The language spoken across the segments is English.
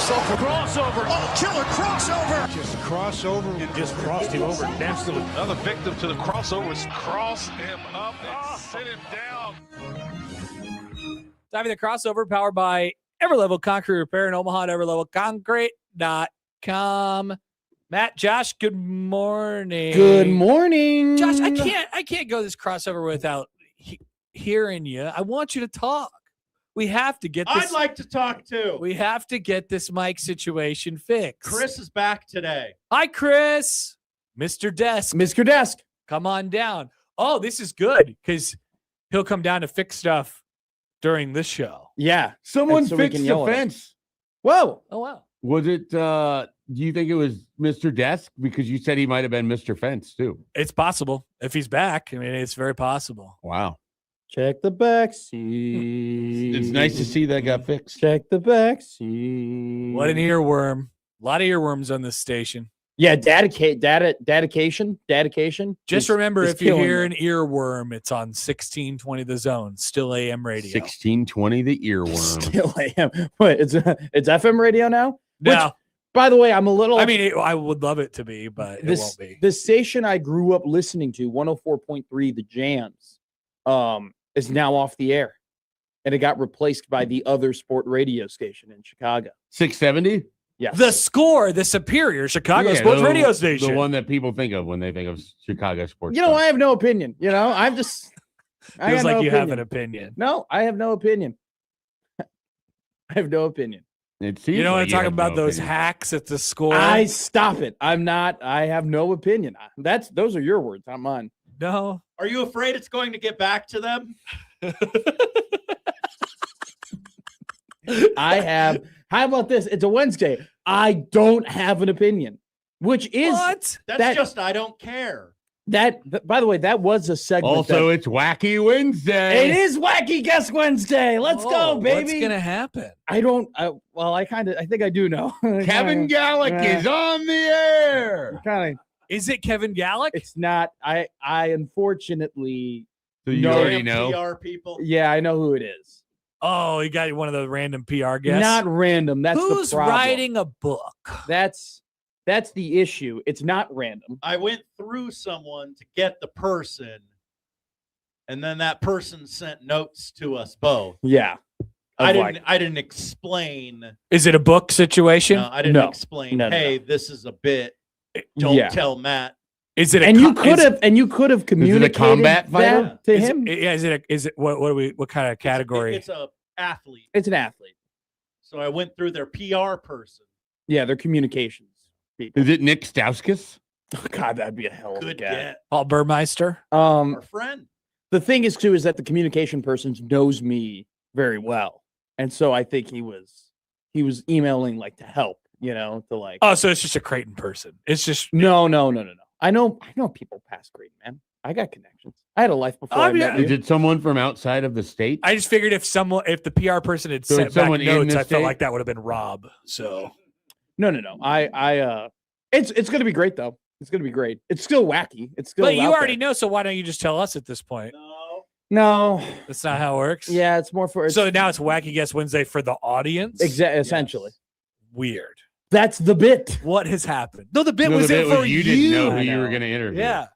Crossover. Oh, killer crossover. Just crossover. It just crossed him over. Nastily. Another victim to the crossovers. Cross him up and sit him down. Diving the crossover, powered by Everlevel Concrete Repair in Omaha at everlevelconcrete.com. Matt, Josh, good morning. Good morning. Josh, I can't go this crossover without hearing you. I want you to talk. We have to get this. I'd like to talk too. We have to get this mic situation fixed. Chris is back today. Hi, Chris. Mr. Desk. Mr. Desk. Come on down. Oh, this is good because he'll come down to fix stuff during this show. Yeah. Someone fixed the fence. Whoa. Oh, wow. Was it, do you think it was Mr. Desk? Because you said he might have been Mr. Fence, too. It's possible. If he's back, I mean, it's very possible. Wow. Check the back seat. It's nice to see that got fixed. Check the back seat. What an earworm. A lot of earworms on this station. Yeah, dedication. Just remember, if you hear an earworm, it's on 1620 The Zone, still AM radio. 1620 The Earworm. Still AM. Wait, it's FM radio now? No. Which, by the way, I'm a little. I mean, I would love it to be, but it won't be. The station I grew up listening to, 104.3 The Jams, is now off the air. And it got replaced by the other sport radio station in Chicago. 670? Yes. The Score, the superior Chicago sports radio station. The one that people think of when they think of Chicago sports. I have no opinion. I'm just. Feels like you have an opinion. No, I have no opinion. I have no opinion. It seems you don't like want to talk about those opinion. hacks at the Score? Stop it. I'm not. I have no opinion. Those are your words, not mine. No. Are you afraid it's going to get back to them? I have. How about this? It's a Wednesday. I don't have an opinion, which is what? That's just I don't care. By the way, that was a segment. Also, it's Wacky Wednesday. It is Wacky Guess Wednesday. Let's go, baby. What's gonna happen? I think I do know. Kevin Gallick is on the air. Is it Kevin Gallick? It's not. I unfortunately. So you already know. PR people. Yeah, I know who it is. Oh, you got one of the random PR guests. Not random. That's who's the problem. writing a book. That's the issue. It's not random. I went through someone to get the person, and then that person sent notes to us both. Yeah. I didn't explain. Is it a book situation? No, I didn't explain. No. This is a bit. Don't tell Matt. Is it? You could have communicated combat fighter that to him. Is it? What kind of category? It's a athlete. It's an athlete. So I went through their PR person. Yeah, their communications people. Is it Nick Stauskas? Oh, God, that'd be a hell of a Good guy. get. Paul Burmeister. Our friend. The thing is too is that the communication person knows me very well, and so I think he was emailing to help. To Oh, so it's just a Creighton person. It's just no. I know people past Creighton, man. I got connections. I had a life before I met you. Is it someone from outside of the state? I just figured if the PR person had sent back notes, I felt like that would have been Rob. So no. It's gonna be great though. It's gonna be great. It's still wacky. It's still. But you already know, so why don't you just tell us at this point? No, that's not how it works. Yeah, it's more for. So now it's Wacky Guess Wednesday for the audience. Essentially. Weird. That's the bit. What has happened? No, the bit was in for you. You didn't know who you were going to interview. Yeah.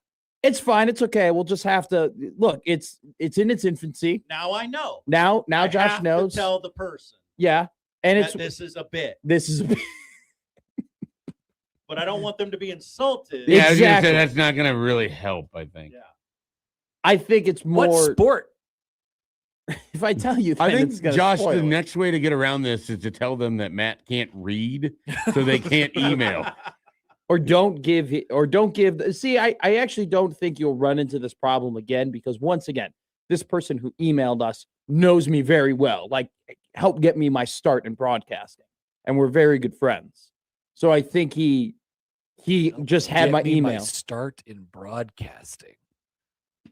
It's fine. It's okay. We'll just have to look. It's in its infancy. Now I know. Now I Josh have knows. To tell the person. Yeah, and this is a bit. This is a bit. But I don't want them to be insulted. Yeah, I was gonna say that's not going to really help. I think. Yeah. I think it's more. What sport? If I tell you, I think Josh, the next way to get around this is to tell them that Matt can't read, so they can't email. Or don't give. See, I actually don't think you'll run into this problem again because once again, this person who emailed us knows me very well. Helped get me my start in broadcasting, and we're very good friends. So I think he just had my email. My start in broadcasting.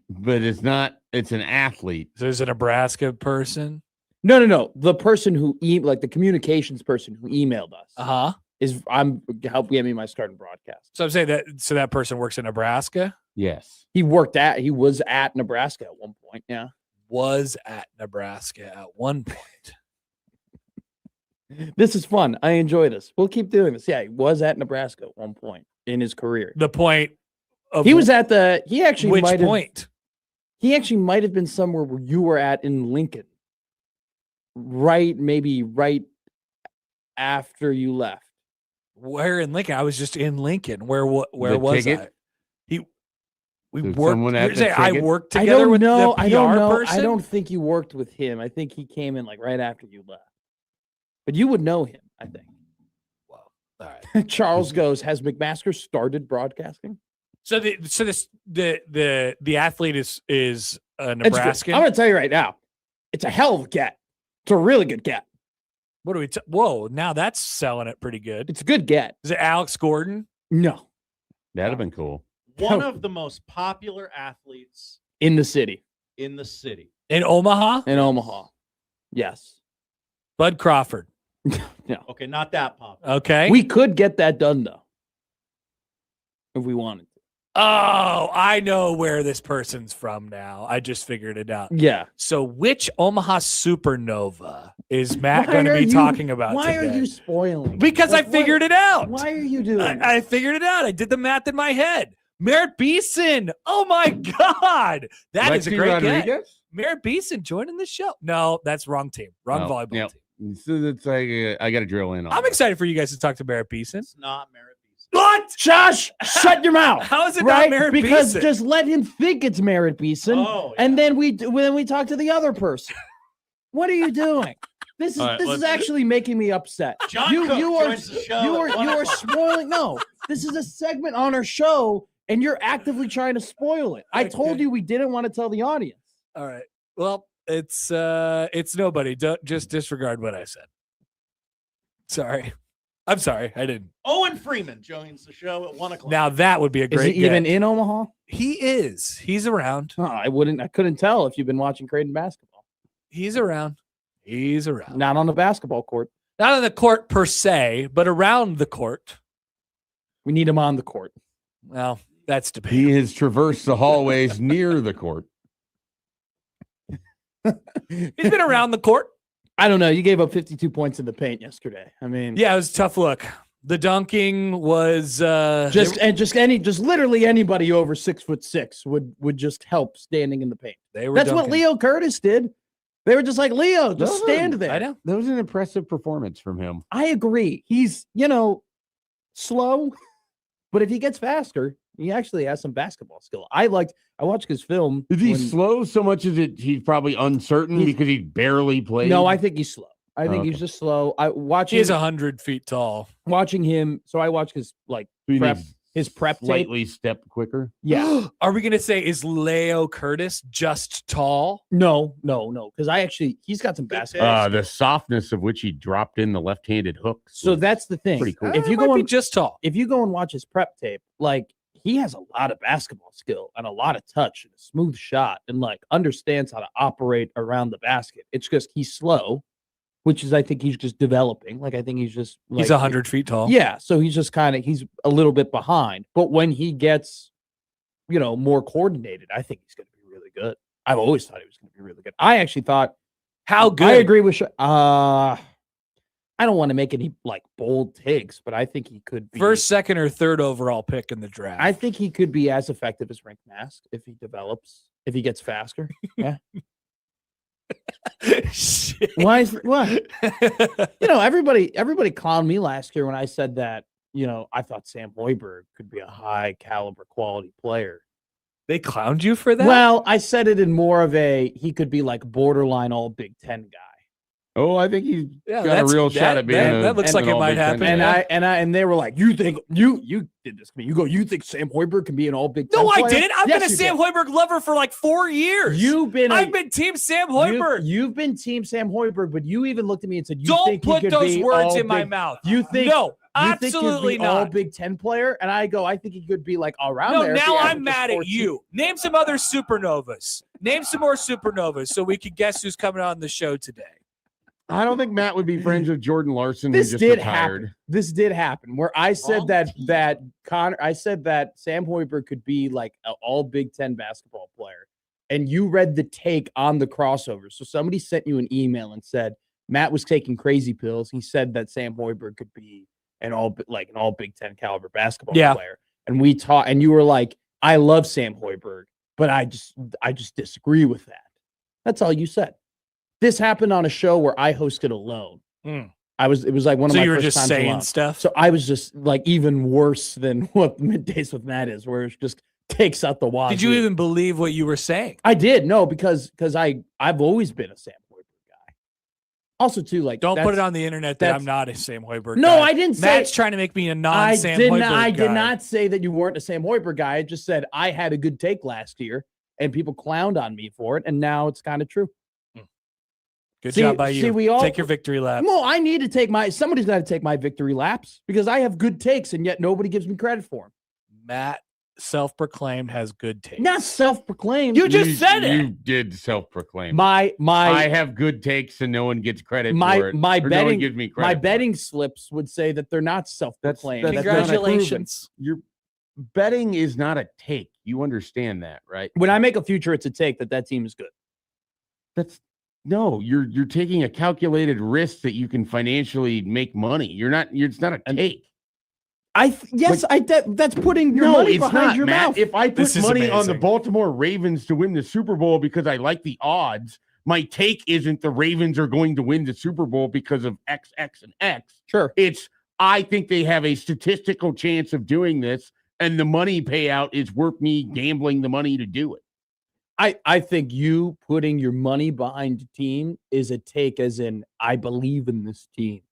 But it's not. It's an athlete. So there's a Nebraska person. No. The person who the communications person who emailed us. I'm helped get me my start in broadcast. So I'm saying that person works in Nebraska. Yes, he was at Nebraska at one point. Yeah, was at Nebraska at one point. This is fun. I enjoy this. We'll keep doing this. Yeah, he was at Nebraska at one point in his career. The point of He was at the. He actually which might have. point? He actually might have been somewhere where you were at in Lincoln. Maybe right after you left. Where in Lincoln? I was just in Lincoln. Where The was ticket? we Did worked. someone at You're the saying I ticket? worked together with the PR I don't know. person? I don't think you worked with him. I think he came in like right after you left. But you would know him, I think. Wow. All right. Charles goes, has McMaster started broadcasting? So the athlete is a It's good. Nebraskan. I'm going to tell you right now, it's a hell of a get. It's a really good get. What do we? Whoa! Now that's selling it pretty good. It's a good get. Is it Alex Gordon? No, That'd have been cool. One of the most popular athletes in the city, in the city. In Omaha? in Omaha. Yes. Bud Crawford. No. Okay, not that popular. Okay. We could get that done though, if we wanted to. Oh, I know where this person's from now. I just figured it out. Yeah. So, which Omaha supernova is Matt Why going to are be you- talking about Why today? are you spoiling? Because I figured it out. Why are you doing? that? I figured it out. I did the math in my head. Merritt Beeson. Oh my God. That is a Lexi great get. Rodriguez? Merritt Beeson joining the show. No, that's wrong team. Wrong Oh, volleyball yep. team. So it's like I got to drill in on. I'm that. excited for you guys to talk to Merritt Beeson. It's not Merritt Beeson. What? Josh, shut your mouth. How is it right? not Merritt Because Beeson? just let him think it's Merritt Beeson, Oh, and yeah. then we talk to the other person. What are you doing? This is All right, this is let's- actually making me upset. John you Cook you are joins the show you at are 1 you are o'clock. spoiling. No, this is a segment on our show, and you're actively trying to spoil it. I told Okay. you we didn't want to tell the audience. All right. Well, it's nobody. Don't just disregard what I said. Sorry. I'm sorry. I didn't. Owen Freeman joins the show at 1 o'clock. Now that would be a Is great he even get. in Omaha? He is. He's around. Oh, I couldn't tell if you've been watching Creighton basketball. He's around. He's around. Not on the basketball court. Not on the court per se, but around the court. We need him on the court. Well, that's He debatable. has traversed the hallways near the court. He's been around the court. I don't know. You gave up 52 points in the paint yesterday. I mean, Yeah, it was a tough look. The dunking was just literally anybody over 6'6" would just help standing in the paint. they were That's what dunking. Leo Curtis did. They were just like, Leo, just Those stand are- there. I know. That was an impressive performance from him. I agree. He's, slow, but if he gets faster, he actually has some basketball skill. I watched his film. Is he when- slow so much as he's probably uncertain He's- because he barely played? No, I think he's slow. I think Okay. he's just slow. He is 100 feet tall. Watching him. So I watched his He prep, needs his prep tape. slightly step quicker. Yeah. Are we going to say, is Leo Curtis just tall? No. Because he's got some Good basketball. The softness of which he dropped in the left-handed hook. So was that's the thing. pretty cool. If you might go be on, just tall. if you go and watch his prep tape, like he has a lot of basketball skill and a lot of touch and a smooth shot and like understands how to operate around the basket. It's just he's slow, which is I think he's just developing. Like I think he's just like, He's 100 feet tall. Yeah, so he's just he's a little bit behind. But when he gets, more coordinated, I think he's going to be really good. I've always thought he was going to be really good. I actually thought How good? I agree with I don't want to make any like bold takes, but I think he could be First, second, or third overall pick in the draft. I think he could be as effective as Rink Mask if he gets faster. Yeah. Shit. Why is what? Everybody clowned me last year when I said that, I thought Sam Hoiberg could be a high caliber quality player. They clowned you for that? Well, I said it in more of he could be like borderline all Big Ten guy. Oh, I think he's Yeah, got a real shot at being. that looks like it might happen. And Yeah. and they were like, you think you did this to me? You go, you think Sam Hoiberg can be an all Big Ten No, I player? didn't. I've Yes, been a you Sam did. Hoiberg lover for like 4 years. I've been Team Sam Hoiberg. You've been Team Sam Hoiberg, but you even looked at me and said, "You Don't think he put could those be words all in my Big- mouth. You think No, you think he'd absolutely be all not. Big Ten player?" And I go, "I think he could be like around No, there." if he now I'm averages mad at 14. you. Name some other supernovas. Name some more supernovas so we can guess who's coming on the show today. I don't think Matt would be friends with Jordan Larson. Who This just did retired. happen. This did happen. Where I said Wrong that team. that Connor, I said that Sam Hoiberg could be like an all Big Ten basketball player, and you read the take on the crossover. So somebody sent you an email and said, Matt was taking crazy pills. He said that Sam Hoiberg could be an all Big Ten caliber basketball player. And we taught, and you were like, I love Sam Hoiberg, but I just disagree with that. That's all you said. This happened on a show where I hosted alone. Mm. It was like one of my you were first just times saying alone. stuff. So I was just like even worse than what Middays with Matt is, where it just takes out the wazoo. Did you even believe what you were saying? I did. No, because I've always been a Sam Hoiberg guy. Also, too, like Don't put it on the internet that I'm not a Sam Hoiberg No, guy. I didn't say Matt's trying to make me a non-Sam Hoiberg guy. I did not say that you weren't a Sam Hoiberg guy. I just said I had a good take last year, and people clowned on me for it, and now it's kind of true. Good job by you. See, we all take your victory lap. No, I need to take somebody's got to take my victory laps because I have good takes, and yet nobody gives me credit for them. Matt, self-proclaimed, has good taste. Not self-proclaimed. You just said it. You did self-proclaim. I have good takes, and no one gets credit my for it. my or betting no one gives me credit my for betting slips would say that they're not self-proclaimed. That's Congratulations. Your betting is not a take. You understand that, right? When I make a future, it's a take that team is good. No, you're taking a calculated risk that you can financially make money. It's not a take. That's putting your money behind your Matt. mouth. If I put money on the amazing. Baltimore Ravens to win the Super Bowl because I like the odds, my take isn't the Ravens are going to win the Super Bowl because of X, X, and X. Sure. It's I think they have a statistical chance of doing this, and the money payout is worth me gambling the money to do it. I think you putting your money behind a team is a take, as in I believe in this team.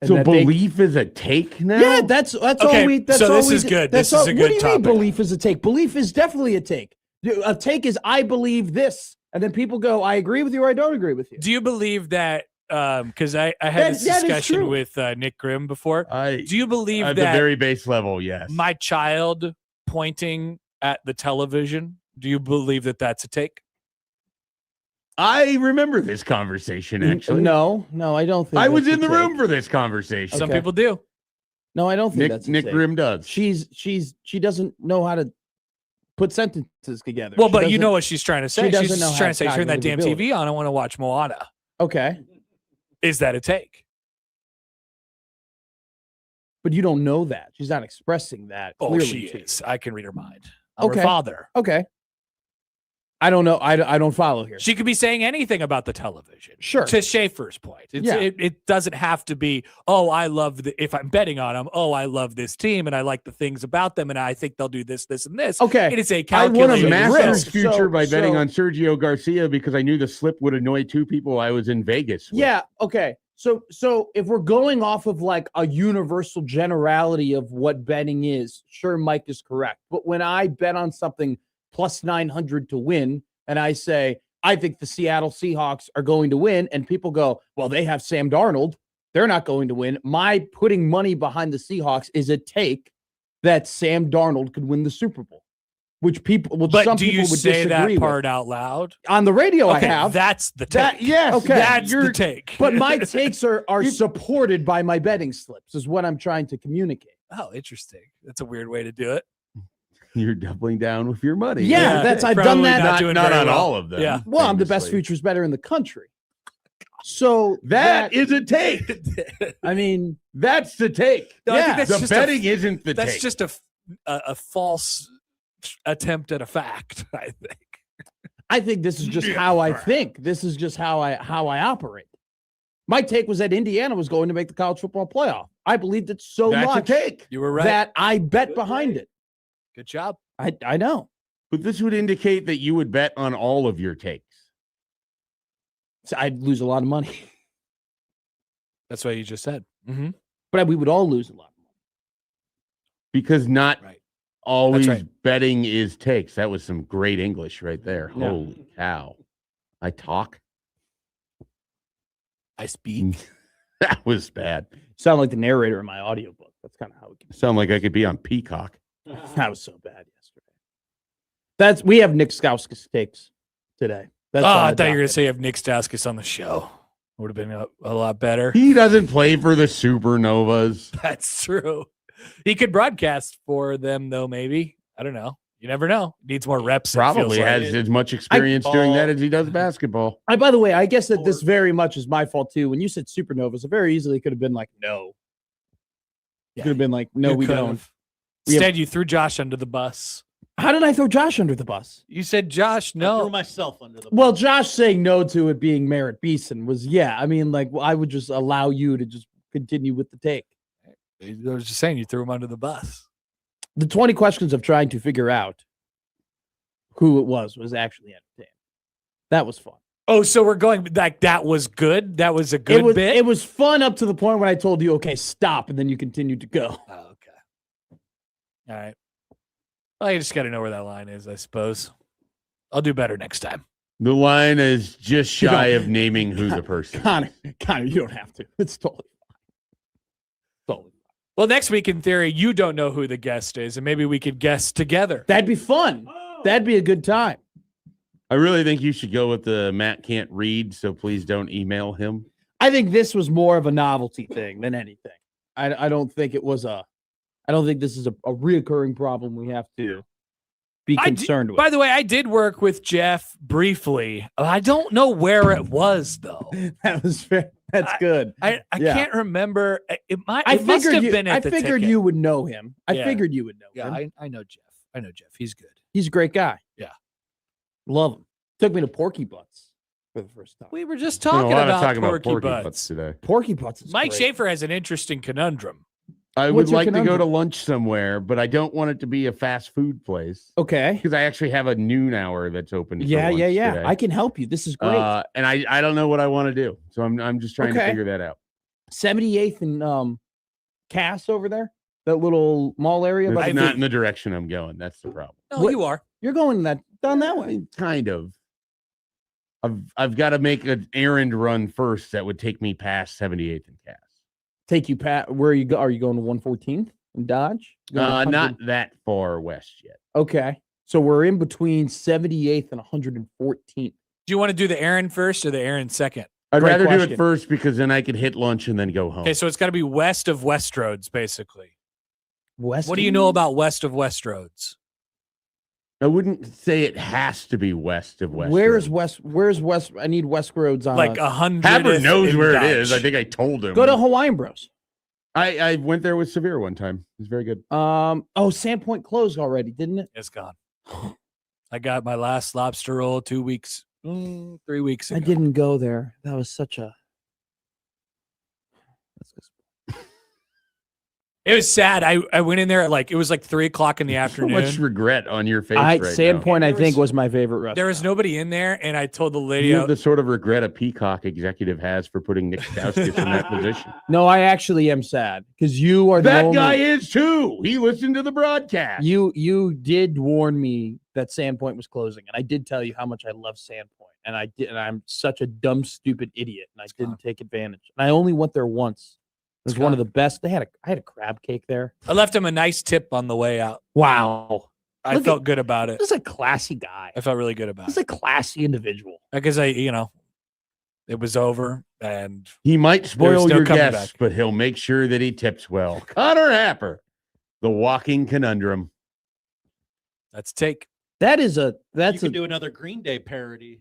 And So that belief is a take now? Yeah, that's Okay, all we. That's so all this we is do. good. That's This is all, a what good do you topic. mean belief is a take? Belief is definitely a take. A take is I believe this, and then people go, I agree with you or I don't agree with you. Do you believe that? Because I had this That is discussion true. with Nick Grimm before. Do you believe At that the very base level, yes. my child pointing at the television? Do you believe that that's a take? I remember this conversation, actually. No, I don't think I was that's in a the take. room for this conversation. Some Okay. people do. No, I don't think that's a Nick take. Grimm does. She doesn't know how to put sentences together. Well, She but you doesn't- know what she's trying to say. doesn't She's know trying how to say, turn that damn cognitive TV on. I want to watch Moana. Okay, Is that a take? but you don't know that. She's not expressing that. Oh, clearly she to you. is. I can read her mind. I'm Okay. her father. Okay. I don't know. I don't follow here. She could be saying anything about the television. Sure. To Schaefer's point, Yeah. it doesn't have to be, oh, I love if I'm betting on them, oh, I love this team and I like the things about them and I think they'll do this, this, and this. Okay. It is a I won a calculated master's risk. future by betting So- on Sergio Garcia because I knew the slip would annoy two people I was in Vegas with. Yeah. Okay. So if we're going off of like a universal generality of what betting is, sure, Mike is correct. But when I bet on something plus 900 to win, and I say, I think the Seattle Seahawks are going to win, and people go, well, they have Sam Darnold. They're not going to win. My putting money behind the Seahawks is a take that Sam Darnold could win the Super Bowl, which But some do people you would say that disagree part with. out loud? On the radio, Okay, I have. that's the take. That, yes. Okay. That's you're- the take. But my takes are supported by my betting slips, is what I'm trying to communicate. Oh, interesting. That's a weird way to do it. You're doubling down with your money. Yeah, I've done probably that. Not doing Not very on well. all of them. Yeah. Well, I'm the best famously. futures better in the country. So That is a take. I mean, That's the take. No, I think Yeah. that's The just betting isn't the that's take. just a false attempt at a fact, I think. I think this is just how I think. This is just how I operate. My take was that Indiana was going to make the college football playoff. I believed it so That's much a take. You were right. that I bet behind it. Good job. I know. But this would indicate that you would bet on all of your takes. So I'd lose a lot of money, That's what you just said. Mm-hmm. but we would all lose a lot of money. Because not Right. always That's right. betting is takes. That was some great English right there. Yeah. Holy cow. I talk? I speak. That was bad. Sound like the narrator in my audiobook. That's kind of how it can Sound like I could be on Peacock. That was so bad yesterday. We have Nick Skouskis takes today. That's I on thought you were going to docket. say you have Nick Stauskas on the show. Would have been a lot better. He doesn't play for the Supernovas. That's true. He could broadcast for them, though, maybe. I don't know. You never know. Needs more reps. it feels Probably like. has as much experience doing that as he does basketball. By the way, I guess that this very much is my fault too. When you said supernovas, it very easily could have been like, no. Yeah, Could have been like, no, you we could've. don't. Instead, you threw Josh under the bus. How did I throw Josh under the bus? You said, Josh, I threw no. myself under the Well, bus. Josh saying no to it being Merritt Beeson was, I mean, like, well, I would just allow you to just continue with the take. I was just saying you threw him under the bus. The 20 questions of trying to figure out who it was actually entertaining. That was fun. Oh, so we're going like that was good? That was a good bit? It was fun up to the point when I told you, okay, stop, and then you continued to go. Oh, okay. All right. Well, you just got to know where that line is, I suppose. I'll do better next time. The line is just shy of naming who the person is. Connor, you don't have to. It's totally fine. Totally fine. Well, next week, in theory, you don't know who the guest is, and maybe we could guess together. That'd be fun. That'd be a good time. I really think you should go with the Matt can't read, so please don't email him. I think this was more of a novelty thing than anything. I don't think it was I don't think this is a reoccurring problem we have to be concerned with. By the way, I did work with Jeff briefly. I don't know where it was, though. That was fair. That's good. I Yeah. can't remember. It must figured have been at the figured ticket. you would know him. I Yeah. figured you would know Yeah, him. I know Jeff. I know Jeff. He's good. He's a great guy. Yeah. Love him. Took me to Porky Butts for the first time. We were just Spent a talking lot of about talking Porky, about Butts. Butts today. Porky Butts is Mike great. Schaefer has an interesting conundrum. I What's would your like to go conundrum? to lunch somewhere, but I don't want it to be a fast food place Okay. because I actually have a noon hour that's open. for Yeah. lunch today. I can help you. This is great. And I don't know what I want to do, so I'm just trying to Okay. figure that out. 78th and Cass over there, that little mall area. It's by the- not in the direction I'm going. That's the problem. No, What- you are. You're going down that way. Kind of. I've got to make an errand run first that would take me past 78th and Cass. Take you where are you go? Are you going to 114th and Dodge? Going to 100 Not that far west yet. Okay. So we're in between 78th and 114th. Do you want to do the errand first or the errand second? I'd Great rather do question. it first because then I could hit lunch and then go home. Okay, so it's got to be west of Westroads, basically. West. What do you know about west of Westroads? I wouldn't say it has to be west of West. Where's Road. West? Where's West? I need West Roads on. Like a, 100. Haber knows where it is. I think I told him. go to Hawaiian Bros. I went there with Severe one time. It was very good. Oh, Sandpoint closed already, didn't it? It's gone. I got my last lobster roll 3 weeks ago. I didn't go there. That was such a. It was sad. I went in there at it was like 3:00 in the So afternoon. much regret on your face right now. Sandpoint, I There think, was- was my favorite restaurant. There was nobody in there, and I told the lady, You have the sort of regret a Peacock executive has for putting Nick Stauskas in that position. No, I actually am sad because you are the That only, guy is too. He listened to the broadcast. You did warn me that Sandpoint was closing, and I did tell you how much I love Sandpoint, and I did, and I'm such a dumb, stupid idiot, and I didn't take advantage. And I only went there once. It was It's one of gone. the best. I had a crab cake there. I left him a nice tip on the way out. Wow, I Look felt good about it. this is a classy guy. I felt really good about This it is a classy individual. because it was over, and He might spoil no your coming guests, back. but he'll make sure that he tips well. Connor Happer, the walking conundrum. that's take. That's You a could do another Green Day parody,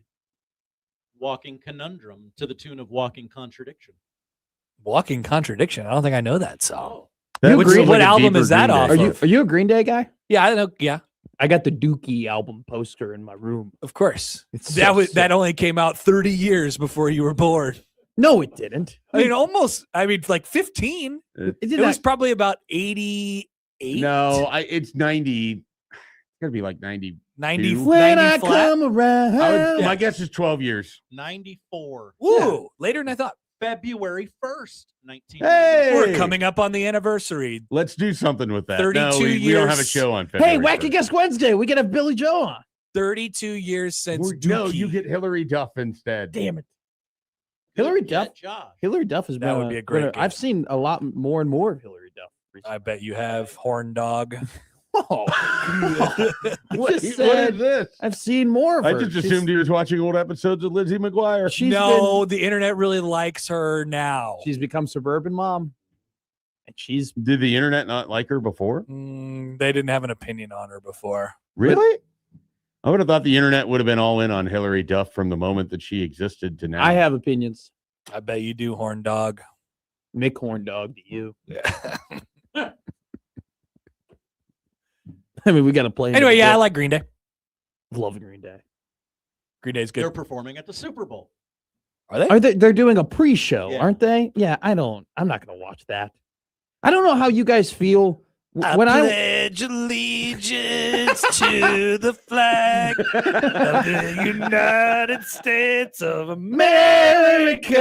Walking Conundrum, to the tune of Walking Contradiction. Walking contradiction. I don't think I know that song. That What sounds like a album deeper is that Green Day off are song. you are you a Green Day guy? Yeah, I know. Yeah, I got the Dookie album poster in my room. of course. It's That so was sick. that only came out 30 years before you were born. No, it didn't. I mean, almost. I mean, like 15. It It did was not. probably about 88. No, it's 90. It's gotta be like 90. 90, When 90 I flat. come around. My guess is 12 years. 94. Woo! Later than I thought. February 1st, 19. Hey! We're coming up on the anniversary. Let's do something with that. 32 no, we don't have a years. show on Hey, February Wacky 1st. Guess Wednesday. We can have Billy Joe on. 32 years since No, Dookie. you get Hillary Duff instead. Damn it. Hillary Duff. Josh. Hillary Duff has That been would be a great I've guess. seen a lot more and more of Hillary Duff. I bet you have horn dog. Oh, What just is said- this? I've seen more of I her. just She's- assumed he was watching old episodes of Lizzie McGuire. she's No, the internet really likes her now. she's become suburban mom. And she's Did the internet not like her before? They didn't have an opinion on her before. Really? I would have thought the internet would have been all in on Hillary Duff from the moment that she existed to now. I have opinions. I bet you do, horn dog. Mick Horn Dog to you. Yeah. I mean, we got to play. Anyway, yeah, I like Green Day. love Green Day. Green Day's They're good. performing at the Super Bowl. Are they? Are they? They're doing a pre-show, Yeah. aren't they? Yeah, I'm not going to watch that. I don't know how you guys feel I when I pledge allegiance to the flag of the United States of America.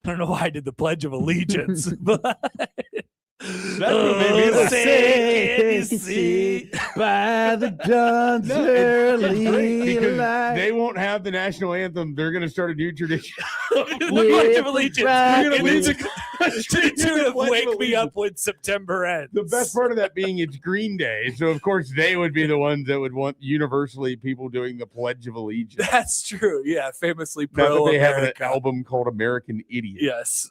I don't know why I did the Pledge of Allegiance, but say, you see? by the dawn's No, early it's great because light. they won't have the national anthem. They're going to start a new tradition. The Pledge of Allegiance. Right. We're gonna It's to Pledge wake of me up when September ends. The best part of that being it's Green Day. So, of course, they would be the ones that would want universally people doing the Pledge of Allegiance. That's true. Yeah, famously Now pro that they have an America. album called American Idiot. Yes.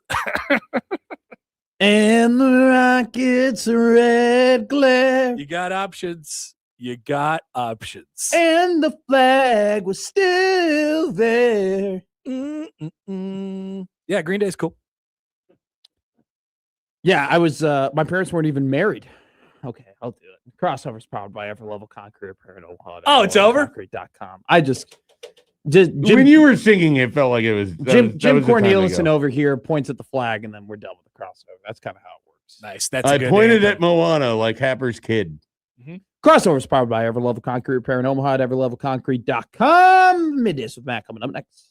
And the rocket's a red glare, You got options. You got options. and the flag was still there. Yeah, Green Day's cool. Yeah, I was. My parents weren't even married. Okay, I'll do it. Crossover's powered by Everlevel Concrete Repair in Omaha. Oh, it's over? Concrete.com. I just When you were singing, it felt like it was Jim the time to Corneliuson go. over here points at the flag, and then we're done with the crossover. That's kind of how it works. Nice. That's a I good pointed anthem. at Moana like Happer's kid. Crossover is powered by Everlevel Concrete Repair in Omaha at everlevelconcrete.com. Middays with Matt coming up next.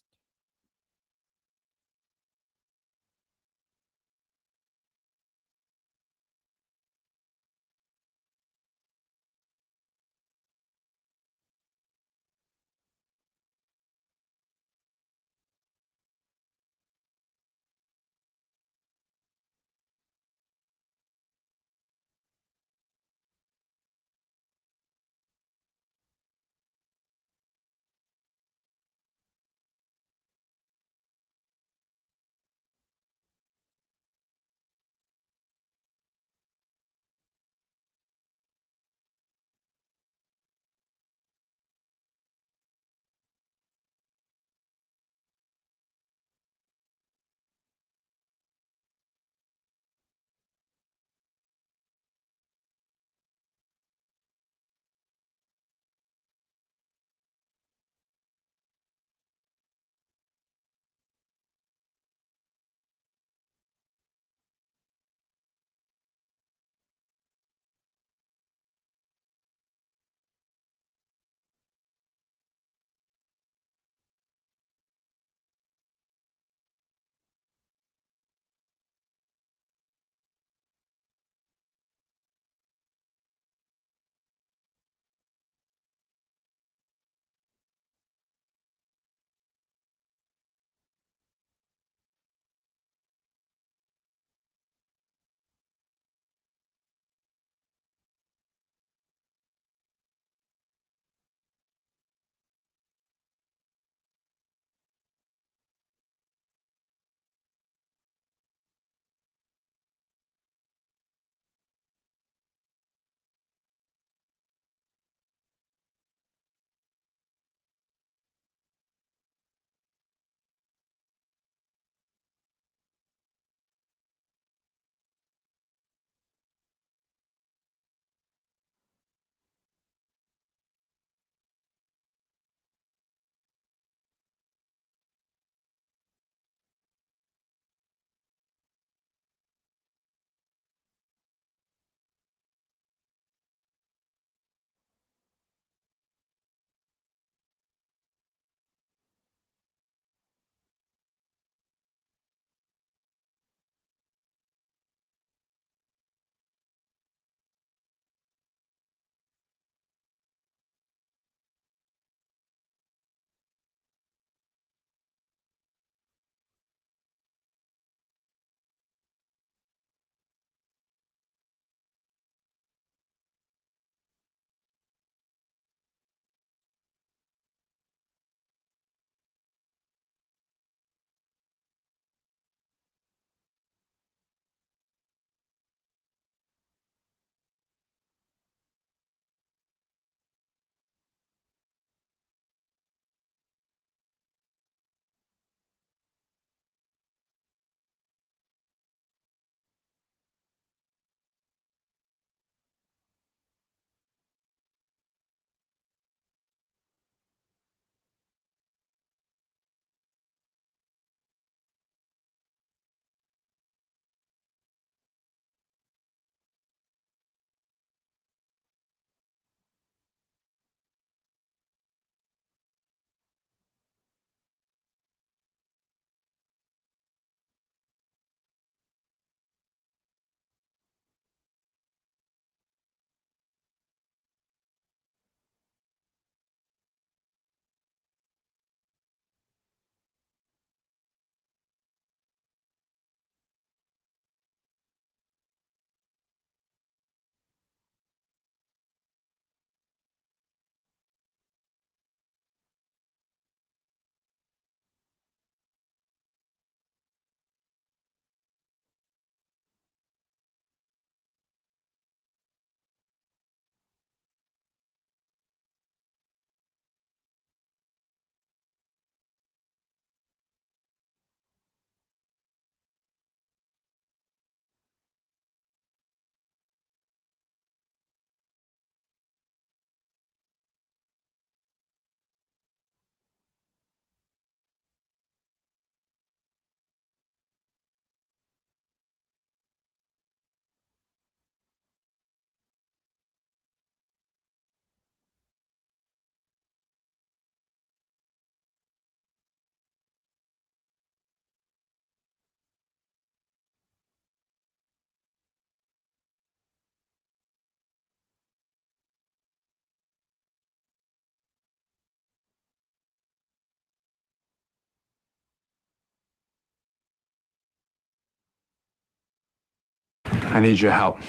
I need your help.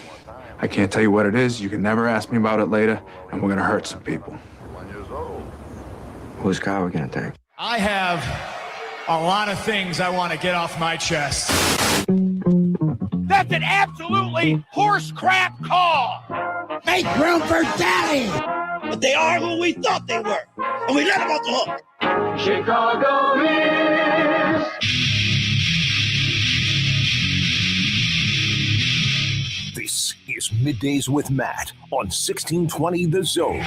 I can't tell you what it is. You can never ask me about it later, and we're gonna hurt some people. Whose car are we gonna take? I have a lot of things I want to get off my chest. That's an absolutely horse crap call. Make room for Daddy. But they are who we thought they were, and we let them off the hook. Chicago is. This is Middays with Matt on 1620 The Zone.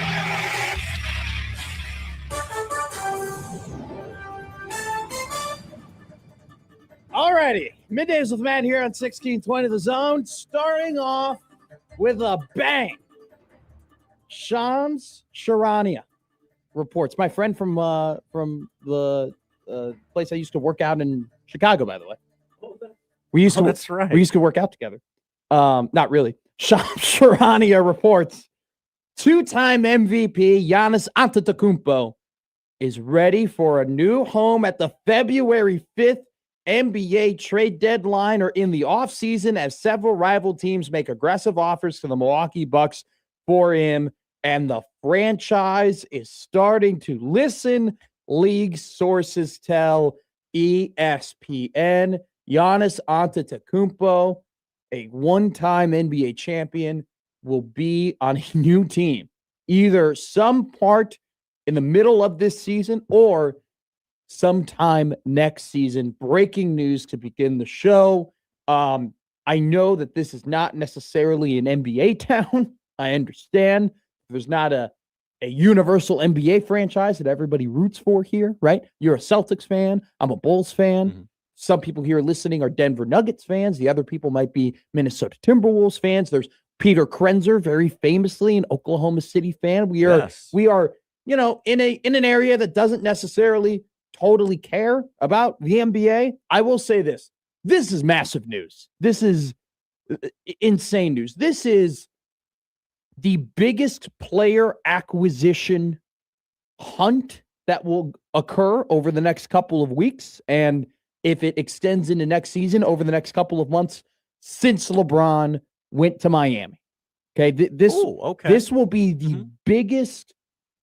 Alrighty, Middays with Matt here on 1620 The Zone, starting off with a bang. Shams Charania reports. My friend from the place I used to work out in Chicago, by the way. We used to. That's right. We used to work out together. Not really. Shams Charania reports. Two-time MVP Giannis Antetokounmpo is ready for a new home at the February 5th NBA trade deadline or in the offseason as several rival teams make aggressive offers to the Milwaukee Bucks for him, and the franchise is starting to listen, league sources tell ESPN. Giannis Antetokounmpo, a one-time NBA champion, will be on a new team, either some part in the middle of this season or sometime next season. Breaking news to begin the show. I know that this is not necessarily an NBA town. I understand there's not a universal NBA franchise that everybody roots for here, right? You're a Celtics fan. I'm a Bulls fan. Mm-hmm. Some people here listening are Denver Nuggets fans. The other people might be Minnesota Timberwolves fans. There's Peter Krenzer, very famously an Oklahoma City fan. We are, in an area that doesn't necessarily totally care about the NBA. I will say this. This is massive news. This is insane news. This is the biggest player acquisition hunt that will occur over the next couple of weeks. And if it extends into next season, over the next couple of months, since LeBron went to Miami. Okay. This will be the biggest.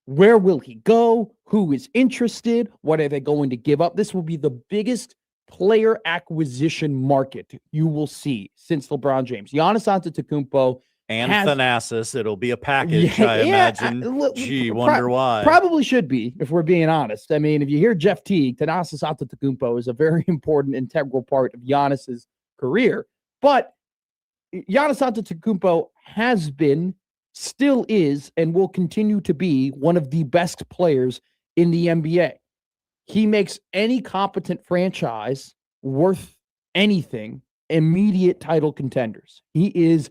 Where will he go? Who is interested? What are they going to give up? This will be the biggest player acquisition market you will see since LeBron James. Giannis Antetokounmpo and Thanasis. It'll be a package, I imagine. Gee, wonder why. Probably should be, if we're being honest. I mean, if you hear Jeff Teague, Thanasis Antetokounmpo is a very important, integral part of Giannis's career. But Giannis Antetokounmpo has been, still is, and will continue to be one of the best players in the NBA. He makes any competent franchise worth anything immediate title contenders. He is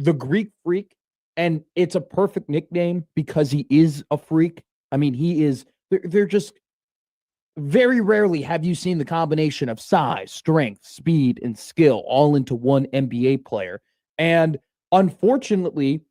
the Greek freak, and it's a perfect nickname because he is a freak. I mean, he is, they're just, very rarely have you seen the combination of size, strength, speed, and skill all into one NBA player. And unfortunately,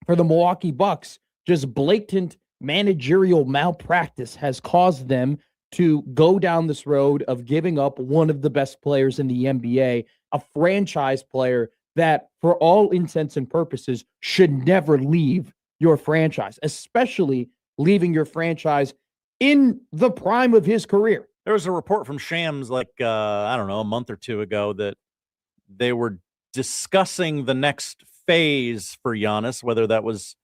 for the Milwaukee Bucks, just blatant managerial malpractice has caused them to go down this road of giving up one of the best players in the NBA, a franchise player that, for all intents and purposes, should never leave your franchise, especially leaving your franchise in the prime of his career. There was a report from Shams, a month or two ago, that they were discussing the next phase for Giannis, whether that was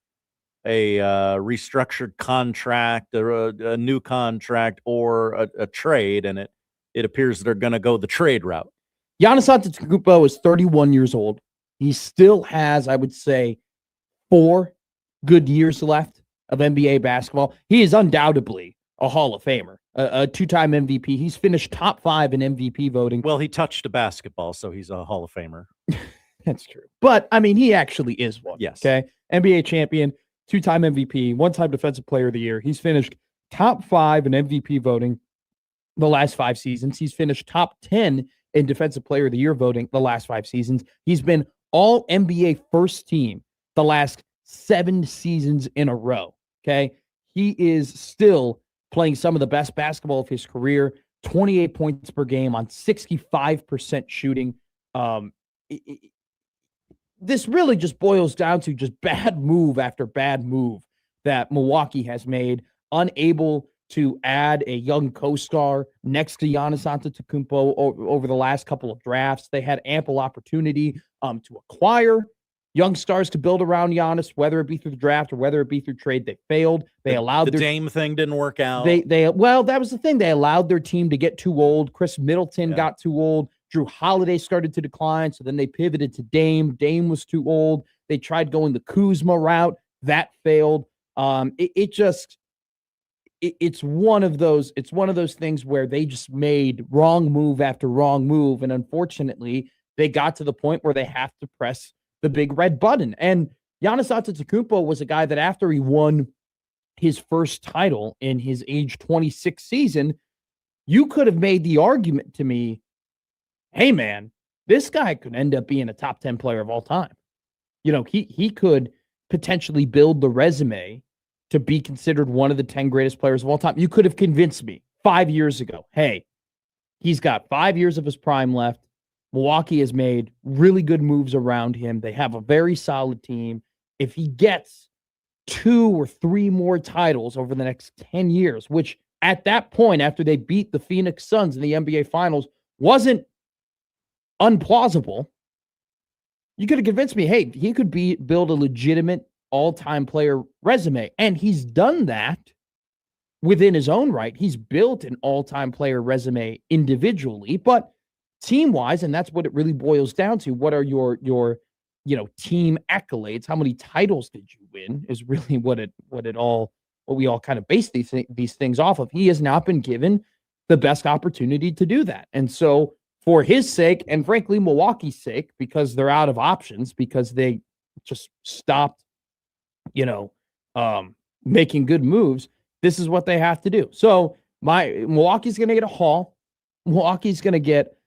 a restructured contract, a new contract, or a trade, and it appears they're going to go the trade route. Giannis Antetokounmpo is 31 years old. He still has, I would say, 4 good years left of NBA basketball. He is undoubtedly a Hall of Famer, a 2-time MVP. He's finished top 5 in MVP voting. Well, he touched a basketball, so he's a Hall of Famer. That's true. But, I mean, he actually is one. Yes. Okay. NBA champion, 2-time MVP, 1-time Defensive Player of the Year. He's finished top 5 in MVP voting the last 5 seasons. He's finished top 10 in Defensive Player of the Year voting the last 5 seasons. He's been all NBA first team the last 7 seasons in a row. Okay. He is still playing some of the best basketball of his career, 28 points per game on 65% shooting. this really just boils down to just bad move after bad move that Milwaukee has made, unable to add a young co-star next to Giannis Antetokounmpo over the last couple of drafts. They had ample opportunity to acquire young stars to build around Giannis, whether it be through the draft or whether it be through trade. They failed. They allowed the their Dame thing didn't work out. Well, that was the thing. They allowed their team to get too old. Chris Middleton got too old. Drew Holiday started to decline, so then they pivoted to Dame. Dame was too old. They tried going the Kuzma route. That failed. It's one of those things where they just made wrong move after wrong move, and unfortunately, they got to the point where they have to press the big red button. And Giannis Antetokounmpo was a guy that after he won his first title in his age 26 season, you could have made the argument to me, hey man, this guy could end up being a top 10 player of all time. You know, he could potentially build the resume to be considered one of the 10 greatest players of all time. You could have convinced me 5 years ago, hey, he's got 5 years of his prime left. Milwaukee has made really good moves around him. They have a very solid team. If he gets 2 or 3 more titles over the next 10 years, which at that point, after they beat the Phoenix Suns in the NBA Finals, wasn't unplausible, you could have convinced me, hey, he could build a legitimate all-time player resume. And he's done that within his own right. He's built an all-time player resume individually, but team-wise, and that's what it really boils down to, what are your team accolades? How many titles did you win is really what we all kind of base these things off of. He has not been given the best opportunity to do that. And so for his sake, and frankly, Milwaukee's sake, because they're out of options, because they just stopped, making good moves, this is what they have to do. So Milwaukee's going to get a haul. Milwaukee's going to get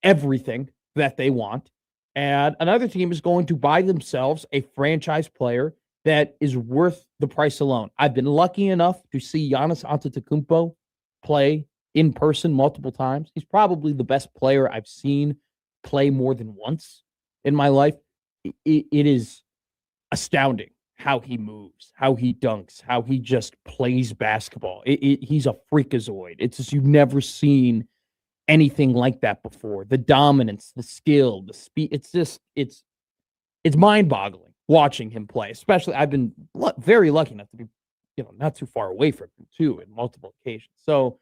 everything that they want. And another team is going to buy themselves a franchise player that is worth the price alone. I've been lucky enough to see Giannis Antetokounmpo play in person multiple times. He's probably the best player I've seen play more than once in my life. It is astounding how he moves, how he dunks, how he just plays basketball. He's a freakazoid. It's just, you've never seen anything like that before. The dominance, the skill, the speed. It's mind-boggling watching him play. Especially, I've been very lucky enough to be, not too far away from him too, in multiple occasions. So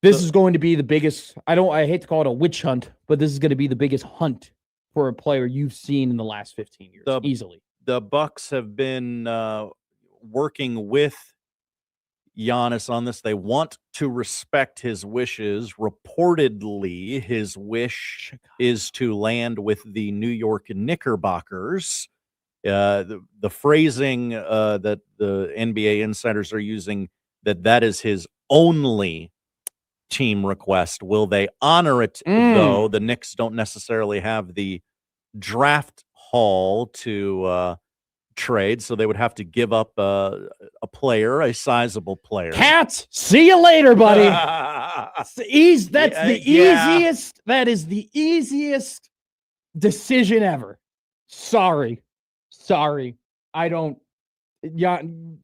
this is going to be the biggest. I hate to call it a witch hunt, but this is going to be the biggest hunt for a player you've seen in the last 15 years, easily. The Bucks have been working with Giannis on this. They want to respect his wishes. Reportedly, his wish is to land with the New York Knickerbockers. The phrasing that the NBA insiders are using, that is his only team request. Will they honor it, though? The Knicks don't necessarily have the draft haul to trade, so they would have to give up a sizable player. Cats, see you later, buddy. Easiest. That is the easiest decision ever. Sorry.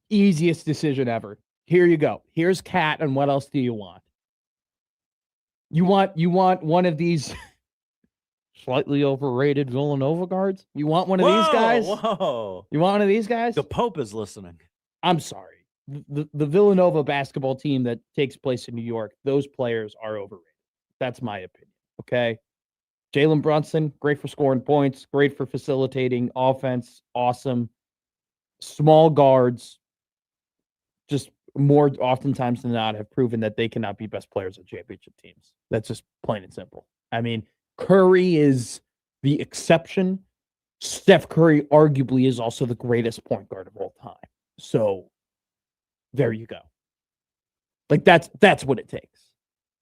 Easiest decision ever. Here you go. Here's Cat, and what else do you want? You want one of these slightly overrated Villanova guards? You want one of these guys? Whoa. You want one of these guys? The Pope is listening. I'm sorry. The Villanova basketball team that takes place in New York, those players are overrated. That's my opinion. Okay. Jalen Brunson, great for scoring points, great for facilitating offense, awesome. Small guards, just more oftentimes than not, have proven that they cannot be best players of championship teams. That's just plain and simple. I mean, Curry is the exception. Steph Curry arguably is also the greatest point guard of all time. So there you go. Like that's what it takes.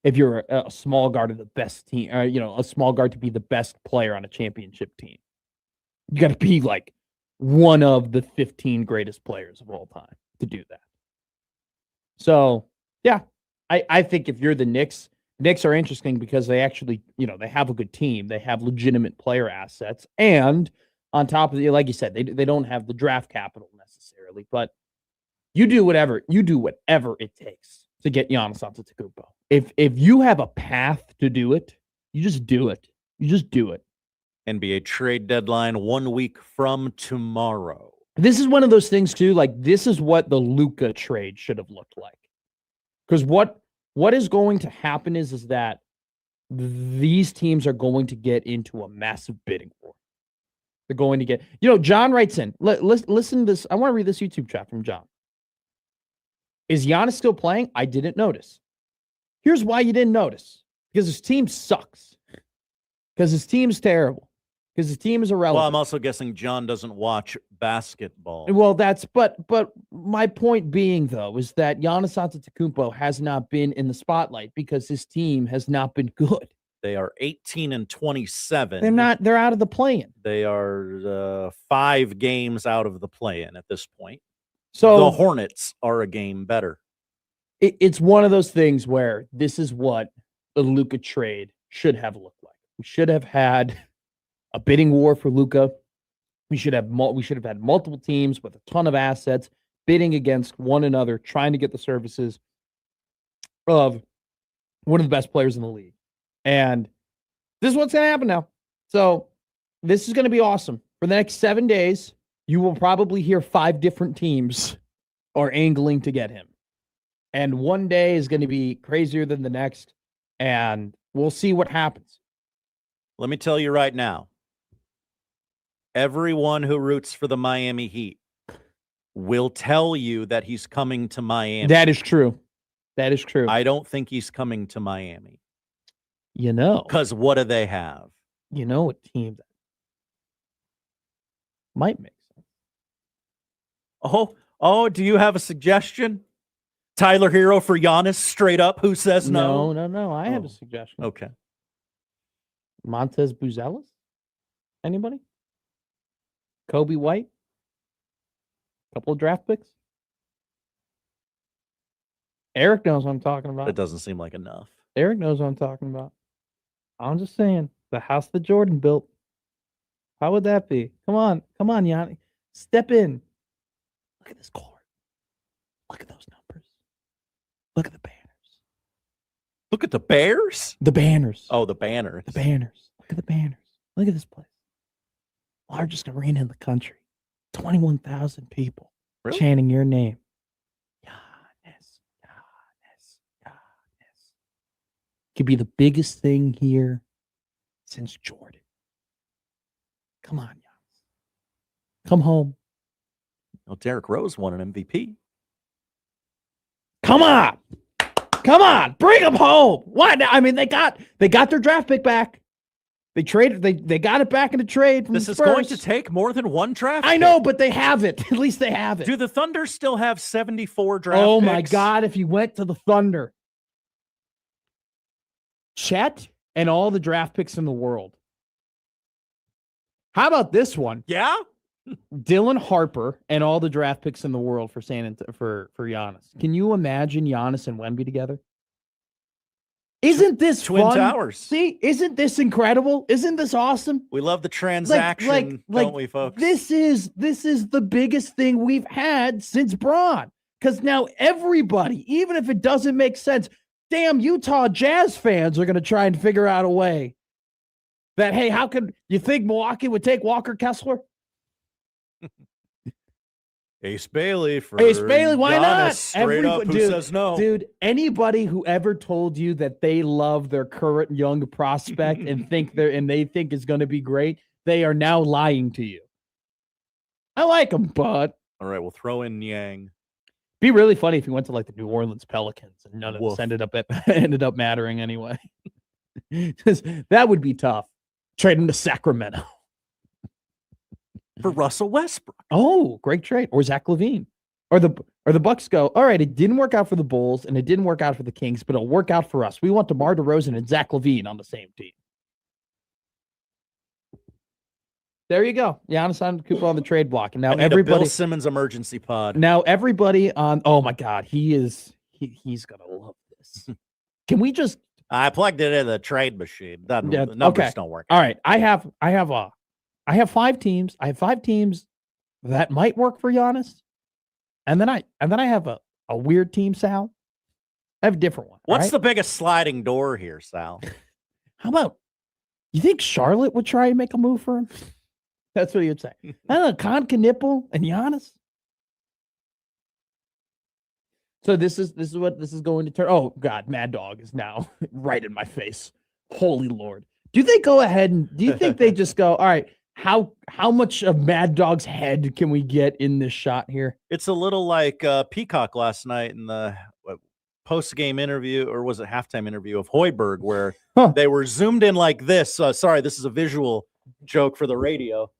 If you're a small guard of the best team, or, a small guard to be the best player on a championship team, you got to be like one of the 15 greatest players of all time to do that. So, yeah, I think if you're the Knicks are interesting because they actually, they have a good team. They have legitimate player assets. And on top of the, like you said, they don't have the draft capital necessarily, but you do whatever it takes to get Giannis Antetokounmpo. If you have a path to do it, you just do it. You just do it. NBA trade deadline 1 week from tomorrow. This is one of those things too. Like, this is what the Luka trade should have looked like. Because what is going to happen is that these teams are going to get into a massive bidding war. They're going to get, John writes in. Listen to this. I want to read this YouTube chat from John. Is Giannis still playing? I didn't notice. Here's why you didn't notice. Because his team sucks. Because his team's terrible. Because his team is irrelevant. Well, I'm also guessing John doesn't watch basketball. Well, but my point being, though, is that Giannis Antetokounmpo has not been in the spotlight because his team has not been good. They are 18-27. They're out of the play-in. They are 5 games out of the play-in at this point. So the Hornets are a game better. It's one of those things where this is what the Luka trade should have looked like. We should have had a bidding war for Luka. We should have had multiple teams with a ton of assets bidding against one another, trying to get the services of one of the best players in the league. And this is what's going to happen now. So this is going to be awesome. For the next 7 days, you will probably hear 5 different teams are angling to get him. And one day is going to be crazier than the next. And we'll see what happens. Let me tell you right now, everyone who roots for the Miami Heat will tell you that he's coming to Miami. That is true. That is true. I don't think he's coming to Miami. Because what do they have? A team that might make sense. Oh, do you have a suggestion? Tyler Hero for Giannis, straight up. Who says no? No. I have a suggestion. Okay. Montez Buzelis? Anybody? Kobe White? Couple of draft picks? Eric knows what I'm talking about. That doesn't seem like enough. Eric knows what I'm talking about. I'm just saying, the house that Jordan built. How would that be? Come on, Yanni. Step in. Look at this court. Look at those numbers. Look at the banners. Look at the Bears? The banners. Oh, the banners. The banners. Look at the banners. Look at this place. Largest arena in the country. 21,000 people chanting your name. Giannis. Could be the biggest thing here since Jordan. Come on, Giannis. Come home. Well, Derrick Rose won an MVP. Come on. Bring him home. Why? I mean, they got their draft pick back. They traded. They got it back in a trade. From This the is Spurs. going to take more than one draft. I know, but they have it. At least they have it. Do the Thunder still have 74 draft Oh picks? my God! If you went to the Thunder, Chet and all the draft picks in the world. How about this one? Yeah. Dylan Harper and all the draft picks in the world for Giannis. Can you imagine Giannis and Wemby together? Isn't this Twin fun? Towers? See, isn't this incredible? Isn't this awesome? We love the transaction, don't we, folks? This is the biggest thing we've had since Braun. Because now everybody, even if it doesn't make sense, damn Utah Jazz fans are going to try and figure out a way that, hey, how could you think Milwaukee would take Walker Kessler? Ace Bailey, why Giannis, not? Straight up, who says no? Dude, anybody who ever told you that they love their current young prospect and they think is going to be great, they are now lying to you. I like them, but all right, we'll throw in Yang. Be really funny if you went to like the New Orleans Pelicans and none of this ended up mattering anyway. That would be tough. Trade him to Sacramento. For Russell Westbrook. Oh, great trade. Or Zach LaVine. Or the Bucks go, all right, it didn't work out for the Bulls and it didn't work out for the Kings, but it'll work out for us. We want DeMar DeRozan and Zach LaVine on the same team. There you go. Giannis Antetokounmpo on the trade block. And now everybody Bill Simmons emergency pod. Now everybody on my God, he's gonna love this. Can we just I plugged it in the trade machine. The numbers don't work. All right. I have I have 5 teams. I have 5 teams that might work for Giannis. And then I have a weird team, Sal. I have a different one. What's right? the biggest sliding door here, Sal? How about, you think Charlotte would try and make a move for him? That's what he would say. I don't know, Con Knipple and Giannis. So this is what this is going to turn. Oh God, Mad Dog is now right in my face. Holy Lord. Do they go ahead and do you think they just go, all right, how much of Mad Dog's head can we get in this shot here? It's a little like Peacock last night in the post-game interview, or was it halftime interview of Hoiberg, where they were zoomed in like this. Sorry, this is a visual joke for the radio.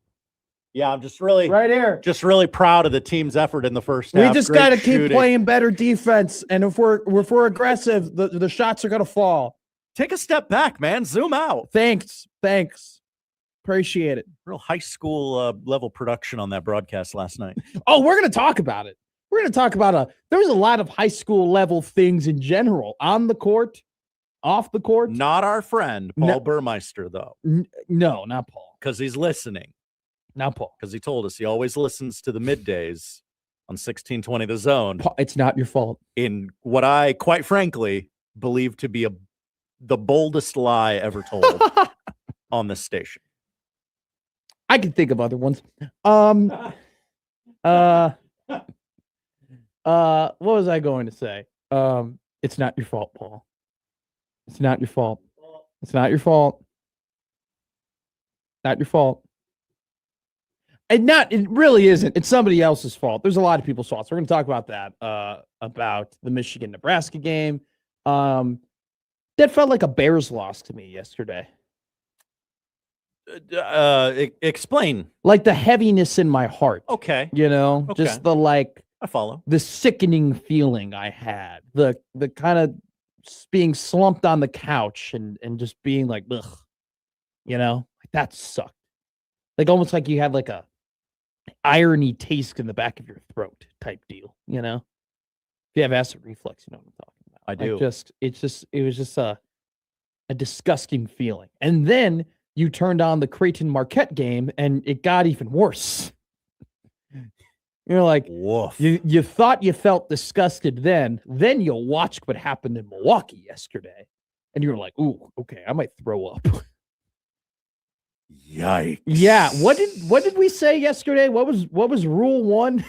Yeah, I'm just really right here. Just really proud of the team's effort in the first half. We just got to keep playing better defense, and if we're aggressive, the shots are gonna fall. Take a step back, man. Zoom out. Thanks. Appreciate it. Real high school level production on that broadcast last night. Oh, we're gonna talk about it. We're gonna talk about there was a lot of high school level things in general on the court, off the court. Not our friend Paul Burmeister, though. No, not Paul, because he's listening. Not Paul, because he told us he always listens to the middays on 1620 The Zone. Paul, it's not your fault. In what I, quite frankly, believe to be the boldest lie ever told on this station. I can think of other ones. What was I going to say? It's not your fault, Paul. It's not your fault. It's not your fault. Not your fault. It really isn't. It's somebody else's fault. There's a lot of people's faults. We're going to talk about that, about the Michigan-Nebraska game. That felt like a Bears loss to me yesterday. Explain. Like the heaviness in my heart. Okay. Just the I follow. The sickening feeling I had. The kind of being slumped on the couch and just being like, ugh. Like that sucked. Like almost like you had like a irony taste in the back of your throat type deal, If you have acid reflux, you know what I'm talking about. I do. It was just a disgusting feeling. And then you turned on the Creighton Marquette game and it got even worse. You're like, woof. You thought you felt disgusted then you watched what happened in Milwaukee yesterday. And you were like, ooh, okay, I might throw up. Yikes. Yeah. What did we say yesterday? What was rule 1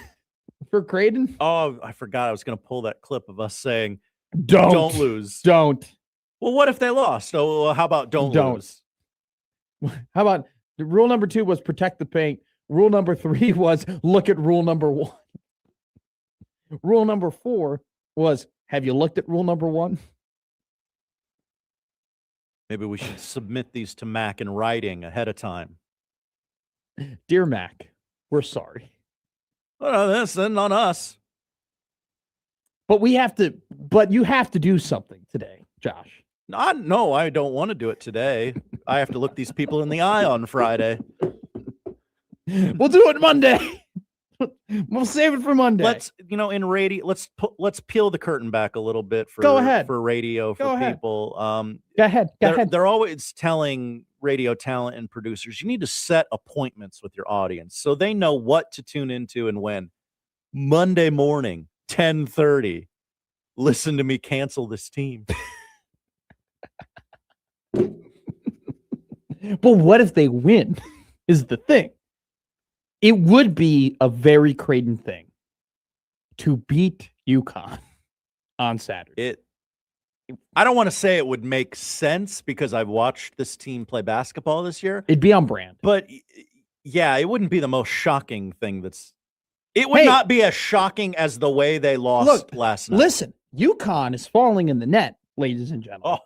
for Creighton? Oh, I forgot. I was going to pull that clip of us saying, Don't lose. Don't. Well, what if they lost? Oh, how about don't lose? How about rule number 2 was protect the paint. Rule number 3 was look at rule number 1. Rule number 4 was, have you looked at rule number 1? Maybe we should submit these to Mac in writing ahead of time. Dear Mac, we're sorry. Well, this isn't on us. But you have to do something today, Josh. No, I don't want to do it today. I have to look these people in the eye on Friday. We'll do it Monday. We'll save it for Monday. Let's, in radio, let's peel the curtain back a little bit for for radio for people. Go ahead. They're always telling radio talent and producers, you need to set appointments with your audience so they know what to tune into and when. Monday morning, 10:30. Listen to me cancel this team. But what if they win? Is the thing. It would be a very Creighton thing to beat UConn on Saturday. I don't want to say it would make sense because I've watched this team play basketball this year. It'd be on brand. But yeah, it wouldn't be the most shocking thing it would not be as shocking as the way they lost last night. Listen, UConn is falling in the net, ladies and gentlemen. Oh.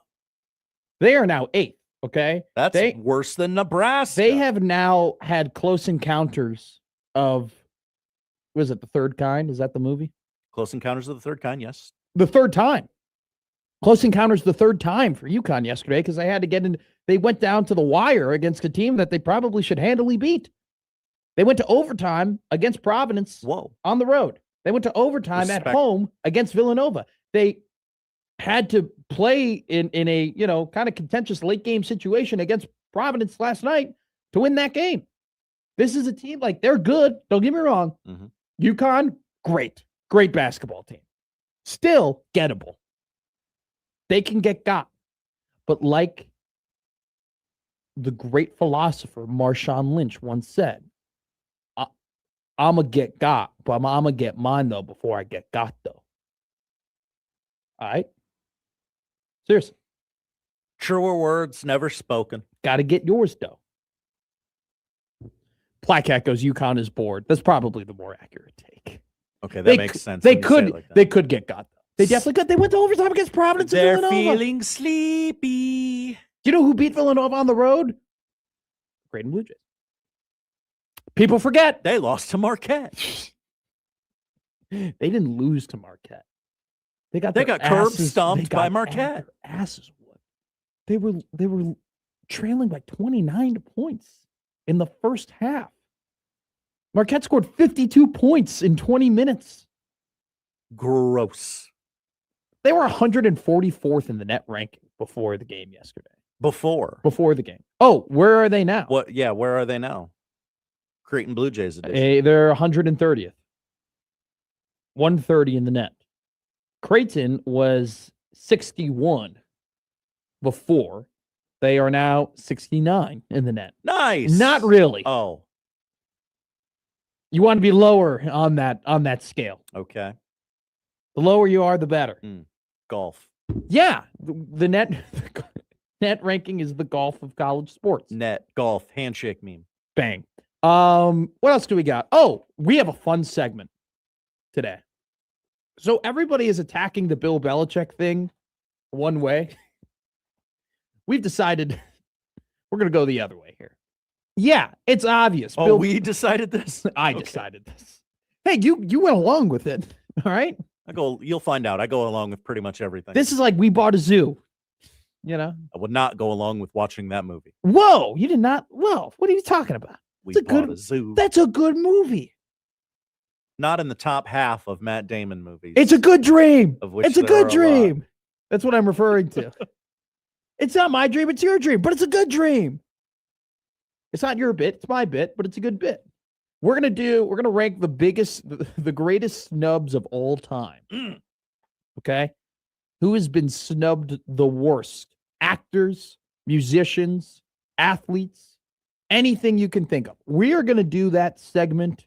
They are now 8th. Okay. That's worse than Nebraska. They have now had close encounters of, was it The Third Kind? Is that the movie? Close Encounters of the Third Kind, yes. The third time. Close Encounters the third time for UConn yesterday because they had to get in. They went down to the wire against a team that they probably should handily beat. They went to overtime against Providence on the road. They went to overtime at home against Villanova. They had to play in a, kind of contentious late game situation against Providence last night to win that game. This is a team, like, they're good. Don't get me wrong. Mhm. UConn, great basketball team. Still gettable. They can get got. But like the great philosopher Marshawn Lynch once said, I'm going to get got, but I'm going to get mine, though, before I get got, though. All right? Seriously. Truer words never spoken. Got to get yours, though. Placat goes, UConn is bored. That's probably the more accurate take. Okay, that makes sense. They when you say it could like that. they could get got, though. They definitely could. They went to overtime against Providence and They're Villanova. feeling sleepy. Do you know who beat Villanova on the road? Creighton Blue Jays. People forget. They lost to Marquette. They didn't lose to Marquette. They got curb stomped by Marquette. Asses whooped. They were trailing by 29 points in the first half. Marquette scored 52 points in 20 minutes. Gross. They were 144th in the net ranking before the game yesterday. Before the game. Oh, where are they now? What? Yeah, where are they now? Creighton Blue Jays edition. They're 130th. 130 in the net. Creighton was 61 before. They are now 69 in the net. Nice. Not really. Oh, You want to be lower on that scale. okay. The lower you are, the better. Golf. Yeah, the net ranking is the golf of college sports. Net. Golf. Handshake meme. Bang. What else do we got? Oh, we have a fun segment today. So everybody is attacking the Bill Belichick thing one way. We've decided we're going to go the other way here. Yeah, it's obvious. Oh, we decided this? I decided this. Hey, you went along with it. All right. You'll find out. I go along with pretty much everything. This is like we bought a zoo. You know? I would not go along with watching that movie. Whoa, you did not. Whoa, what are you talking about? We It's a bought good a zoo. That's a good movie. Not in the top half of Matt Damon movies. It's a good dream. Of which It's a there good are a dream. That's what I'm referring to. It's not my dream, it's your dream, but it's a good dream. It's not your bit, it's my bit, but it's a good bit. We're gonna rank the greatest snubs of all time. Okay? Who has been snubbed the worst? Actors, musicians, athletes, anything you can think of. We are gonna do that segment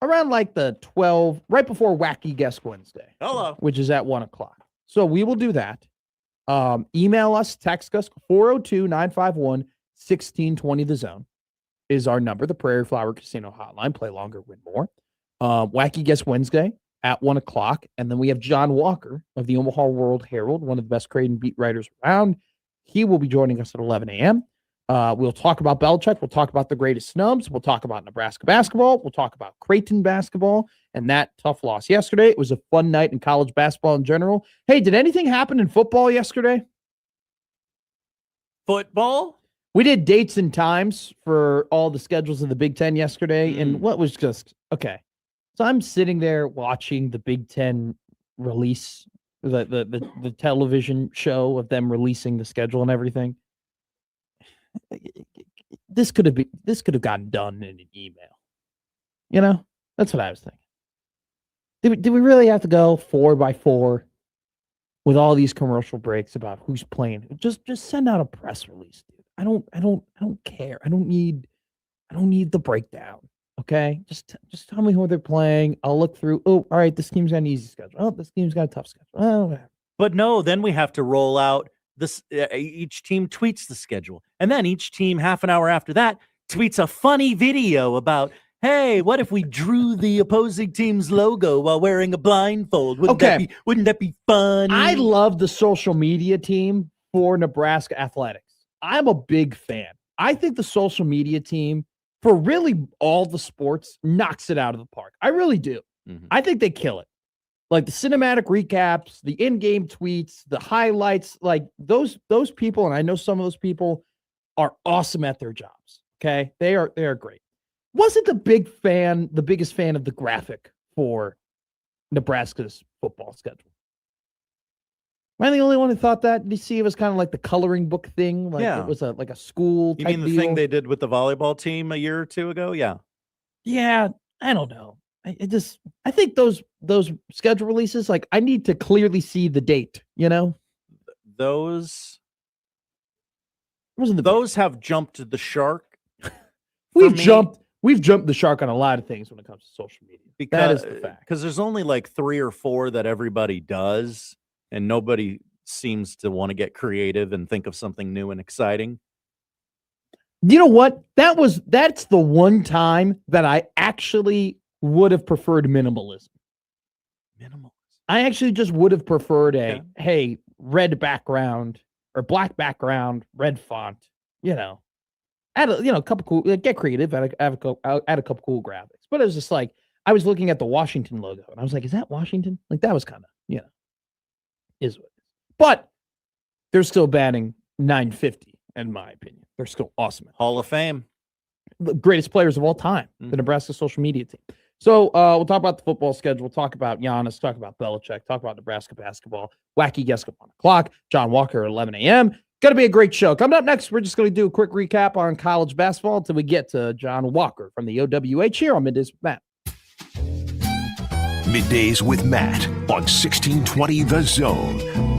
around like the 12, right before Wacky Guest Wednesday. Hello. Which is at 1:00. So we will do that. Email us, text us, 402-951-1620. The Zone is our number. The Prairie Flower Casino hotline. Play longer, win more. Wacky Guest Wednesday at 1:00. And then we have John Walker of the Omaha World Herald, one of the best Creighton beat writers around. He will be joining us at 11 a.m. We'll talk about Belichick. We'll talk about the greatest snubs. We'll talk about Nebraska basketball. We'll talk about Creighton basketball and that tough loss yesterday. It was a fun night in college basketball in general. Hey, did anything happen in football yesterday? Football? We did dates and times for all the schedules of the Big Ten yesterday. And what was just, okay. So I'm sitting there watching the Big Ten release, the television show of them releasing the schedule and everything. This could have gotten done in an email. You know, that's what I was thinking. Did we really have to go 4x4 with all these commercial breaks about who's playing? Just send out a press release, dude. I don't care. I don't need the breakdown. Okay, just tell me who they're playing. I'll look through. Oh, all right, this team's got an easy schedule. Oh, this team's got a tough schedule. Oh, whatever. But no, then we have to roll out this. Each team tweets the schedule, and then each team half an hour after that tweets a funny video about, hey, what if we drew the opposing team's logo while wearing a blindfold? Wouldn't that be fun? I love the social media team for Nebraska athletics. I'm a big fan. I think the social media team for really all the sports knocks it out of the park. I really do. Mm-hmm. I think they kill it. Like the cinematic recaps, the in-game tweets, the highlights, like those people, and I know some of those people are awesome at their jobs. Okay. They are great. Wasn't the biggest fan of the graphic for Nebraska's football schedule. Am I the only one who thought that? Did you see it was kind of like the coloring book thing? Like Yeah. it was like a school You type mean the deal? thing they did with the volleyball team a year or two ago? Yeah. Yeah, I don't know. I think those schedule releases, like I need to clearly see the date, Those Wasn't those have jumped the shark. We've jumped the shark on a lot of things when it comes to social media. That is the fact. Because there's only like 3 or 4 that everybody does, and nobody seems to want to get creative and think of something new and exciting. You know what? That's the one time that I actually would have preferred minimalism. I actually just would have preferred hey, red background or black background, red font, add a couple cool, get creative, add a couple cool graphics. But it was just like, I was looking at the Washington logo and I was like, is that Washington? Like that was kind of, is what it is. But they're still batting 950 in my opinion. They're still awesome. Hall of Fame. The greatest players of all time, the Nebraska social media team. So we'll talk about the football schedule. We'll talk about Giannis, talk about Belichick, talk about Nebraska basketball. Wacky guest at 1 o'clock. John Walker at 11 a.m. Going to be a great show. Coming up next, we're just going to do a quick recap on college basketball until we get to John Walker from the OWH here on Middays with Matt. Middays with Matt on 1620 The Zone.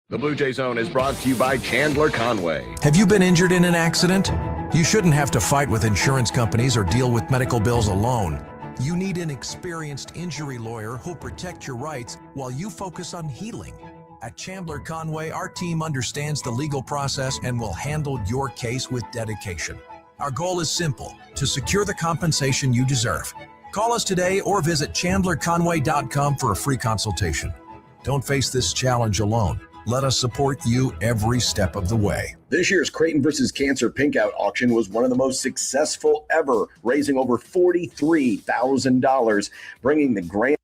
The Blue Jay Zone is brought to you by Chandler Conway. Have you been injured in an accident? You shouldn't have to fight with insurance companies or deal with medical bills alone. You need an experienced injury lawyer who'll protect your rights while you focus on healing. At Chandler Conway, our team understands the legal process and will handle your case with dedication. Our goal is simple: to secure the compensation you deserve. Call us today or visit chandlerconway.com for a free consultation. Don't face this challenge alone. Let us support you every step of the way. This year's Creighton versus Cancer Pinkout auction was one of the most successful ever, raising over $43,000, bringing the grand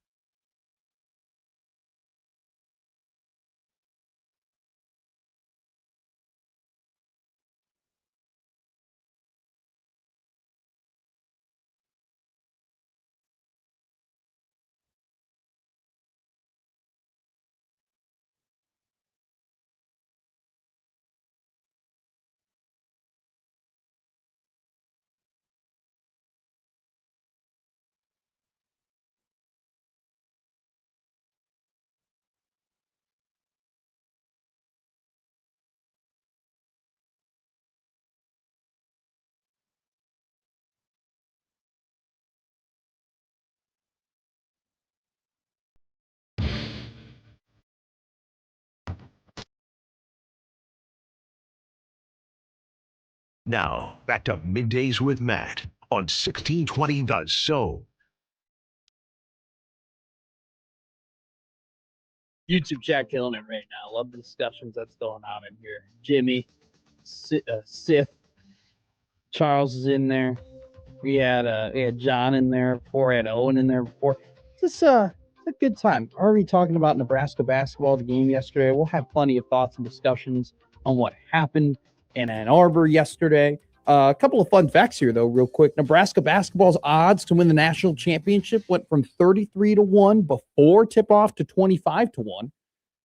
Now, back to Middays with Matt on 1620 The Zone. YouTube chat killing it right now. Love the discussions that's going on in here. Jimmy, Sith, Charles is in there. We had John in there before. We had Owen in there before. it's a good time. Already talking about Nebraska basketball, the game yesterday. We'll have plenty of thoughts and discussions on what happened in Ann Arbor yesterday. A couple of fun facts here, though, real quick. Nebraska basketball's odds to win the national championship went from 33-1 before tip-off to 25-1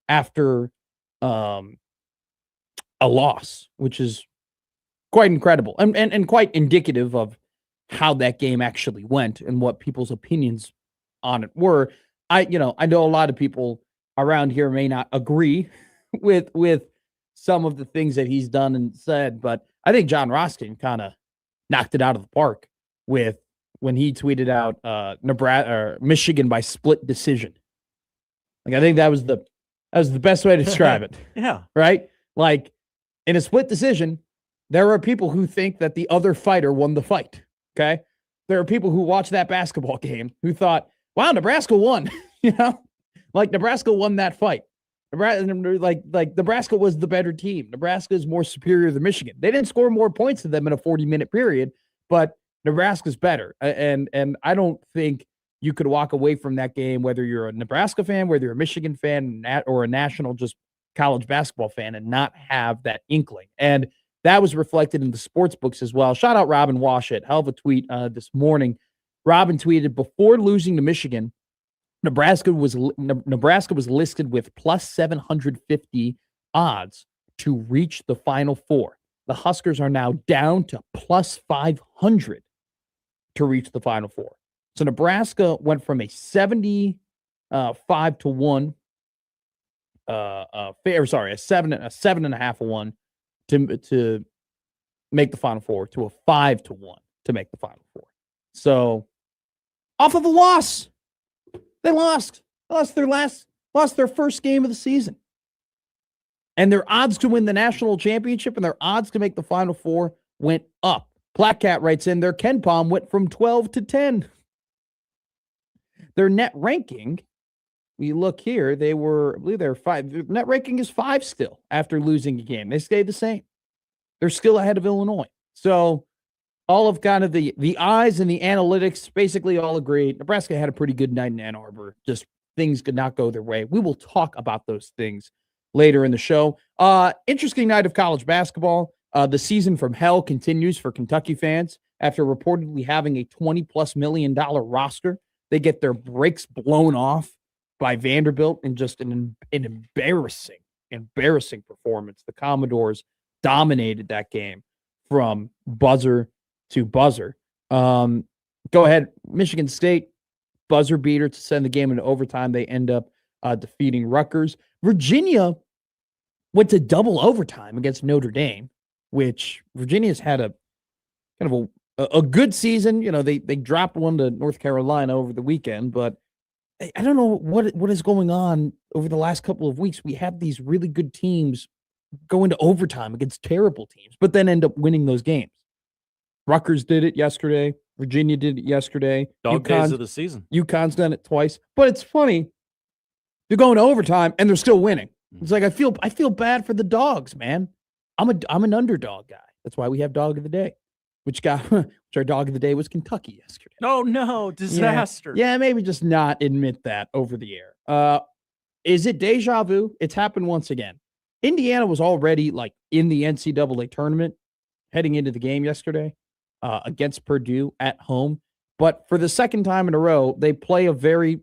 after a loss, which is quite incredible and quite indicative of how that game actually went and what people's opinions on it were. I know a lot of people around here may not agree with some of the things that he's done and said, but I think John Roskin kind of knocked it out of the park with when he tweeted out Nebraska or Michigan by split decision. Like, I think that was the best way to describe it. Yeah. Right? Like, in a split decision, there are people who think that the other fighter won the fight. Okay? There are people who watched that basketball game who thought, wow, Nebraska won. Like Nebraska won that fight. Nebraska was the better team. Nebraska is more superior than Michigan. They didn't score more points than them in a 40-minute period, but Nebraska's better. And I don't think you could walk away from that game, whether you're a Nebraska fan, whether you're a Michigan fan, or a national just college basketball fan, and not have that inkling. And that was reflected in the sports books as well. Shout out Robin Washut. Hell of a tweet this morning. Robin tweeted, before losing to Michigan, Nebraska was listed with plus 750 odds to reach the Final Four. The Huskers are now down to plus 500 to reach the Final Four. So Nebraska went from a 75-1 a 7.5-1 to make the Final Four, to a 5-1 to make the Final Four. So off of a loss. They lost their first game of the season. And their odds to win the national championship and their odds to make the Final Four went up. Black Cat writes in, their Ken Palm went from 12 to 10. Their net ranking, we look here, I believe they're 5. Their net ranking is 5 still after losing a game. They stayed the same. They're still ahead of Illinois. So all of kind of the eyes and the analytics basically all agree. Nebraska had a pretty good night in Ann Arbor. Just things could not go their way. We will talk about those things later in the show. Interesting night of college basketball. The season from hell continues for Kentucky fans after reportedly having a $20+ million roster. They get their brakes blown off by Vanderbilt in just an embarrassing performance. The Commodores dominated that game from buzzer to buzzer. Go ahead. Michigan State, buzzer beater to send the game into overtime. They end up defeating Rutgers. Virginia went to double overtime against Notre Dame, which Virginia's had a kind of a good season. They dropped one to North Carolina over the weekend, but I don't know what is going on over the last couple of weeks. We have these really good teams go into overtime against terrible teams, but then end up winning those games. Rutgers did it yesterday. Virginia did it yesterday. Dog days of the season. UConn's done it twice. But it's funny. They're going to overtime and they're still winning. It's like I feel bad for the dogs, man. I'm an underdog guy. That's why we have Dog of the Day. Which our Dog of the Day was Kentucky yesterday. Oh no, disaster. Yeah, maybe just not admit that over the air. Is it deja vu? It's happened once again. Indiana was already like in the NCAA tournament heading into the game yesterday against Purdue at home. But for the second time in a row, they play a very,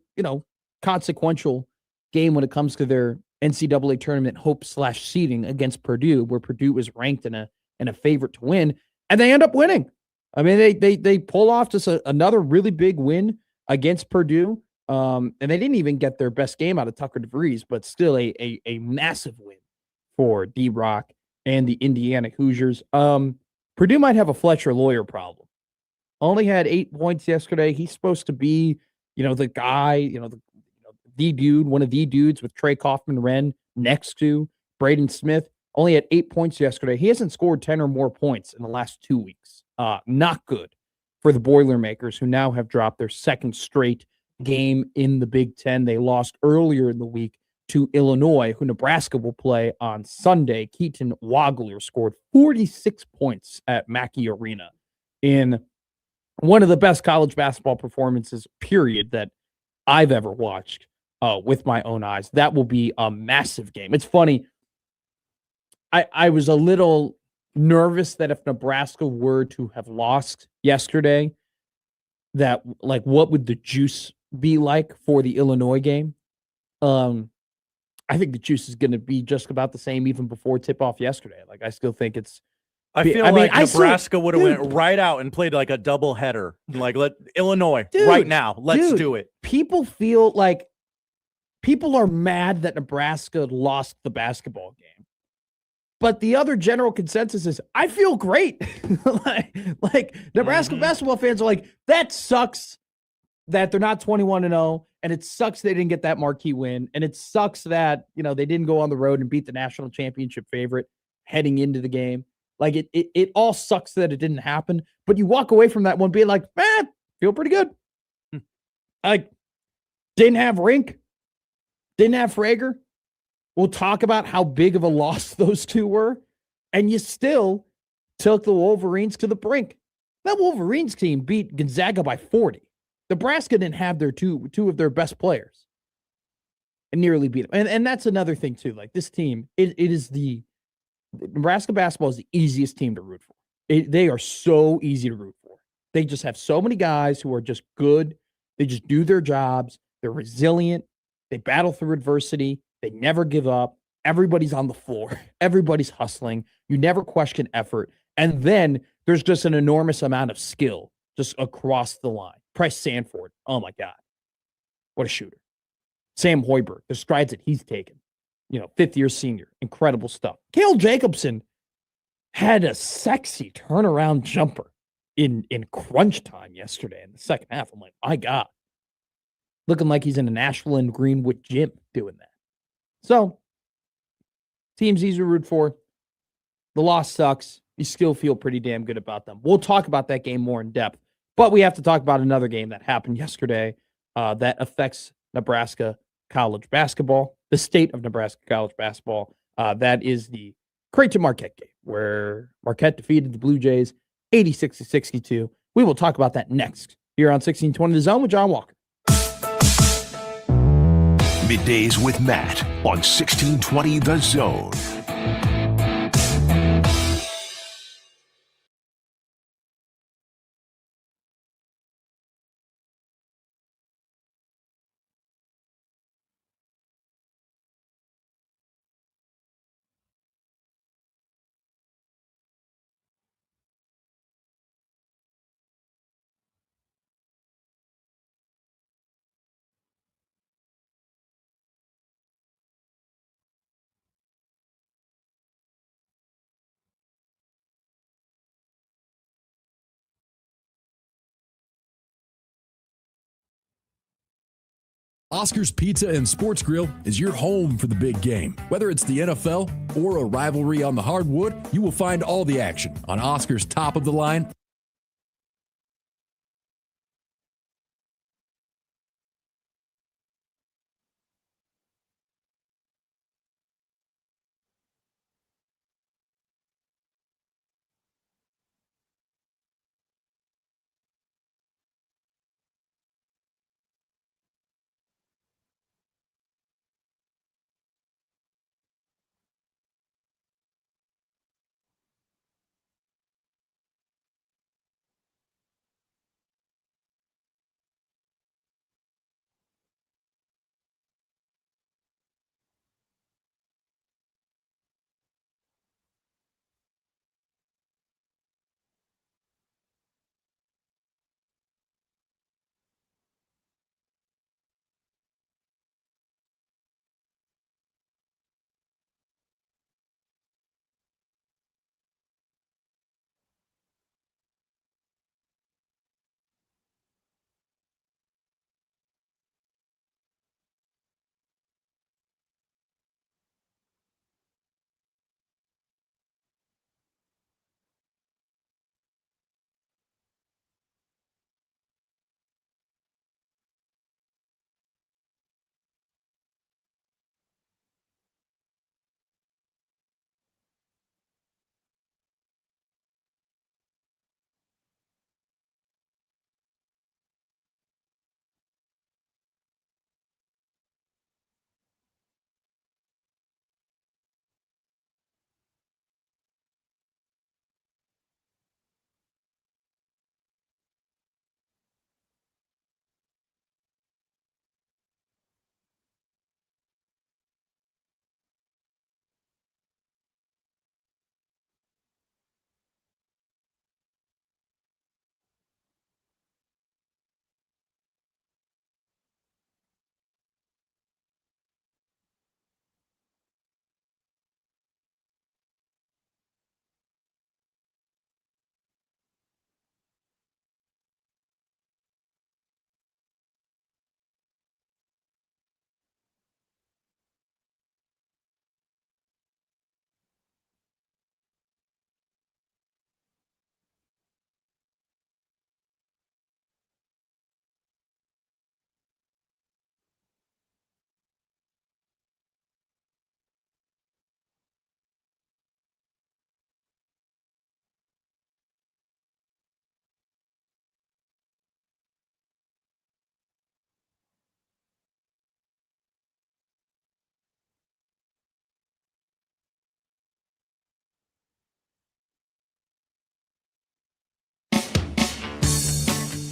consequential game when it comes to their NCAA tournament hope/seeding against Purdue, where Purdue was ranked in a favorite to win, and they end up winning. I mean, they pull off just another really big win against Purdue, and they didn't even get their best game out of Tucker DeVries, but still a massive win for D-Rock and the Indiana Hoosiers. Purdue might have a Fletcher Lawyer problem. Only had 8 points yesterday. He's supposed to be, the guy, the dude, one of the dudes with Trey Kaufman-Wren next to Braden Smith. Only had 8 points yesterday. He hasn't scored 10 or more points in the last 2 weeks. Not good for the Boilermakers, who now have dropped their second straight game in the Big Ten. They lost earlier in the week to Illinois, who Nebraska will play on Sunday. Keaton Wagler scored 46 points at Mackey Arena in one of the best college basketball performances, period, that I've ever watched with my own eyes. That will be a massive game. It's funny. I was a little nervous that if Nebraska were to have lost yesterday, that like what would the juice be like for the Illinois game? I think the juice is going to be just about the same even before tip-off yesterday. Like, I still think it's... I feel like Nebraska would have went right out and played like a double header. Like, let Illinois right now. Let's do it. People feel like people are mad that Nebraska lost the basketball game. But the other general consensus is, I feel great. like Nebraska basketball fans are like, that sucks that they're not 21-0, and it sucks they didn't get that marquee win, and it sucks that, you know, they didn't go on the road and beat the national championship favorite heading into the game. Like, it all sucks that it didn't happen, but you walk away from that one being like, feel pretty good. Like, didn't have Rink, didn't have Frager. We'll talk about how big of a loss those two were, and you still took the Wolverines to the brink. That Wolverines team beat Gonzaga by 40. Nebraska didn't have their two of their best players and nearly beat them. And that's another thing too. Like, this team, it is Nebraska basketball is the easiest team to root for. They are so easy to root for. They just have so many guys who are just good. They just do their jobs. They're resilient. They battle through adversity. They never give up. Everybody's on the floor. Everybody's hustling. You never question effort. And then there's just an enormous amount of skill just across the line. Price Sanford. Oh, my God. What a shooter. Sam Hoiberg. The strides that he's taken. You know, fifth-year senior. Incredible stuff. Cale Jacobson had a sexy turnaround jumper in crunch time yesterday in the second half. I'm like, my God. Looking like he's in a Nashville and Greenwood gym doing that. So, teams easy to root for. The loss sucks. You still feel pretty damn good about them. We'll talk about that game more in depth. But we have to talk about another game that happened yesterday that affects Nebraska college basketball, the state of Nebraska college basketball. That is the Creighton Marquette game, where Marquette defeated the Blue Jays 86-62. We will talk about that next here on 1620 The Zone with John Walker. Middays with Matt on 1620 The Zone. Oscar's Pizza and Sports Grill is your home for the big game. Whether it's the NFL or a rivalry on the hardwood, you will find all the action on Oscar's top of the line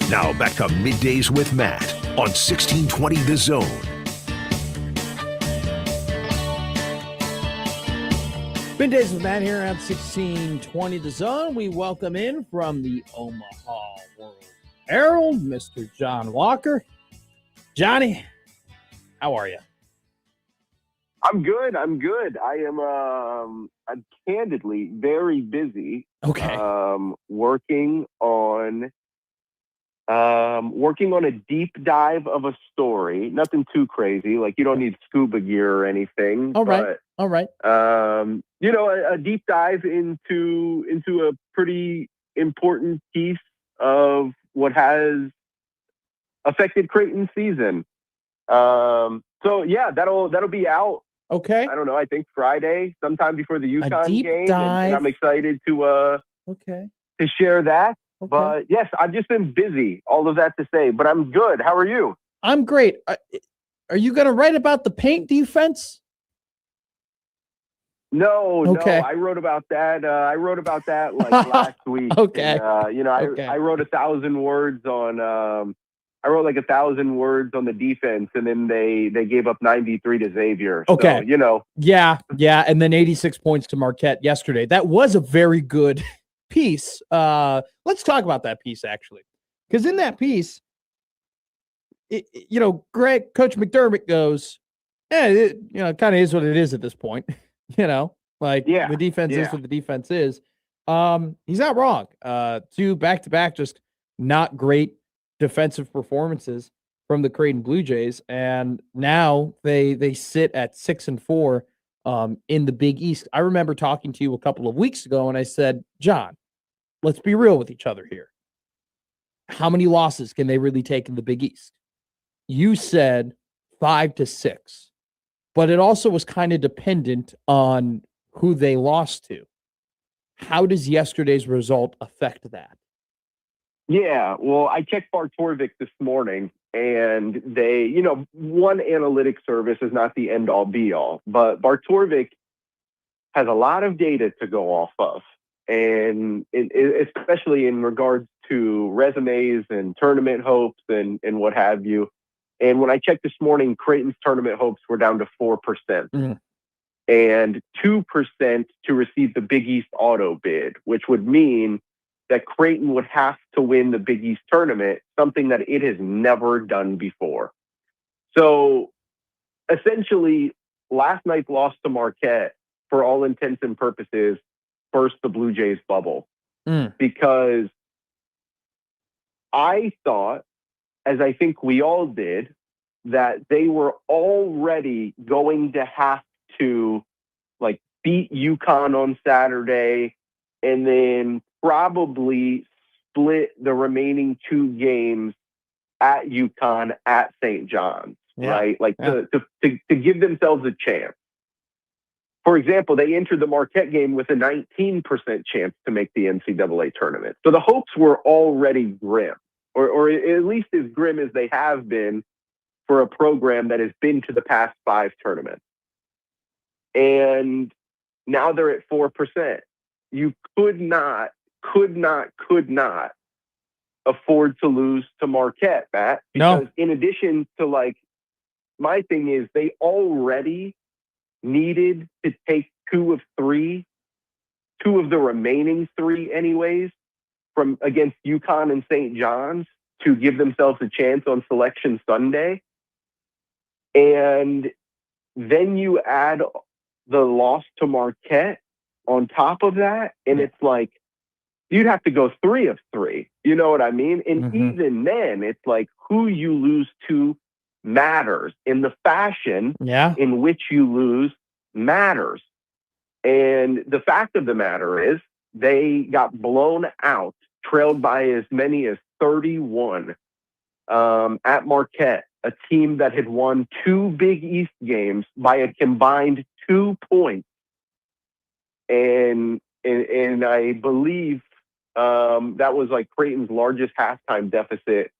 Now back to Middays with Matt on 1620 The Zone. Middays with Matt here on 1620 The Zone. We welcome in from the Omaha World Herald, Mr. John Walker. Johnny, how are you? I'm good. I am I'm candidly very busy. Okay. Working on a deep dive of a story. Nothing too crazy. Like, you don't need scuba gear or anything. All right. A deep dive into a pretty important piece of what has affected Creighton's season. So yeah, that'll be out. Okay. I don't know. I think Friday, sometime before the UConn deep game, dive. and I'm excited to share that. Okay. But yes, I've just been busy. All of that to say, but I'm good. How are you? I'm great. Are you going to write about the paint defense? No. Okay. I wrote about that. Like last week. Okay. And, I wrote 1,000 words on. I wrote like 1,000 words on the defense, and then they gave up 93 to Xavier. Okay. So, Yeah. And then 86 points to Marquette yesterday. That was a very good piece. Let's talk about that piece, actually. Because in that piece, Coach McDermott goes, it kind of is what it is at this point. The defense is what the defense is. He's not wrong. 2 back-to-back, just not great defensive performances from the Creighton Blue Jays, and now they sit at 6-4 in the Big East. I remember talking to you a couple of weeks ago, and I said, John, let's be real with each other here. How many losses can they really take in the Big East? You said 5 to 6, but it also was kind of dependent on who they lost to. How does yesterday's result affect that? Yeah, well, I checked Bartorvik this morning, and they, one analytic service is not the end-all, be-all, but Bartorvik has a lot of data to go off of, and especially in regards to resumes and tournament hopes and what have you. And when I checked this morning, Creighton's tournament hopes were down to 4%, and 2% to receive the Big East auto bid, which would mean that Creighton would have to win the Big East tournament, something that it has never done before. So essentially, last night's loss to Marquette, for all intents and purposes, burst the Blue Jays bubble. Because I thought, as I think we all did, that they were already going to have to beat UConn on Saturday and then probably split the remaining 2 games at UConn at St. John's, right? To give themselves a chance. For example, they entered the Marquette game with a 19% chance to make the NCAA tournament. So the hopes were already grim, or at least as grim as they have been for a program that has been to the past 5 tournaments. And now they're at 4%. You could not afford to lose to Marquette, Matt. Because in addition to my thing is they already needed to take 2 of the remaining 3 anyways, from against UConn and St. John's to give themselves a chance on Selection Sunday. And then you add the loss to Marquette on top of that, and it's you'd have to go 3 of 3. You know what I mean? And even then, it's who you lose to matters, in the fashion in which you lose matters. And the fact of the matter is they got blown out, trailed by as many as 31 at Marquette, a team that had won 2 Big East games by a combined 2 points. And I believe that was Creighton's largest halftime deficit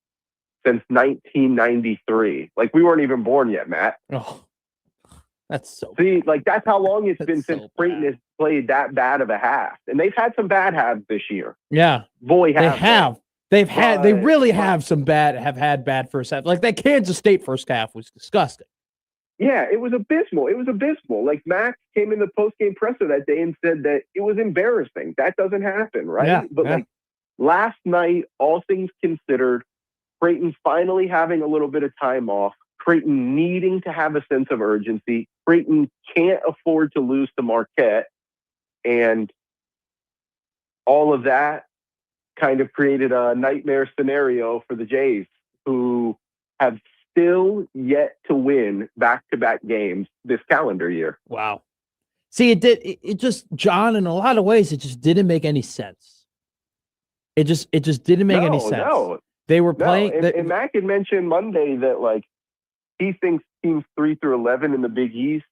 since 1993. We weren't even born yet, Matt. Oh, that's so See, that's how long it's been since Creighton has played that bad of a half. And they've had some bad halves this year. Yeah. Boy, they have. They really have had bad first half. Like that Kansas State first half was disgusting. Yeah, it was abysmal. Like Max came in the post-game presser that day and said that it was embarrassing. That doesn't happen, right? Yeah, but like last night, all things considered, Creighton finally having a little bit of time off, Creighton needing to have a sense of urgency. Creighton can't afford to lose to Marquette. And all of that kind of created a nightmare scenario for the Jays, who have still yet to win back-to-back games this calendar year. Wow. See, it just, John, in a lot of ways, it just didn't make any sense. It just didn't make any sense. No. They were playing. And Mac had mentioned Monday that, like, he thinks teams 3 through 11 in the Big East,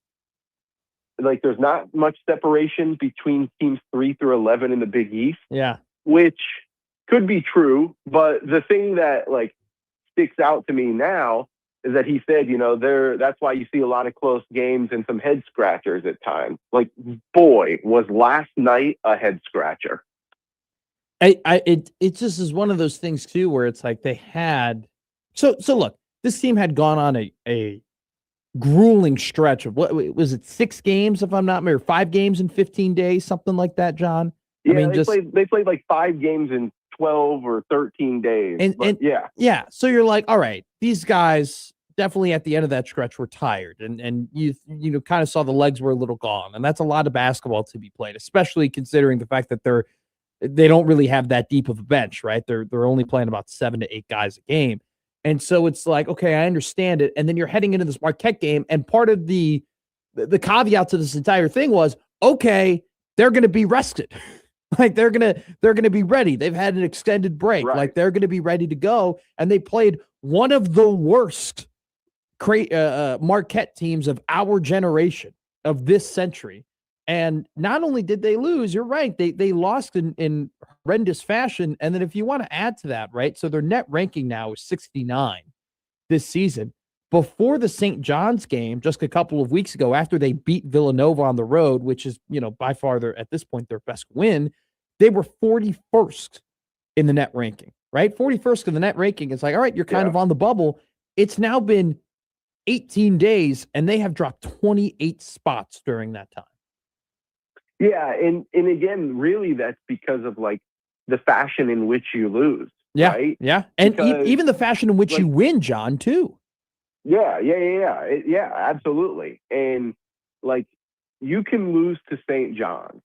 like, there's not much separation between teams 3 through 11 in the Big East. Yeah. Which could be true, but the thing that, like, sticks out to me now is that he said, that's why you see a lot of close games and some head scratchers at times. Like, boy, was last night a head scratcher. It just is one of those things too, where it's like they had, so look, this team had gone on a grueling stretch of, what was it, 6 games, if I'm not mistaken, or 5 games in 15 days, something like that, John? Yeah, they played like 5 games in 12 or 13 days. Yeah. So you're like, all right, these guys definitely at the end of that stretch were tired, and you kind of saw the legs were a little gone, and that's a lot of basketball to be played, especially considering the fact that they don't really have that deep of a bench, right? They're only playing about 7 to 8 guys a game. And so it's like, okay, I understand it. And then you're heading into this Marquette game, and part of the caveat to this entire thing was, okay, they're going to be rested. Like they're gonna be ready. They've had an extended break. Right. Like they're gonna be ready to go. And they played one of the worst Marquette teams of our generation, of this century. And not only did they lose, you're right, they lost in horrendous fashion. And then if you want to add to that, right, so their net ranking now is 69 this season. Before the St. John's game, just a couple of weeks ago, after they beat Villanova on the road, which is, by far at this point their best win, they were 41st in the net ranking, right? 41st in the net ranking. It's like, all right, you're kind of on the bubble. It's now been 18 days, and they have dropped 28 spots during that time. Yeah, and again, really, that's because of like the fashion in which you lose. Yeah, right? Yeah, and even the fashion in which you win, John, too. Yeah, absolutely. And like, you can lose to St. John's,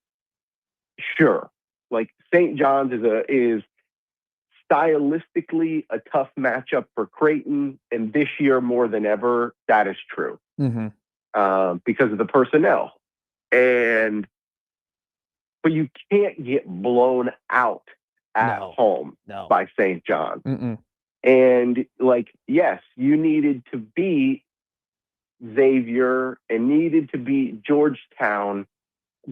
sure. Like St. John's is stylistically a tough matchup for Creighton, and this year more than ever, that is true. Because of the personnel. But you can't get blown out at home by St. John's. And like, yes, you needed to beat Xavier and needed to beat Georgetown,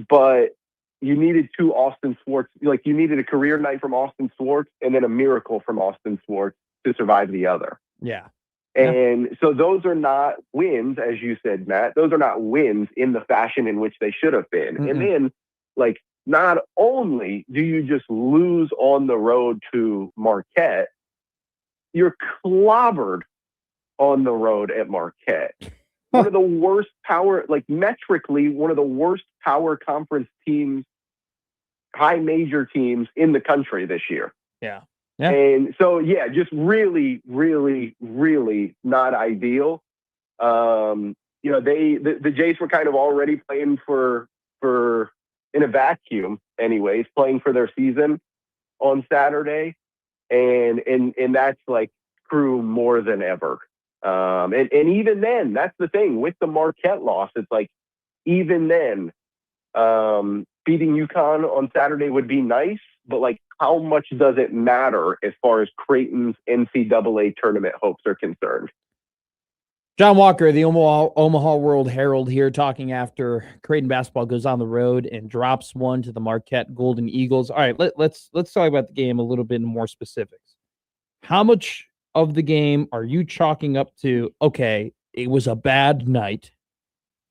but you needed 2 Austin Swartz. Like, you needed a career night from Austin Swartz and then a miracle from Austin Swartz to survive the other. Yeah. And so those are not wins, as you said, Matt. Those are not wins in the fashion in which they should have been. And then, like, not only do you just lose on the road to Marquette, you're clobbered on the road at Marquette. One of the worst power, like metrically, one of the worst power conference teams, high major teams in the country this year. Yeah. And so, just really, really, really not ideal. The Jays were kind of already playing for in a vacuum anyways, playing for their season on Saturday. And that's like true more than ever. And even then, that's the thing with the Marquette loss. It's like, even then, beating UConn on Saturday would be nice, but like, how much does it matter as far as Creighton's NCAA tournament hopes are concerned? John Walker, the Omaha World Herald here, talking after Creighton basketball goes on the road and drops one to the Marquette Golden Eagles. All right, let's talk about the game a little bit more specifics. How much of the game are you chalking up to, okay, it was a bad night?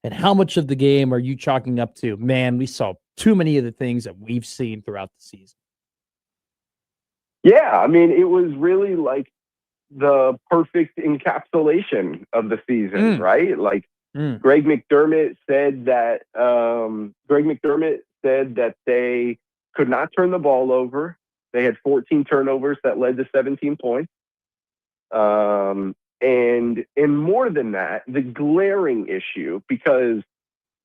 And how much of the game are you chalking up to, man, we saw too many of the things that we've seen throughout the season? Yeah, I mean, it was really like the perfect encapsulation of the season, right? Like Greg McDermott said that they could not turn the ball over. They had 14 turnovers that led to 17 points. And more than that, the glaring issue, because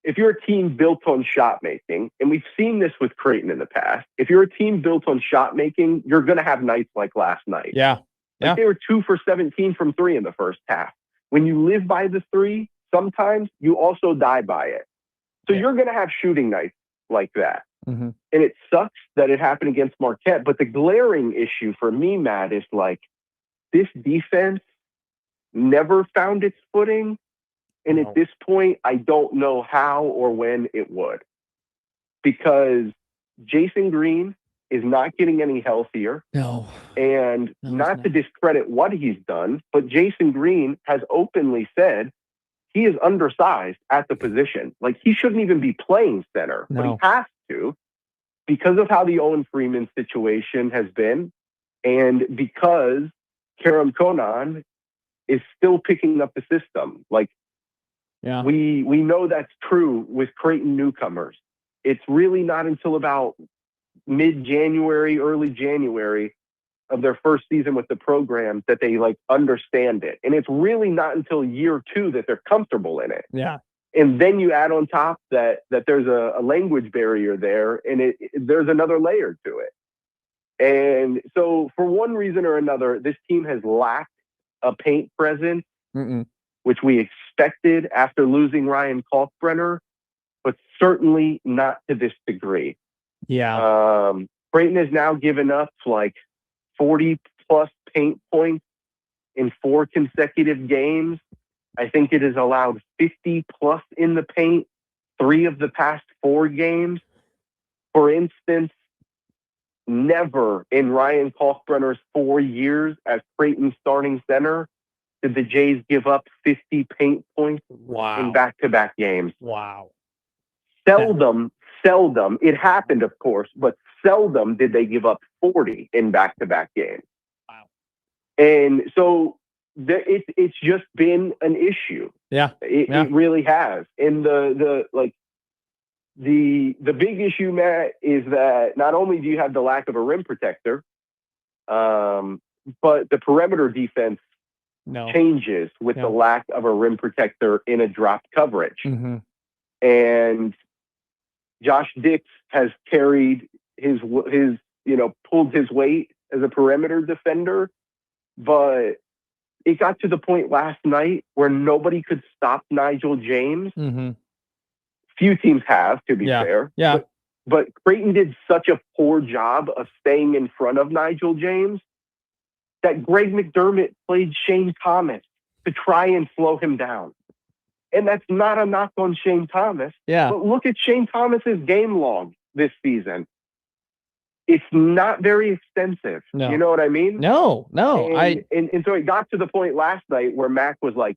if you're a team built on shot making, and we've seen this with Creighton in the past, if you're a team built on shot making, you're going to have nights like last night. Yeah. Like they were 2 for 17 from 3 in the first half. When you live by the 3, sometimes you also die by it. So you're going to have shooting nights like that. Mm-hmm. And it sucks that it happened against Marquette. But the glaring issue for me, Matt, is like this defense never found its footing. And at this point, I don't know how or when it would. Because Jason Green is not getting any healthier. No. And not to discredit what he's done, but Jason Green has openly said he is undersized at the position. Like, he shouldn't even be playing center, but he has to because of how the Owen Freeman situation has been and because Kerem Conan is still picking up the system. Like, we know that's true with Creighton newcomers. It's really not until about mid-January, early January of their first season with the program that they like understand it. And it's really not until year 2 that they're comfortable in it. Yeah. And then you add on top that there's a language barrier there and there's another layer to it. And so for one reason or another, this team has lacked a paint presence, which we expected after losing Ryan Kalkbrenner, but certainly not to this degree. Yeah. Creighton has now given up like 40 plus paint points in 4 consecutive games. I think it has allowed 50 plus in the paint 3 of the past 4 games. For instance, never in Ryan Kalkbrenner's 4 years as Creighton starting center did the Jays give up 50 paint points in back-to-back games. Wow. Seldom, it happened, of course, but seldom did they give up 40 in back-to-back games. Wow. And so it's just been an issue. It really has. And the big issue, Matt, is that not only do you have the lack of a rim protector, but the perimeter defense changes with the lack of a rim protector in a drop coverage. And Josh Dix has carried his pulled his weight as a perimeter defender, but it got to the point last night where nobody could stop Nigel James. Few teams have, to be fair. But Creighton did such a poor job of staying in front of Nigel James that Greg McDermott played Shane Thomas to try and slow him down. And that's not a knock on Shane Thomas. But look at Shane Thomas's game log this season. It's not very extensive. You know what I mean? No. And so it got to the point last night where Mac was like,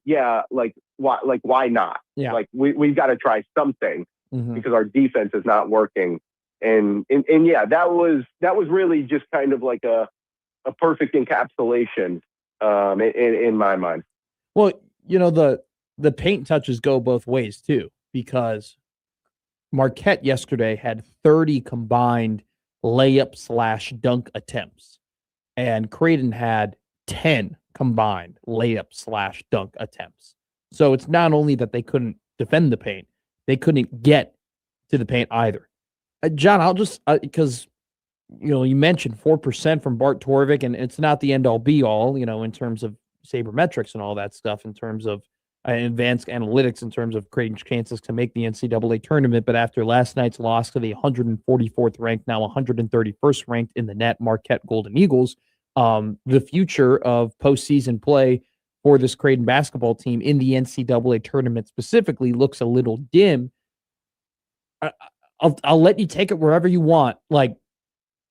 why not? Like we've got to try something because our defense is not working. And that was really just kind of like a perfect encapsulation in my mind. Well, the paint touches go both ways too, because Marquette yesterday had 30 combined layup/dunk attempts, and Creighton had 10 combined layup/dunk attempts. So it's not only that they couldn't defend the paint, they couldn't get to the paint either. John, I'll just because you mentioned 4% from Bart Torvik, and it's not the end all be all, in terms of sabermetrics and all that stuff, in terms of advanced analytics, in terms of Creighton's chances to make the NCAA tournament. But after last night's loss to the 144th ranked, now 131st ranked in the net Marquette Golden Eagles, the future of postseason play for this Creighton basketball team in the NCAA tournament specifically looks a little dim. I'll let you take it wherever you want. Like,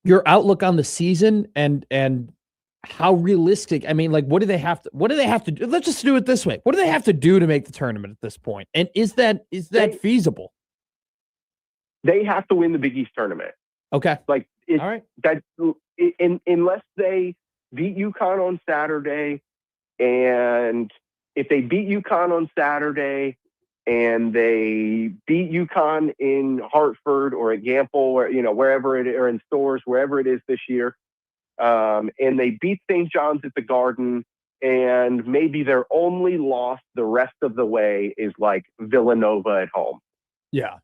your outlook on the season and how realistic. I mean, like, what do they have to do? Let's just do it this way. What do they have to do to make the tournament at this point? And is that feasible? They have to win the Big East tournament. Okay. Like it's all right. That unless they beat UConn on Saturday, and if they beat UConn on Saturday and they beat UConn in Hartford or at Gamble or wherever it or in Stores, wherever it is this year, and they beat St. John's at the Garden, and maybe their only loss the rest of the way is like Villanova at home. Yeah.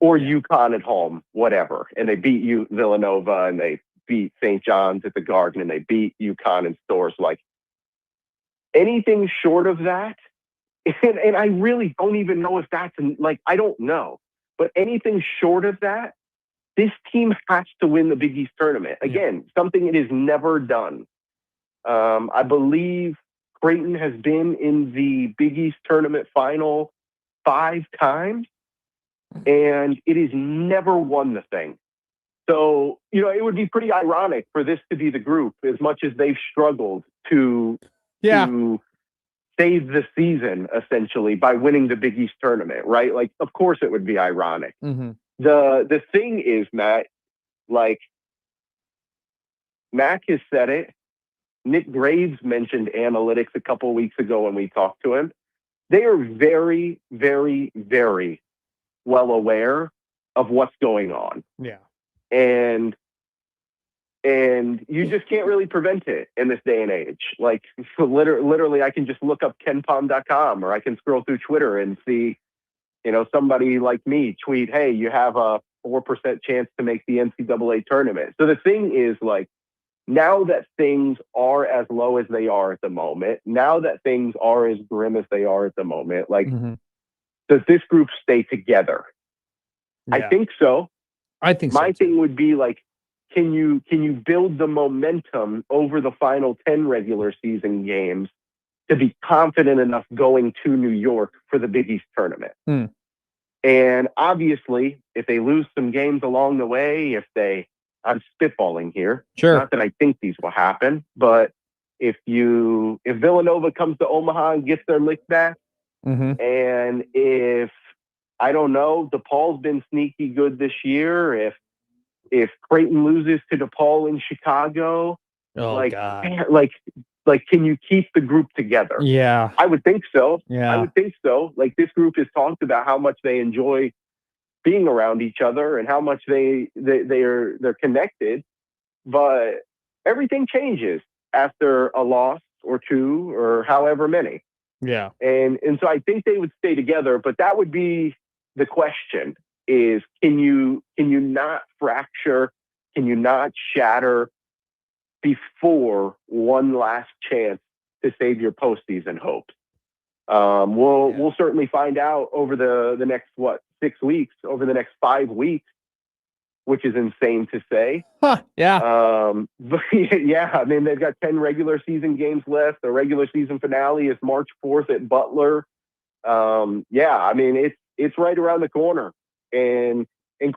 Or UConn at home, whatever. And they beat Villanova and they beat St. John's at the Garden and they beat UConn in Stores. Like anything short of that, and I really don't even know if that's I don't know. But anything short of that, this team has to win the Big East tournament. Again, something it has never done. I believe Creighton has been in the Big East tournament final 5 times, and it has never won the thing. So, it would be pretty ironic for this to be the group, as much as they've struggled to save the season, essentially, by winning the Big East tournament, right? Like, of course it would be ironic. Mm-hmm. The thing is, Matt, like, Mac has said it. Nick Graves mentioned analytics a couple of weeks ago when we talked to him. They are very, very, very well aware of what's going on. Yeah. And you just can't really prevent it in this day and age. Like, literally, I can just look up kenpom.com, or I can scroll through Twitter and see, somebody like me tweet, hey, you have a 4% chance to make the NCAA tournament. So the thing is, like, now that things are as low as they are at the moment, now that things are as grim as they are at the moment, like, does this group stay together? Yeah. I think so. I think my thing would be like, can you build the momentum over the final 10 regular season games to be confident enough going to New York for the Big East tournament? And obviously, if they lose some games along the way, I'm spitballing here. Sure. Not that I think these will happen, but if Villanova comes to Omaha and gets their lick back, and if, I don't know, DePaul's been sneaky good this year, if Creighton loses to DePaul in Chicago, like, can you keep the group together? Yeah. I would think so. Yeah. I would think so. Like, this group has talked about how much they enjoy being around each other and how much they're connected, but everything changes after a loss or two or however many. Yeah. And so I think they would stay together, but that would be the question is, can you not fracture? Can you not shatter before one last chance to save your postseason hopes? We'll certainly find out over the next 6 weeks, over the next 5 weeks, which is insane to say. Yeah. But yeah, I mean, they've got 10 regular season games left. The regular season finale is March 4th at Butler. Yeah, I mean, it's right around the corner, and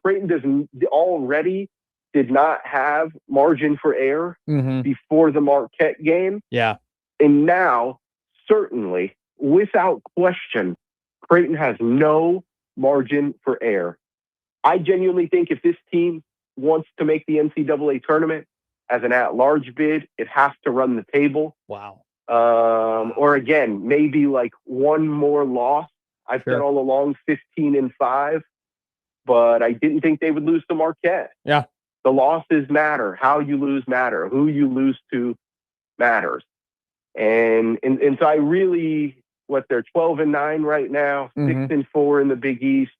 Creighton already did not have margin for error before the Marquette game. Yeah. And now, certainly, without question, Creighton has no margin for error. I genuinely think if this team wants to make the NCAA tournament as an at-large bid, it has to run the table. Wow. Or again, maybe like one more loss. I've said all along 15-5, but I didn't think they would lose to Marquette. Yeah. The losses matter. How you lose matter. Who you lose to matters. And so I really, they're 12-9 right now, 6-4 in the Big East.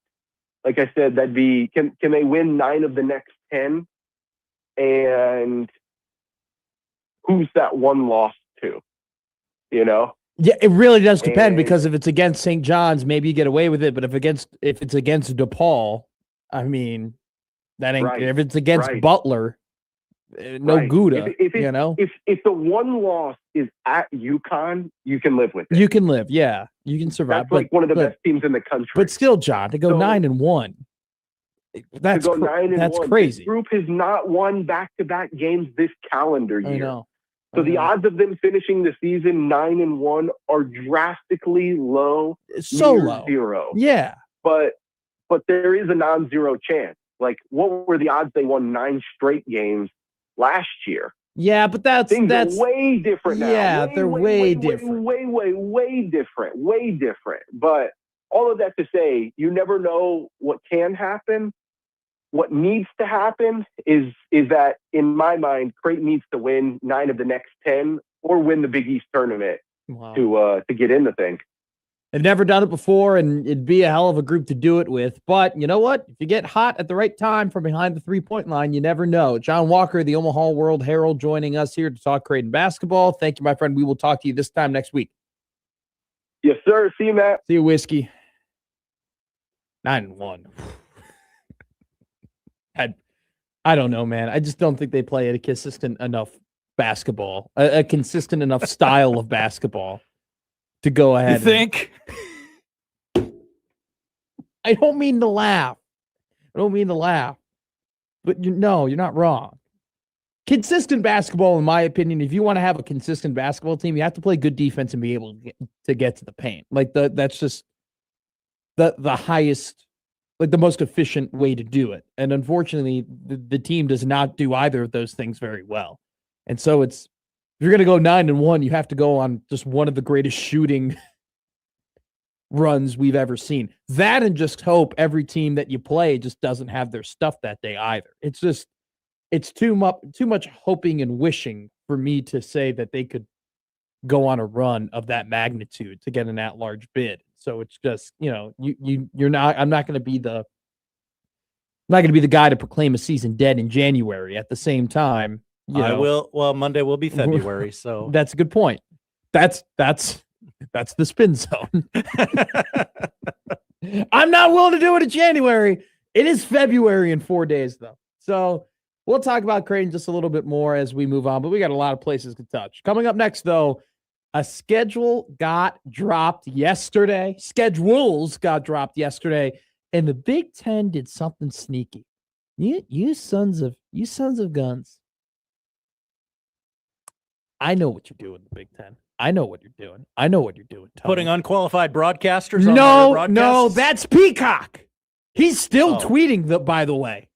Like I said, that'd be, can they win 9 of the next 10? And who's that one loss to? Yeah, it really does depend, because if it's against St. John's, maybe you get away with it. But if it's against DePaul, I mean, that ain't. Right. If it's against Butler, no Gouda. If the one loss is at UConn, you can live with it. You can live, yeah, you can survive. That's like one of the best teams in the country. But still, John, to go 9-1, that's 9-1. That's crazy. This group has not won back-to-back games this calendar year. I know. So the odds of them finishing the season 9-1 are drastically low. So low. 0. Yeah. But there is a non-zero chance. Like, what were the odds they won 9 straight games last year? Yeah, but Things that's are way different now. Yeah, they're way different. Way different. Way different. But all of that to say, you never know what can happen. What needs to happen is that, in my mind, Creighton needs to win 9 of the next 10 or win the Big East tournament to get in the thing. They've never done it before, and it'd be a hell of a group to do it with. But you know what? If you get hot at the right time from behind the three-point line, you never know. John Walker, the Omaha World Herald, joining us here to talk Creighton basketball. Thank you, my friend. We will talk to you this time next week. Yes, sir. See you, Matt. See you, Whiskey. 9-1. I don't know, man. I just don't think they play at a consistent enough basketball, a consistent enough style of basketball to go ahead. You think? I don't mean to laugh. But you're not wrong. Consistent basketball, in my opinion, if you want to have a consistent basketball team, you have to play good defense and be able to get to the paint. Like that's just the highest, like the most efficient way to do it. And unfortunately, the team does not do either of those things very well. And so if you're going to go 9-1, you have to go on just one of the greatest shooting runs we've ever seen. That, and just hope every team that you play just doesn't have their stuff that day either. It's too much hoping and wishing for me to say that they could go on a run of that magnitude to get an at-large bid. So it's just, you're not. I'm not going to be the guy to proclaim a season dead in January. At the same time, I will. Well, Monday will be February, so that's a good point. That's the spin zone. I'm not willing to do it in January. It is February in 4 days, though. So we'll talk about Creighton just a little bit more as we move on, but we got a lot of places to touch. Coming up next, though, a schedule got dropped yesterday. Schedules got dropped yesterday, and the Big Ten did something sneaky. You sons of guns. I know what you're doing, the Big Ten. I know what you're doing. Tony. Putting unqualified broadcasters on their broadcasts? No, that's Peacock. He's still tweeting, by the way.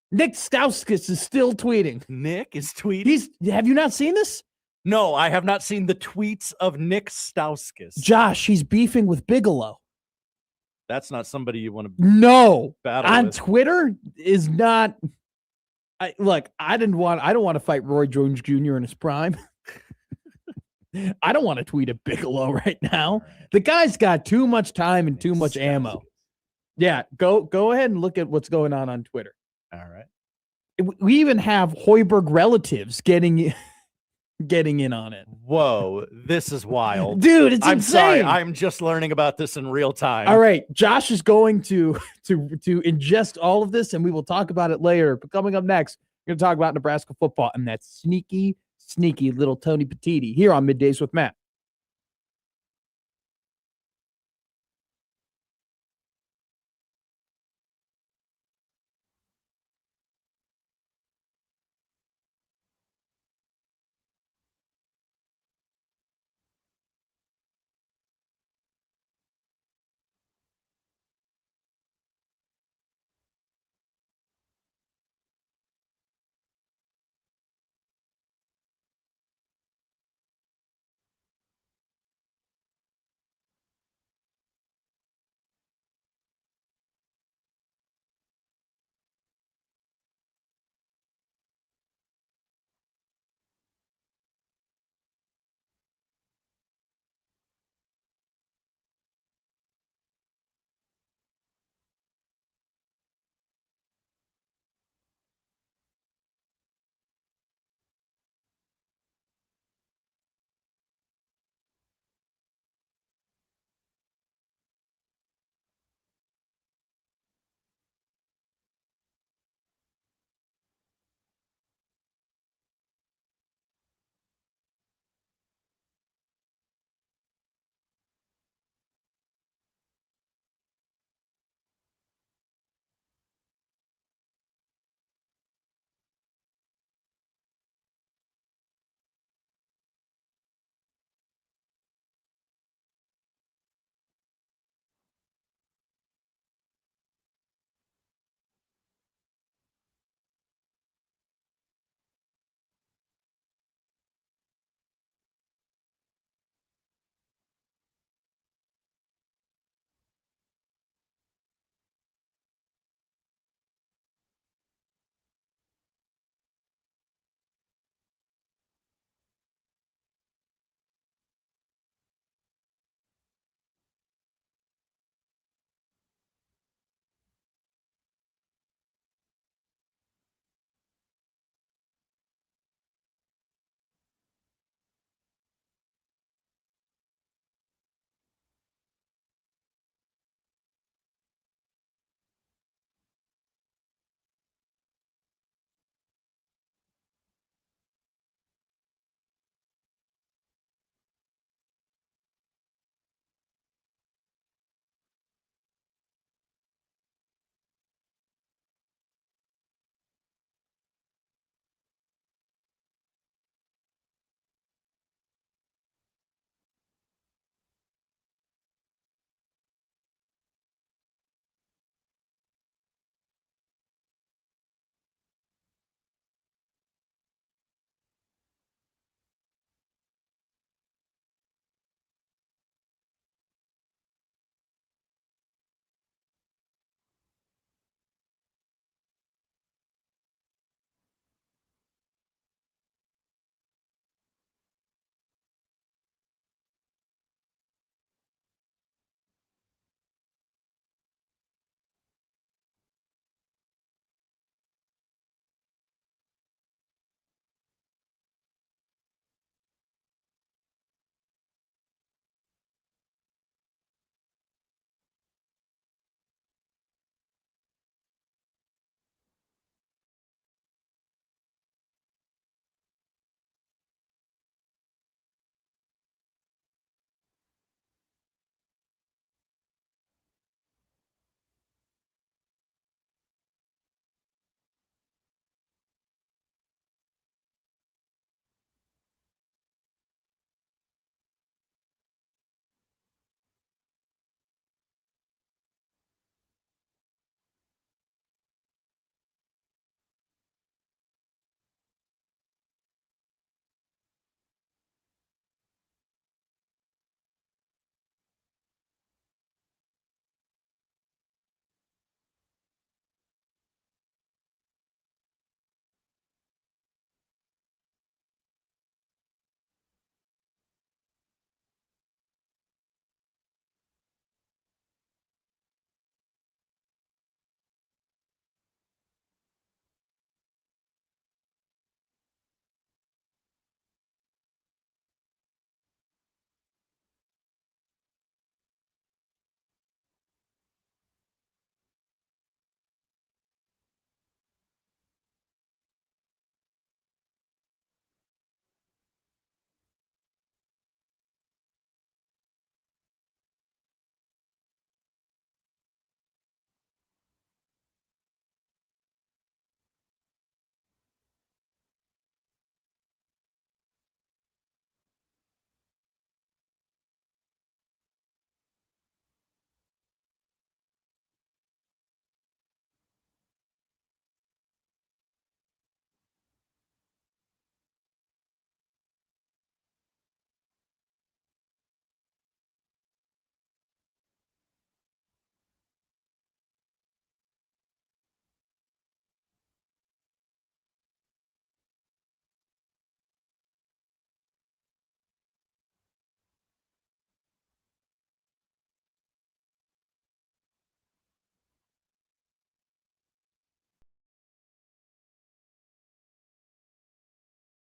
Nick Stauskas is still tweeting. Nick is tweeting? Have you not seen this? No, I have not seen the tweets of Nick Stauskas. Josh, he's beefing with Bigelow. That's not somebody you want to battle on with. Twitter is not. I don't want to fight Roy Jones Jr. in his prime. I don't want to tweet at Bigelow right now. The guy's got too much time and too much ammo. Yeah, go ahead and look at what's going on Twitter. All right. We even have Hoiberg relatives getting in on it. Whoa, this is wild. Dude, it's I'm insane. sorry. I'm just learning about this in real time. All right, Josh is going to ingest all of this, and we will talk about it later. But coming up next, we're going to talk about Nebraska football and that sneaky little Tony Petiti here on Middays with Matt.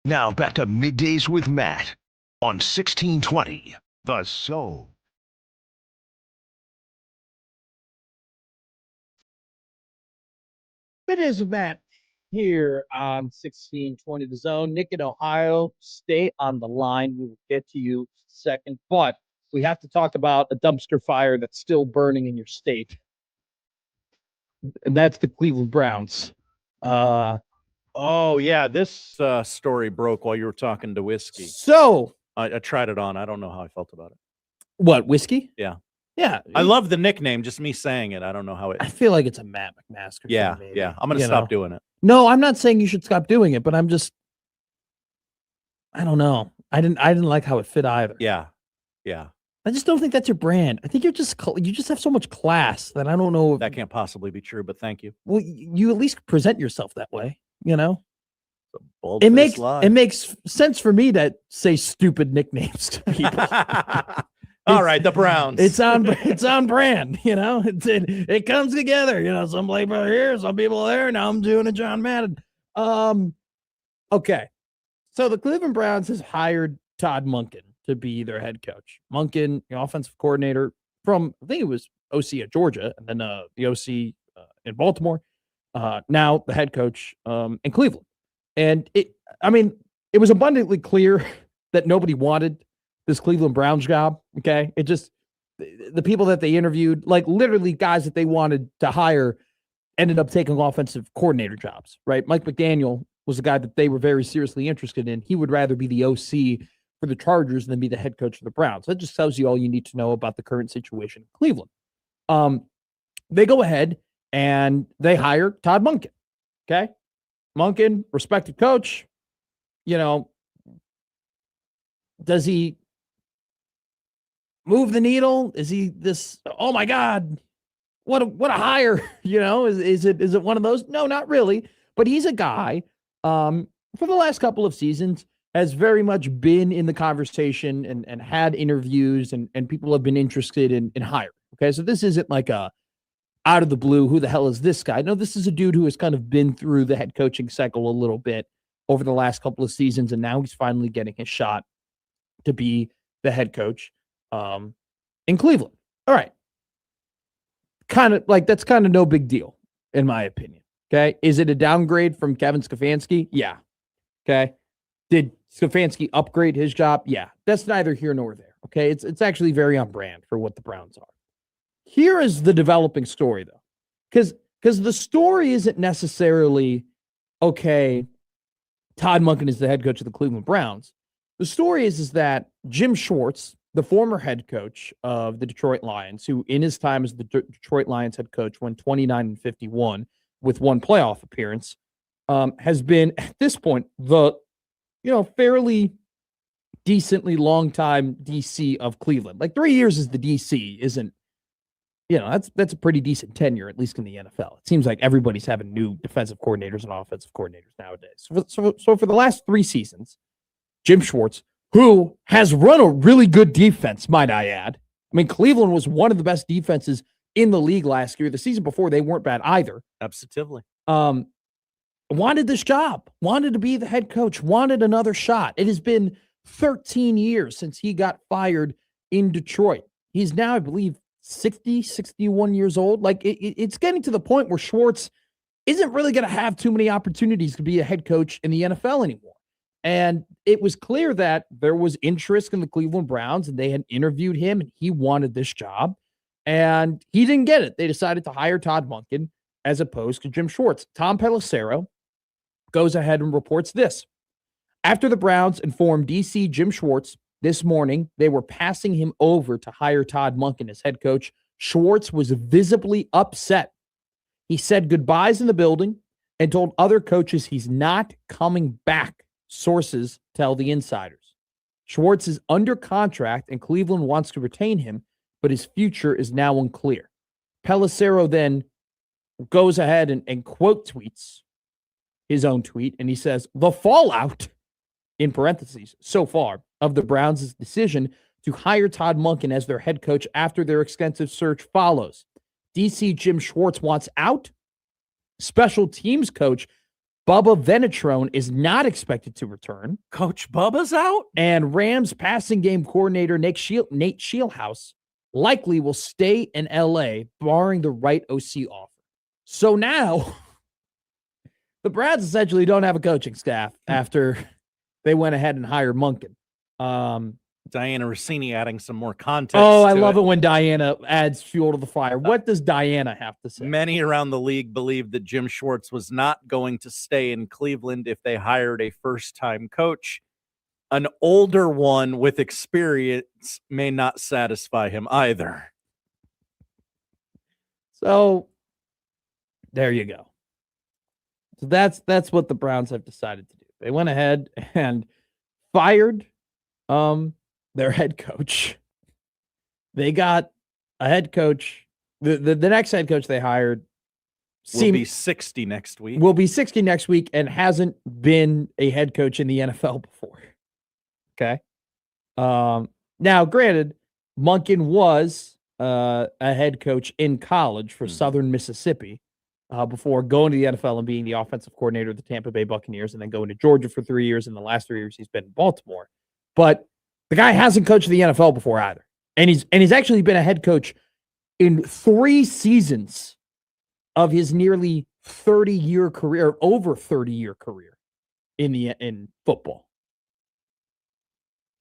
Now back to Middays with Matt on 1620 The Zone. Middays with Matt here on 1620 The Zone. Nick in Ohio, stay on the line. We will get to you second, but we have to talk about a dumpster fire that's still burning in your state, and that's the Cleveland Browns. Oh yeah, this story broke while you were talking to Whiskey. So I tried it on. I don't know how I felt about it. what, Whiskey? Yeah. Yeah. I love the nickname, just me saying it. I don't know how it. I feel like it's a Matt McMaster. Yeah, thing, yeah. I'm going to you stop know? doing it. No, I'm not saying you should stop doing it, but I don't know. I didn't like how it fit either. Yeah, yeah. I just don't think that's your brand. I think you just have so much class that I don't know. That can't possibly be true, but thank you. Well, you at least present yourself that way, you know? It makes sense for me to say stupid nicknames to people. All right, the Browns. It's on brand, you know. It comes together, you know. Some people are here, some people are there. Now I'm doing a John Madden. Okay, so the Cleveland Browns has hired Todd Monken to be their head coach. Monken, the offensive coordinator from, I think it was OC at Georgia, and then the OC in Baltimore. Now the head coach in Cleveland, and it was abundantly clear that nobody wanted this Cleveland Browns job. Okay. It just, the people that they interviewed, like literally guys that they wanted to hire, ended up taking offensive coordinator jobs, right? Mike McDaniel was the guy that they were very seriously interested in. He would rather be the OC for the Chargers than be the head coach of the Browns. That just tells you all you need to know about the current situation in Cleveland. They go ahead and they hire Todd Monken. Okay. Monken, respected coach, you know, does he move the needle? Is he this? Oh my God, what a hire! You know, is it one of those? No, not really. But he's a guy for the last couple of seasons has very much been in the conversation and had interviews and people have been interested in hiring. Okay, so this isn't like a out of the blue. Who the hell is this guy? No, this is a dude who has kind of been through the head coaching cycle a little bit over the last couple of seasons, and now he's finally getting his shot to be the head coach in Cleveland. All right. That's kind of no big deal, in my opinion. Okay. Is it a downgrade from Kevin Stefanski? Yeah. Okay. Did Stefanski upgrade his job? Yeah. That's neither here nor there. Okay. It's actually very on brand for what the Browns are. Here is the developing story, though. Because the story isn't necessarily, okay, Todd Monken is the head coach of the Cleveland Browns. The story is that Jim Schwartz, the former head coach of the Detroit Lions, who in his time as the Detroit Lions head coach went 29-51 with one playoff appearance, has been at this point the fairly decently long time DC of Cleveland. Like 3 years as the DC isn't, that's a pretty decent tenure, at least in the NFL. It seems like everybody's having new defensive coordinators and offensive coordinators nowadays. So for the last 3 seasons, Jim Schwartz, who has run a really good defense, might I add. I mean, Cleveland was one of the best defenses in the league last year. The season before, they weren't bad either. Absolutely. Wanted this job, wanted to be the head coach, wanted another shot. It has been 13 years since he got fired in Detroit. He's now, I believe, 60, 61 years old. Like, it's getting to the point where Schwartz isn't really going to have too many opportunities to be a head coach in the NFL anymore. And it was clear that there was interest in the Cleveland Browns, and they had interviewed him, and he wanted this job, and he didn't get it. They decided to hire Todd Monken as opposed to Jim Schwartz. Tom Pelissero goes ahead and reports this. After the Browns informed DC Jim Schwartz this morning they were passing him over to hire Todd Monken as head coach, Schwartz was visibly upset. He said goodbyes in the building and told other coaches he's not coming back. Sources tell the insiders. Schwartz is under contract and Cleveland wants to retain him, but his future is now unclear. Pelissero then goes ahead and quote tweets his own tweet, and he says, the fallout, in parentheses, so far, of the Browns' decision to hire Todd Monken as their head coach after their extensive search follows. DC Jim Schwartz wants out. Special teams coach Bubba Venetrone is not expected to return. Coach Bubba's out? And Rams passing game coordinator Nate Shieldhouse likely will stay in L.A., barring the right OC offer. So now the Browns essentially don't have a coaching staff after they went ahead and hired Monken. Diana Rossini adding some more context. Oh, I love it when Diana adds fuel to the fire. What does Diana have to say? Many around the league believe that Jim Schwartz was not going to stay in Cleveland if they hired a first-time coach. An older one with experience may not satisfy him either. So there you go. So that's what the Browns have decided to do. They went ahead and fired their head coach. They got a head coach. The next head coach they hired will be 60 next week. Will be 60 next week and hasn't been a head coach in the NFL before. Okay. Now, granted, Monken was a head coach in college for Southern Mississippi before going to the NFL and being the offensive coordinator of the Tampa Bay Buccaneers and then going to Georgia for 3 years. And the last 3 years he's been in Baltimore. But the guy hasn't coached the NFL before either. And he's actually been a head coach in 3 seasons of his nearly 30-year career, over 30-year career in football.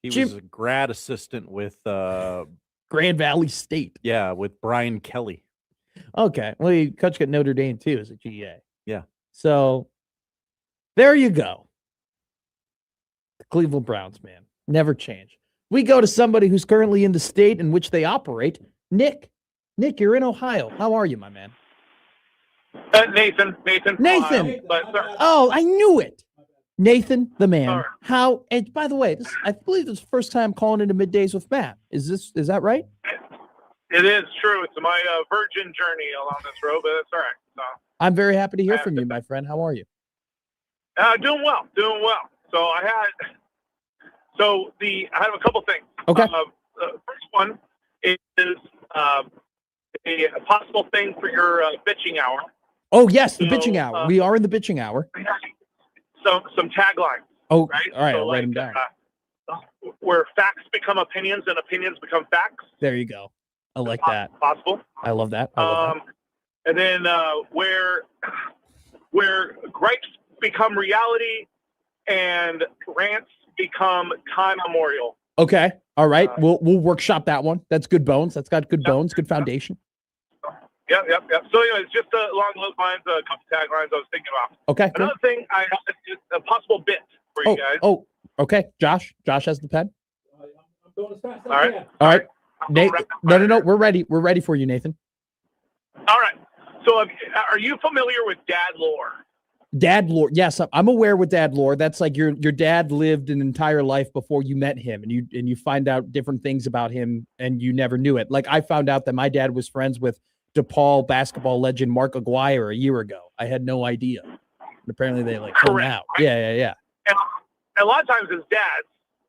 He was a grad assistant with Grand Valley State. Yeah, with Brian Kelly. Okay. Well, he coached at Notre Dame too as a GA. Yeah. So there you go. The Cleveland Browns, man. Never change. We go to somebody who's currently in the state in which they operate. Nick, you're in Ohio. How are you, my man? Nathan. Oh, I knew it. Nathan, the man. How? And by the way, I believe this is the first time calling into Middays with Matt. Is that right? It is true. It's my virgin journey along this road, but that's all right. So, I'm very happy to hear from you, my friend. How are you? Doing well. So I have a couple things. Okay. First one is a possible thing for your bitching hour. Oh yes, the bitching hour. We are in the bitching hour. Some taglines. Oh, right. All right, So I'll write them down. Where facts become opinions and opinions become facts. There you go. I like that. Possible. I love that. And then where gripes become reality and rants become time memorial. Okay. All right. We'll workshop that one. That's good bones. That's got good bones. Good foundation. Yep. So anyways, just along those lines, a couple taglines I was thinking about. Okay. Another thing, I have a possible bit for you guys. Oh, okay. Josh has the pen. All right. Nate, no. We're ready. We're ready for you, Nathan. All right. So are you familiar with dad lore? Dad lore. Yes, I'm aware with dad lore. That's like your dad lived an entire life before you met him, and you find out different things about him, and you never knew it. Like I found out that my dad was friends with DePaul basketball legend Mark Aguirre a year ago. I had no idea. And apparently they hung out. Right? Yeah. And a lot of times as dads,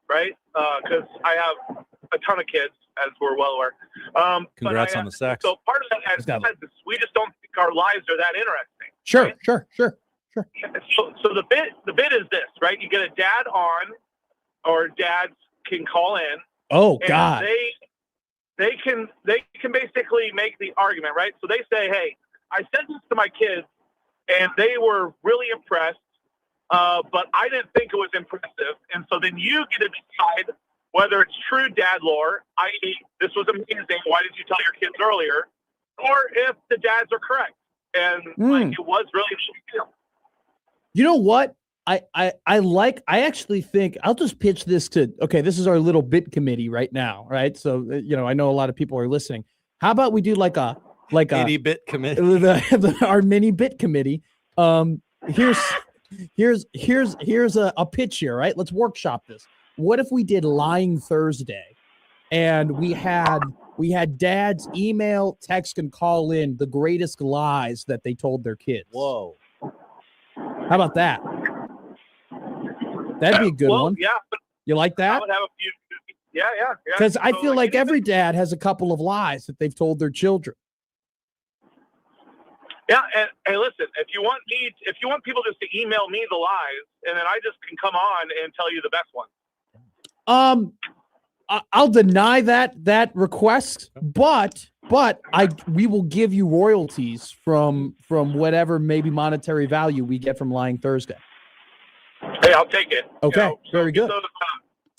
right? Because I have a ton of kids, as we're well aware. Congrats on the sex. So part of that as dads is we just don't think our lives are that interesting. Sure, right? sure. So the bit is this, right? You get a dad on, or dads can call in. Oh and God. They can basically make the argument, right? So they say, hey, I said this to my kids and they were really impressed, but I didn't think it was impressive. And so then you get to decide whether it's true dad lore, i.e. this was amazing, why did you tell your kids earlier? Or if the dads are correct and it was really cool. You know what? I actually think I'll just pitch this to, okay, this is our little bit committee right now, right? So, I know a lot of people are listening. How about we do like a mini bit committee, our mini bit committee. Here's a pitch here, right? Let's workshop this. What if we did Lying Thursday and we had dads email, text, and call in the greatest lies that they told their kids? Whoa. How about that? That'd be a good one. Yeah. You like that? I would have a few. Yeah. Because I feel like every dad has a couple of lies that they've told their children. Yeah, and hey, listen, if you want people just to email me the lies, and then I just can come on and tell you the best ones. I'll deny that request, but we will give you royalties from whatever maybe monetary value we get from Lying Thursday. Hey, I'll take it. Okay, very good.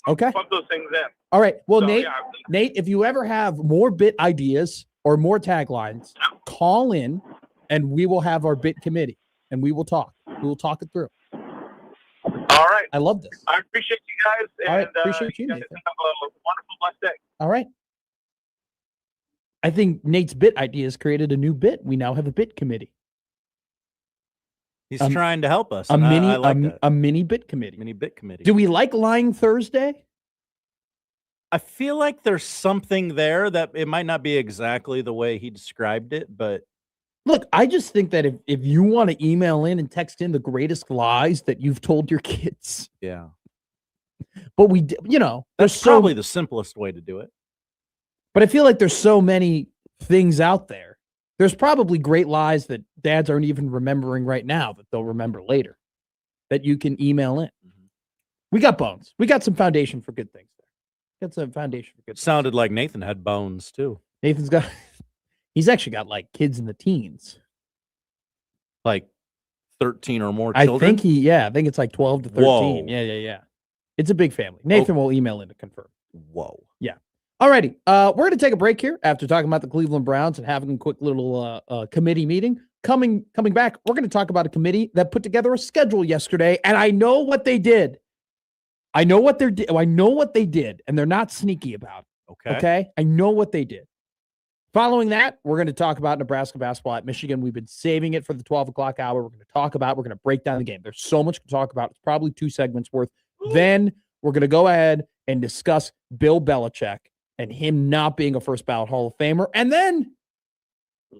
Okay, pump those things in. All right. Well, So, Nate, if you ever have more bit ideas or more taglines, call in, and we will have our bit committee, and we will talk. We will talk it through. All right. I love this. I appreciate you guys. And, All right. Appreciate you, guys Nathan. have a wonderful, blessed day. All right. I think Nate's bit ideas created a new bit. We now have a bit committee. He's trying to help us. A and mini, I like that. a mini bit committee. Mini bit committee. Do we like Lying Thursday? I feel like there's something there that it might not be exactly the way he described it, but look, I just think that if you want to email in and text in the greatest lies that you've told your kids, yeah. But That's probably the simplest way to do it. But I feel like there's so many things out there. There's probably great lies that dads aren't even remembering right now that they'll remember later that you can email in. Mm-hmm. We got bones. We got some foundation for good things there. Got some foundation for good Sounded like Nathan had bones too. He's actually got like kids in the teens. Like 13 or more I children? think it's like 12 to 13. Whoa. Yeah. It's a big family. Nathan will email in to confirm. Whoa. Yeah. Alrighty. We're going to take a break here after talking about the Cleveland Browns and having a quick little committee meeting. Coming back, we're going to talk about a committee that put together a schedule yesterday, and I know what they did. I know what they did, and they're not sneaky about it. Okay? I know what they did. Following that, we're going to talk about Nebraska basketball at Michigan. We've been saving it for the 12 o'clock hour. We're going to break down the game. There's so much to talk about. It's probably 2 segments worth. Then we're going to go ahead and discuss Bill Belichick and him not being a first ballot Hall of Famer. And then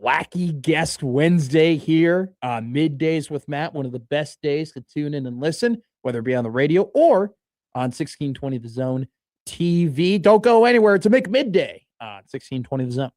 wacky guest Wednesday here on Middays with Matt, one of the best days to tune in and listen, whether it be on the radio or on 1620 The Zone TV. Don't go anywhere to make midday on 1620 The Zone.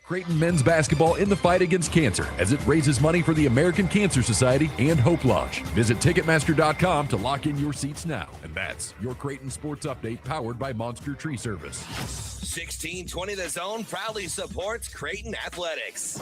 Creighton men's basketball in the fight against cancer as it raises money for the American Cancer Society and Hope Launch. Visit Ticketmaster.com to lock in your seats now. And that's your Creighton Sports Update powered by Monster Tree Service. 1620 The Zone proudly supports Creighton Athletics.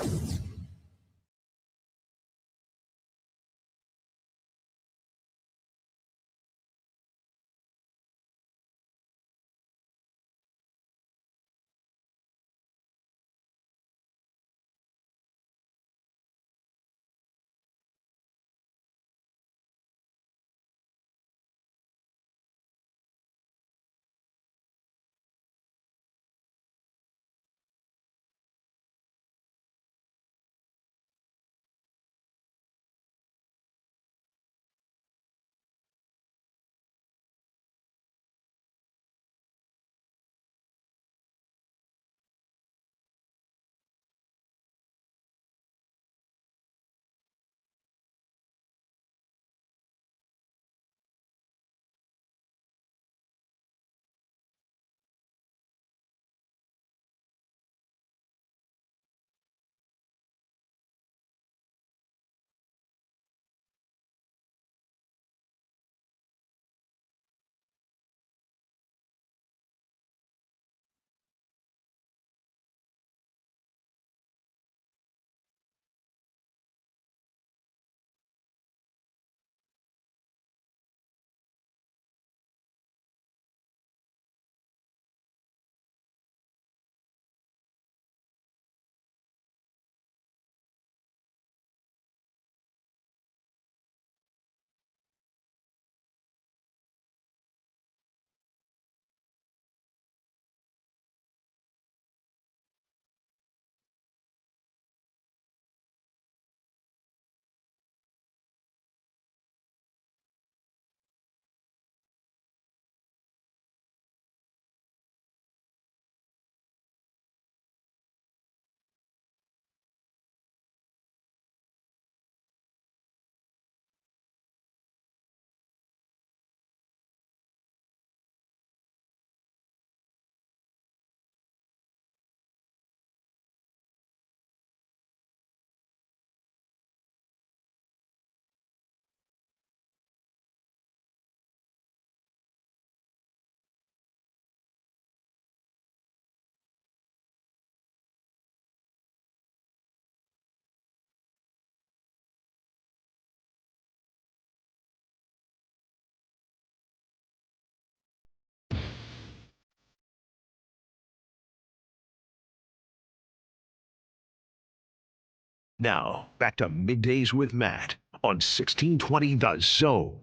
Now, back to Middays with Matt on 1620 The Zone.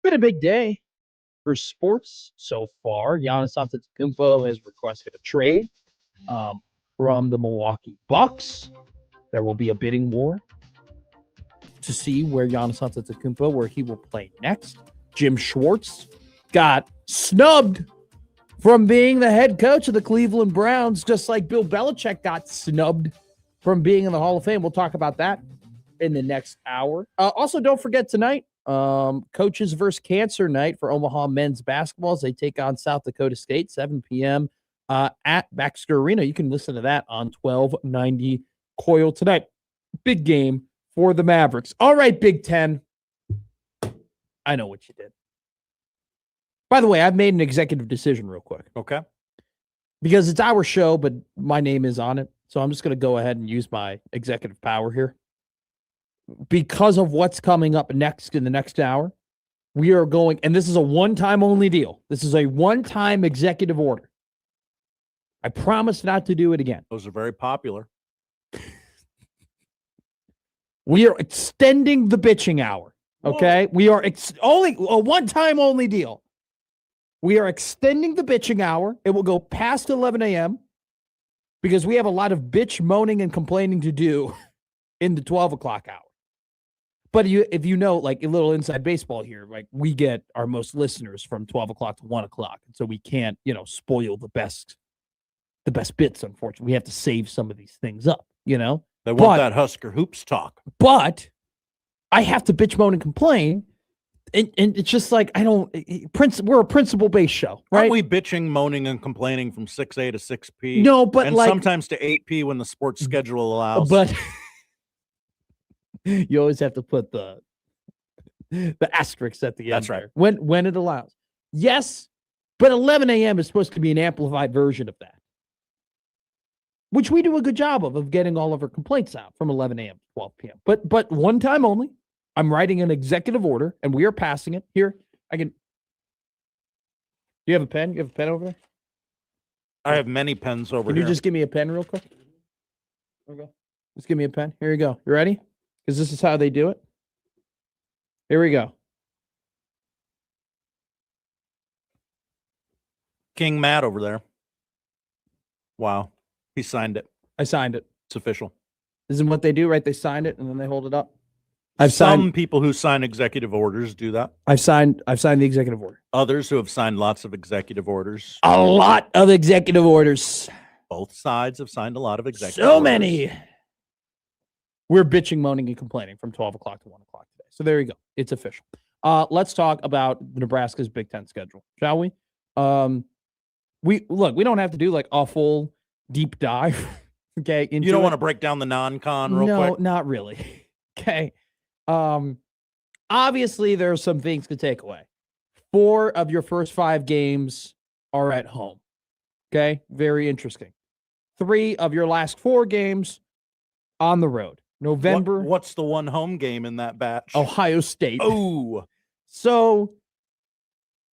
Been a big day for sports so far. Giannis Antetokounmpo has requested a trade from the Milwaukee Bucks. There will be a bidding war to see where Giannis Antetokounmpo, where he will play next. Jim Schwartz got snubbed from being the head coach of the Cleveland Browns, just like Bill Belichick got snubbed from being in the Hall of Fame. We'll talk about that in the next hour. Also, don't forget tonight, Coaches versus Cancer night for Omaha men's basketball as they take on South Dakota State, 7 p.m. At Baxter Arena. You can listen to that on 1290 Coil tonight. Big game for the Mavericks. All right, Big Ten. I know what you did. By the way, I've made an executive decision real quick. Okay. Because it's our show, but my name is on it. So I'm just going to go ahead and use my executive power here. Because of what's coming up next in the next hour, we are going, and this is a one-time only deal. This is a one-time executive order. I promise not to do it again. Those are very popular. We are extending the bitching hour. Okay? Whoa. We are only a one-time only deal. We are extending the bitching hour. It will go past 11 a.m. because we have a lot of bitch moaning and complaining to do in the 12 o'clock hour. But if you know, like a little inside baseball here, like we get our most listeners from 12 o'clock to 1 o'clock. And so we can't, spoil the best bits, unfortunately. We have to save some of these things up, They want that Husker hoops talk. But I have to bitch, moan, and complain. And it's just like, we're a principle-based show, right? Aren't we bitching, moaning, and complaining from 6A to 6P? No, but and sometimes to 8P when the sports schedule allows. But you always have to put the asterisk at the end. That's right. There, when it allows. Yes, but 11 a.m. is supposed to be an amplified version of that, which we do a good job of getting all of our complaints out from 11 a.m. to 12 p.m. But one time only. I'm writing an executive order, and we are passing it. Here, do you have a pen? You have a pen over there? I have many pens over here. Can you just give me a pen real quick? Okay. Just give me a pen. Here you go. You ready? Because this is how they do it. Here we go. King Matt over there. Wow. He signed it. I signed it. It's official. Isn't what they do, right? They sign it, and then they hold it up. Some people who sign executive orders do that. I've signed the executive order. Others who have signed lots of executive orders. A lot of executive orders. Both sides have signed a lot of executive orders. So many. We're bitching, moaning, and complaining from 12 o'clock to 1 o'clock today. So there you go. It's official. Let's talk about Nebraska's Big Ten schedule, shall we? We don't have to do like a full deep dive. Okay. You don't want to break down the non-con real quick? No, not really. Okay. Obviously, there are some things to take away. 4 of your first 5 games are at home. Okay, very interesting. 3 of your last 4 games on the road. November. What's the one home game in that batch? Ohio State. Oh, so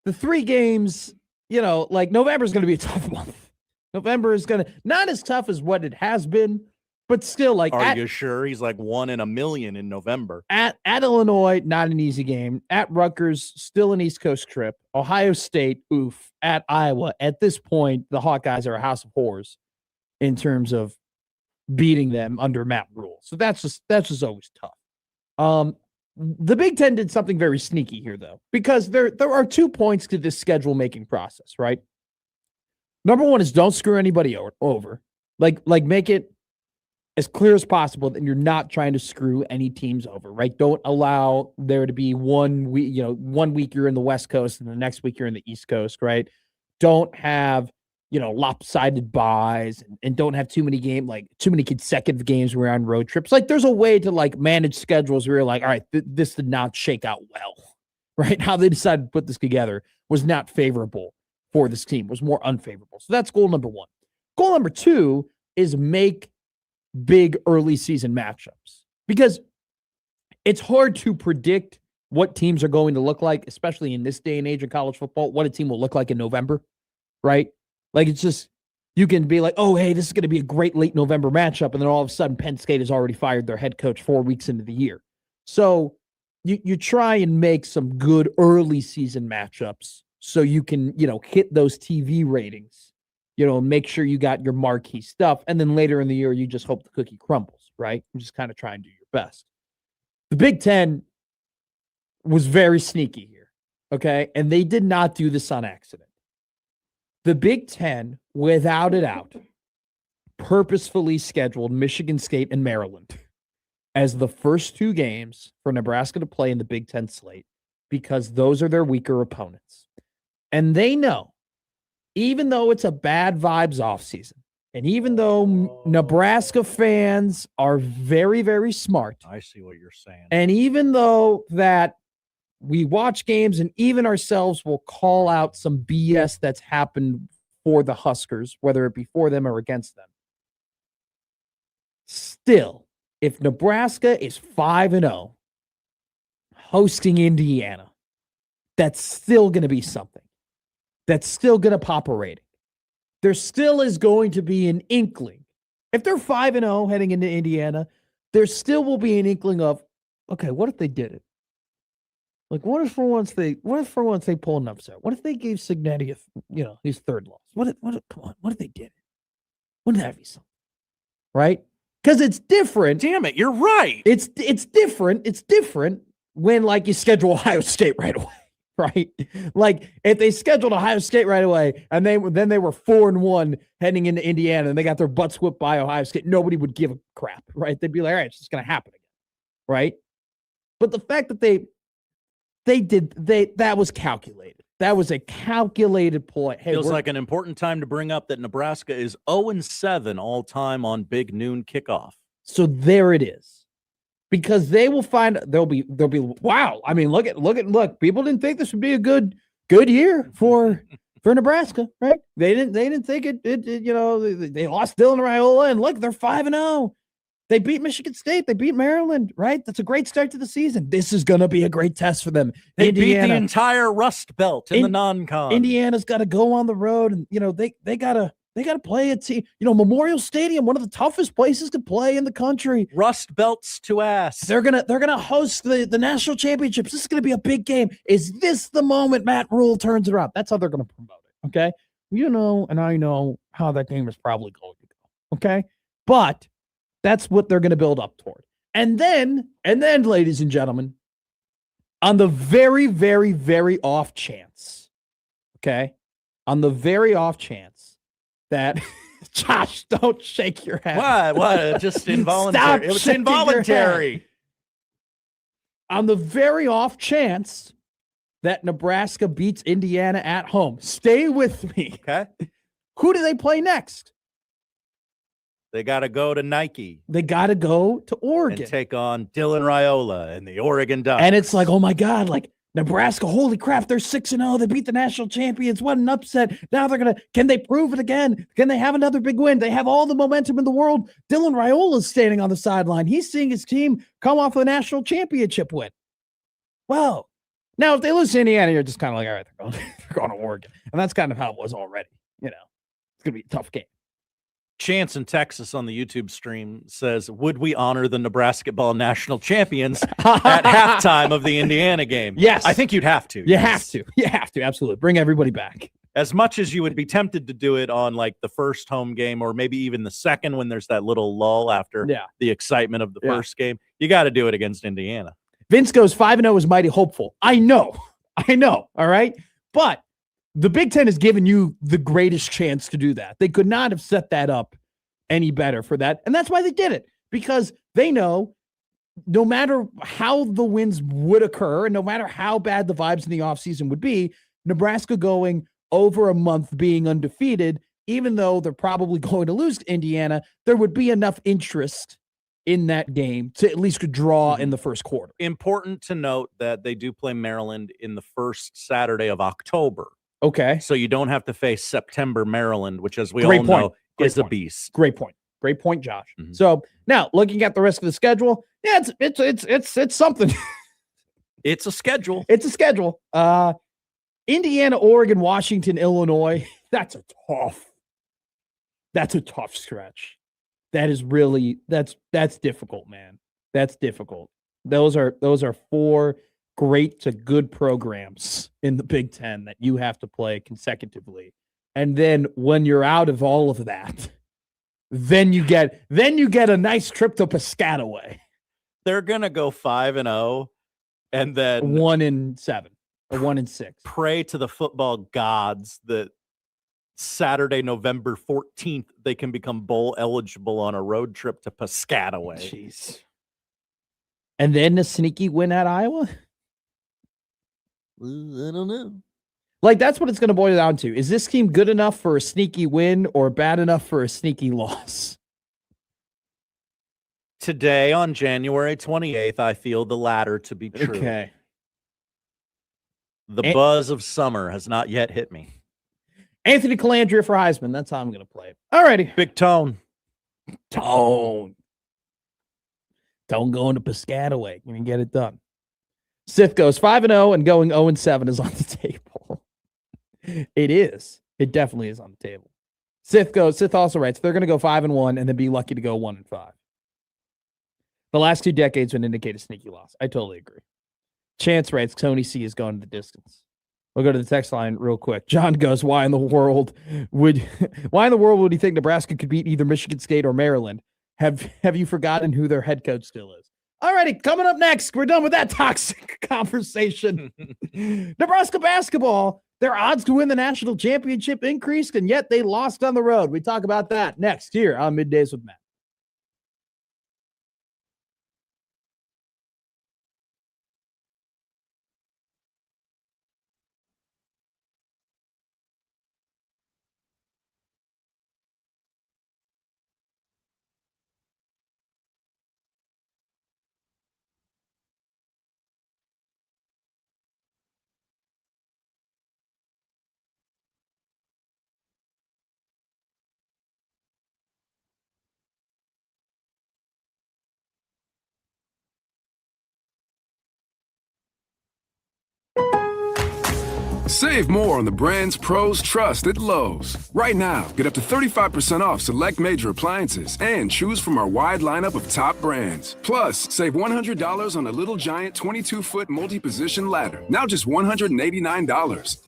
the 3 games. November is going to be a tough month. November is going to not as tough as what it has been. But still, are you sure? He's like 1 in a million in November. At Illinois, not an easy game. At Rutgers, still an East Coast trip. Ohio State, oof. At Iowa, at this point, the Hawkeyes are a house of horrors in terms of beating them under Matt Rule. So that's just always tough. The Big Ten did something very sneaky here, though, because there are 2 points to this schedule making process, right? Number 1 is don't screw anybody over. Like make it as clear as possible that you're not trying to screw any teams over, right? Don't allow there to be 1 week, 1 week you're in the West Coast and the next week you're in the East Coast, right? Don't have, lopsided buys and don't have too many consecutive games where you're on road trips. Like there's a way to manage schedules where you're like, all right, this did not shake out well, right? How they decided to put this together was not favorable for this team, was more unfavorable. So that's goal number 1. Goal number 2 is make big early season matchups, because it's hard to predict what teams are going to look like, especially in this day and age of college football, what a team will look like in November, right? It's just, You can be like, oh, hey, this is going to be a great late November matchup. And then all of a sudden, Penn State has already fired their head coach 4 weeks into the year. So you try and make some good early season matchups so you can, hit those TV ratings, make sure you got your marquee stuff. And then later in the year, you just hope the cookie crumbles, right? You just kind of try and do your best. The Big Ten was very sneaky here, okay? And they did not do this on accident. The Big Ten, without a doubt, purposefully scheduled Michigan State and Maryland as the first 2 games for Nebraska to play in the Big Ten slate because those are their weaker opponents. And they know, even though it's a bad vibes offseason, and even though Nebraska fans are very, very smart. I see what you're saying. And even though that we watch games and even ourselves will call out some BS that's happened for the Huskers, whether it be for them or against them. Still, if Nebraska is 5-0 hosting Indiana, that's still going to be something. That's still going to pop a rating. There still is going to be an inkling. If they're 5-0 heading into Indiana, there still will be an inkling of, okay, what if they did it? Like, what if for once they pull an upset? What if they gave Cignetti his third loss? Come on, what if they did it? Wouldn't that be something? Right? Because it's different. Damn it, you're right. It's different. It's different when, like, you schedule Ohio State right away, right? Like, if they scheduled Ohio State right away and then they were 4-1 heading into Indiana and they got their butts whipped by Ohio State, nobody would give a crap, right? They'd be like, all right, it's just going to happen again, right? But the fact that that was calculated. That was a calculated play. Hey, feels like an important time to bring up that Nebraska is 0-7 all time on big noon kickoff. So there it is. Because they will find there'll be wow. I mean, look. People didn't think this would be a good year for Nebraska, right? They didn't think it they lost Dylan Raiola and look, they're 5-0. They beat Michigan State. They beat Maryland, right? That's a great start to the season. This is going to be a great test for them. They beat the entire Rust Belt in the non-con. Indiana's got to go on the road, and they got to play a team. Memorial Stadium, one of the toughest places to play in the country. Rust Belts to ass. They're gonna host the national championships. This is gonna be a big game. Is this the moment Matt Rule turns it around? That's how they're gonna promote it. Okay, and I know how that game is probably going to go. Okay, but that's what they're going to build up toward. And then, ladies and gentlemen, on the very, very, very off chance, that Josh, don't shake your head. What? Just involuntary. It was involuntary. On the very off chance that Nebraska beats Indiana at home, stay with me. Okay. Who do they play next? They got to go to Nike. They got to go to Oregon. And take on Dylan Raiola and the Oregon Ducks. And it's like, oh my God, like Nebraska, holy crap, they're 6-0. They beat the national champions. What an upset. Now can they prove it again? Can they have another big win? They have all the momentum in the world. Dylan Raiola's standing on the sideline. He's seeing his team come off a national championship win. Well, now if they lose to Indiana, you're just kind of like, all right, they're going to Oregon. And that's kind of how it was already. It's going to be a tough game. Chance in Texas on the YouTube stream says, would we honor the Nebrasketball national champions at halftime of the Indiana game? Yes. I think you'd have to. You have to. You have to. Absolutely. Bring everybody back. As much as you would be tempted to do it on like the first home game or maybe even the second when there's that little lull after the excitement of the first game, you got to do it against Indiana. Vince goes 5-0 is mighty hopeful. I know. All right. But the Big Ten has given you the greatest chance to do that. They could not have set that up any better for that. And that's why they did it, because they know no matter how the wins would occur and no matter how bad the vibes in the offseason would be, Nebraska going over a month being undefeated, even though they're probably going to lose to Indiana, there would be enough interest in that game to at least draw in the first quarter. Important to note that they do play Maryland in the first Saturday of October. Okay. So you don't have to face September Maryland, which, as we all know, is a beast. Great point. Great point, Josh. So now looking at the rest of the schedule, it's something. It's a schedule. It's a schedule. Indiana, Oregon, Washington, Illinois. That's a tough. That's a tough stretch. That is really that's difficult, man. That's difficult. Those are 4 great to good programs in the Big Ten that you have to play consecutively. And then when you're out of all of that, then you get a nice trip to Piscataway. They're gonna go 5-0, and then 1-7 or 1-6. Pray to the football gods that Saturday, November 14th, they can become bowl eligible on a road trip to Piscataway. Jeez. And then a sneaky win at Iowa? I don't know. Like, that's what it's going to boil down to. Is this team good enough for a sneaky win or bad enough for a sneaky loss? Today, on January 28th, I feel the latter to be true. Okay. The buzz of summer has not yet hit me. Anthony Calandria for Heisman. That's how I'm going to play it. All righty. Big Tone. Tone going to Piscataway. You can get it done. Sith goes 5-0 and going 0-7 is on the table. It is. It definitely is on the table. Sith also writes they're going to go 5-1 and then be lucky to go 1-5. The last 2 decades would indicate a sneaky loss. I totally agree. Chance writes Tony C is going to the distance. We'll go to the text line real quick. John goes, why in the world would he think Nebraska could beat either Michigan State or Maryland? Have you forgotten who their head coach still is? Alrighty, coming up next, we're done with that toxic conversation. Nebraska basketball, their odds to win the national championship increased, and yet they lost on the road. We talk about that next here on Middays with Matt. Save more on the brands pros trust at Lowe's. Right now, get up to 35% off select major appliances and choose from our wide lineup of top brands. Plus, save $100 on a Little Giant 22-foot multi-position ladder. Now just $189.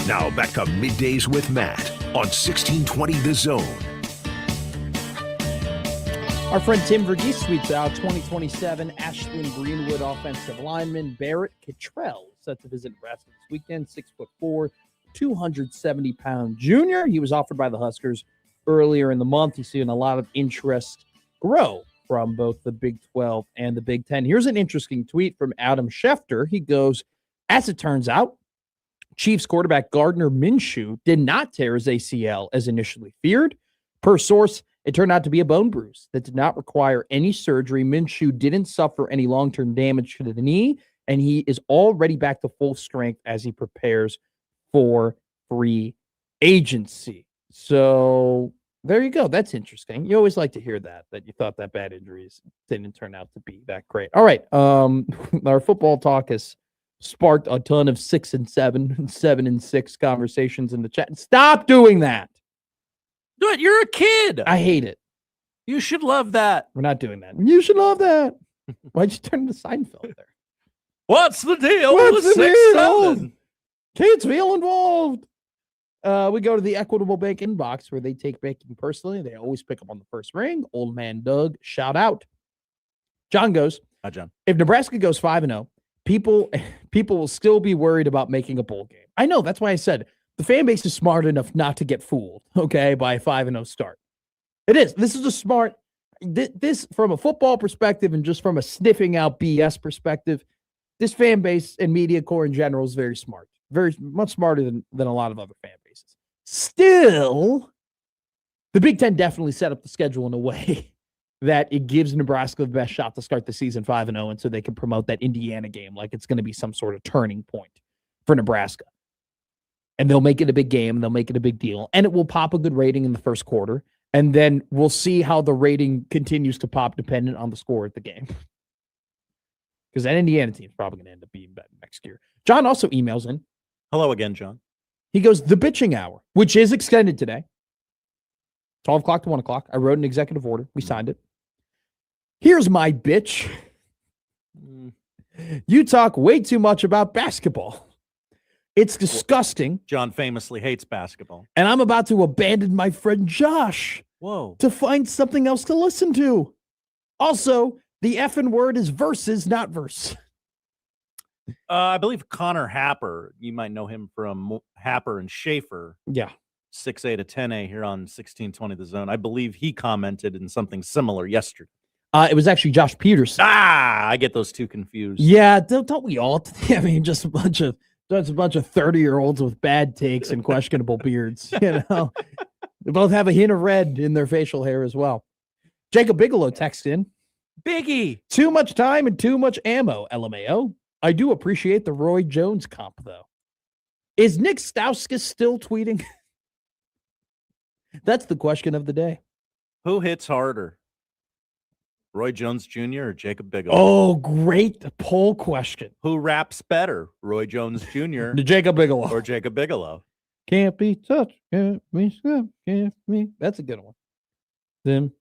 Now back to Middays with Matt on 1620 The Zone. Our friend Tim Verghese tweets out 2027 Ashland Greenwood offensive lineman Barrett Cottrell set to visit Nebraska this weekend. 6'4", 270-pound junior. He was offered by the Huskers earlier in the month. He's seeing a lot of interest grow from both the Big 12 and the Big 10. Here's an interesting tweet from Adam Schefter. He goes, as it turns out, Chiefs quarterback Gardner Minshew did not tear his ACL as initially feared. Per source, it turned out to be a bone bruise that did not require any surgery. Minshew didn't suffer any long-term damage to the knee, and he is already back to full strength as he prepares for free agency. So there you go. That's interesting. You always like to hear that you thought that bad injuries didn't turn out to be that great. All right. Our football talk has sparked a ton of 6 and 7 and 7 and 6 conversations in the chat. Stop doing that. But you're a kid. I hate it. You should love that. We're not doing that. You should love that. Why'd you turn to Seinfeld there? What's the deal What's with the 6-7? Kids feel involved. We go to the Equitable Bank inbox where they take banking personally. They always pick up on the first ring. Old man Doug, shout out. John goes, Hi, John. If Nebraska goes 5-0, people will still be worried about making a bowl game. I know. That's why I said the fan base is smart enough not to get fooled, okay, by a 5-0 start. It is. This is a smart, this from a football perspective and just from a sniffing out BS perspective, this fan base and media corps in general is very smart. Very much smarter than a lot of other fan bases. Still, the Big Ten definitely set up the schedule in a way that it gives Nebraska the best shot to start the season 5-0, and so they can promote that Indiana game like it's going to be some sort of turning point for Nebraska. And they'll make it a big game, they'll make it a big deal, and it will pop a good rating in the first quarter, and then we'll see how the rating continues to pop dependent on the score at the game. Because that Indiana team is probably going to end up being better next year. John also emails in. Hello again, John. He goes, the bitching hour, which is extended today. 12 o'clock to 1 o'clock. I wrote an executive order. We signed it. Here's my bitch. You talk way too much about basketball. It's disgusting. John famously hates basketball. And I'm about to abandon my friend Josh to find something else to listen to. Also, the effing word is verses, not verse. I believe Connor Happer, you might know him from Happer and Schaefer. Yeah. 6A to 10A here on 1620 The Zone. I believe he commented in something similar yesterday. It was actually Josh Peterson. I get those two confused. Yeah, don't we all? I mean, just a bunch of 30-year-olds with bad takes and questionable beards. You know, they both have a hint of red in their facial hair as well. Jacob Bigelow texted in, Biggie, too much time and too much ammo. LMAO. I do appreciate the Roy Jones comp though. Is Nick Stauskas still tweeting? That's the question of the day. Who hits harder? Roy Jones Jr. or Jacob Bigelow? Oh, great poll question. Who raps better? Roy Jones Jr. Jacob Bigelow. Or Jacob Bigelow? Can't be touched. Can't be stopped. Can't be. That's a good one. Them.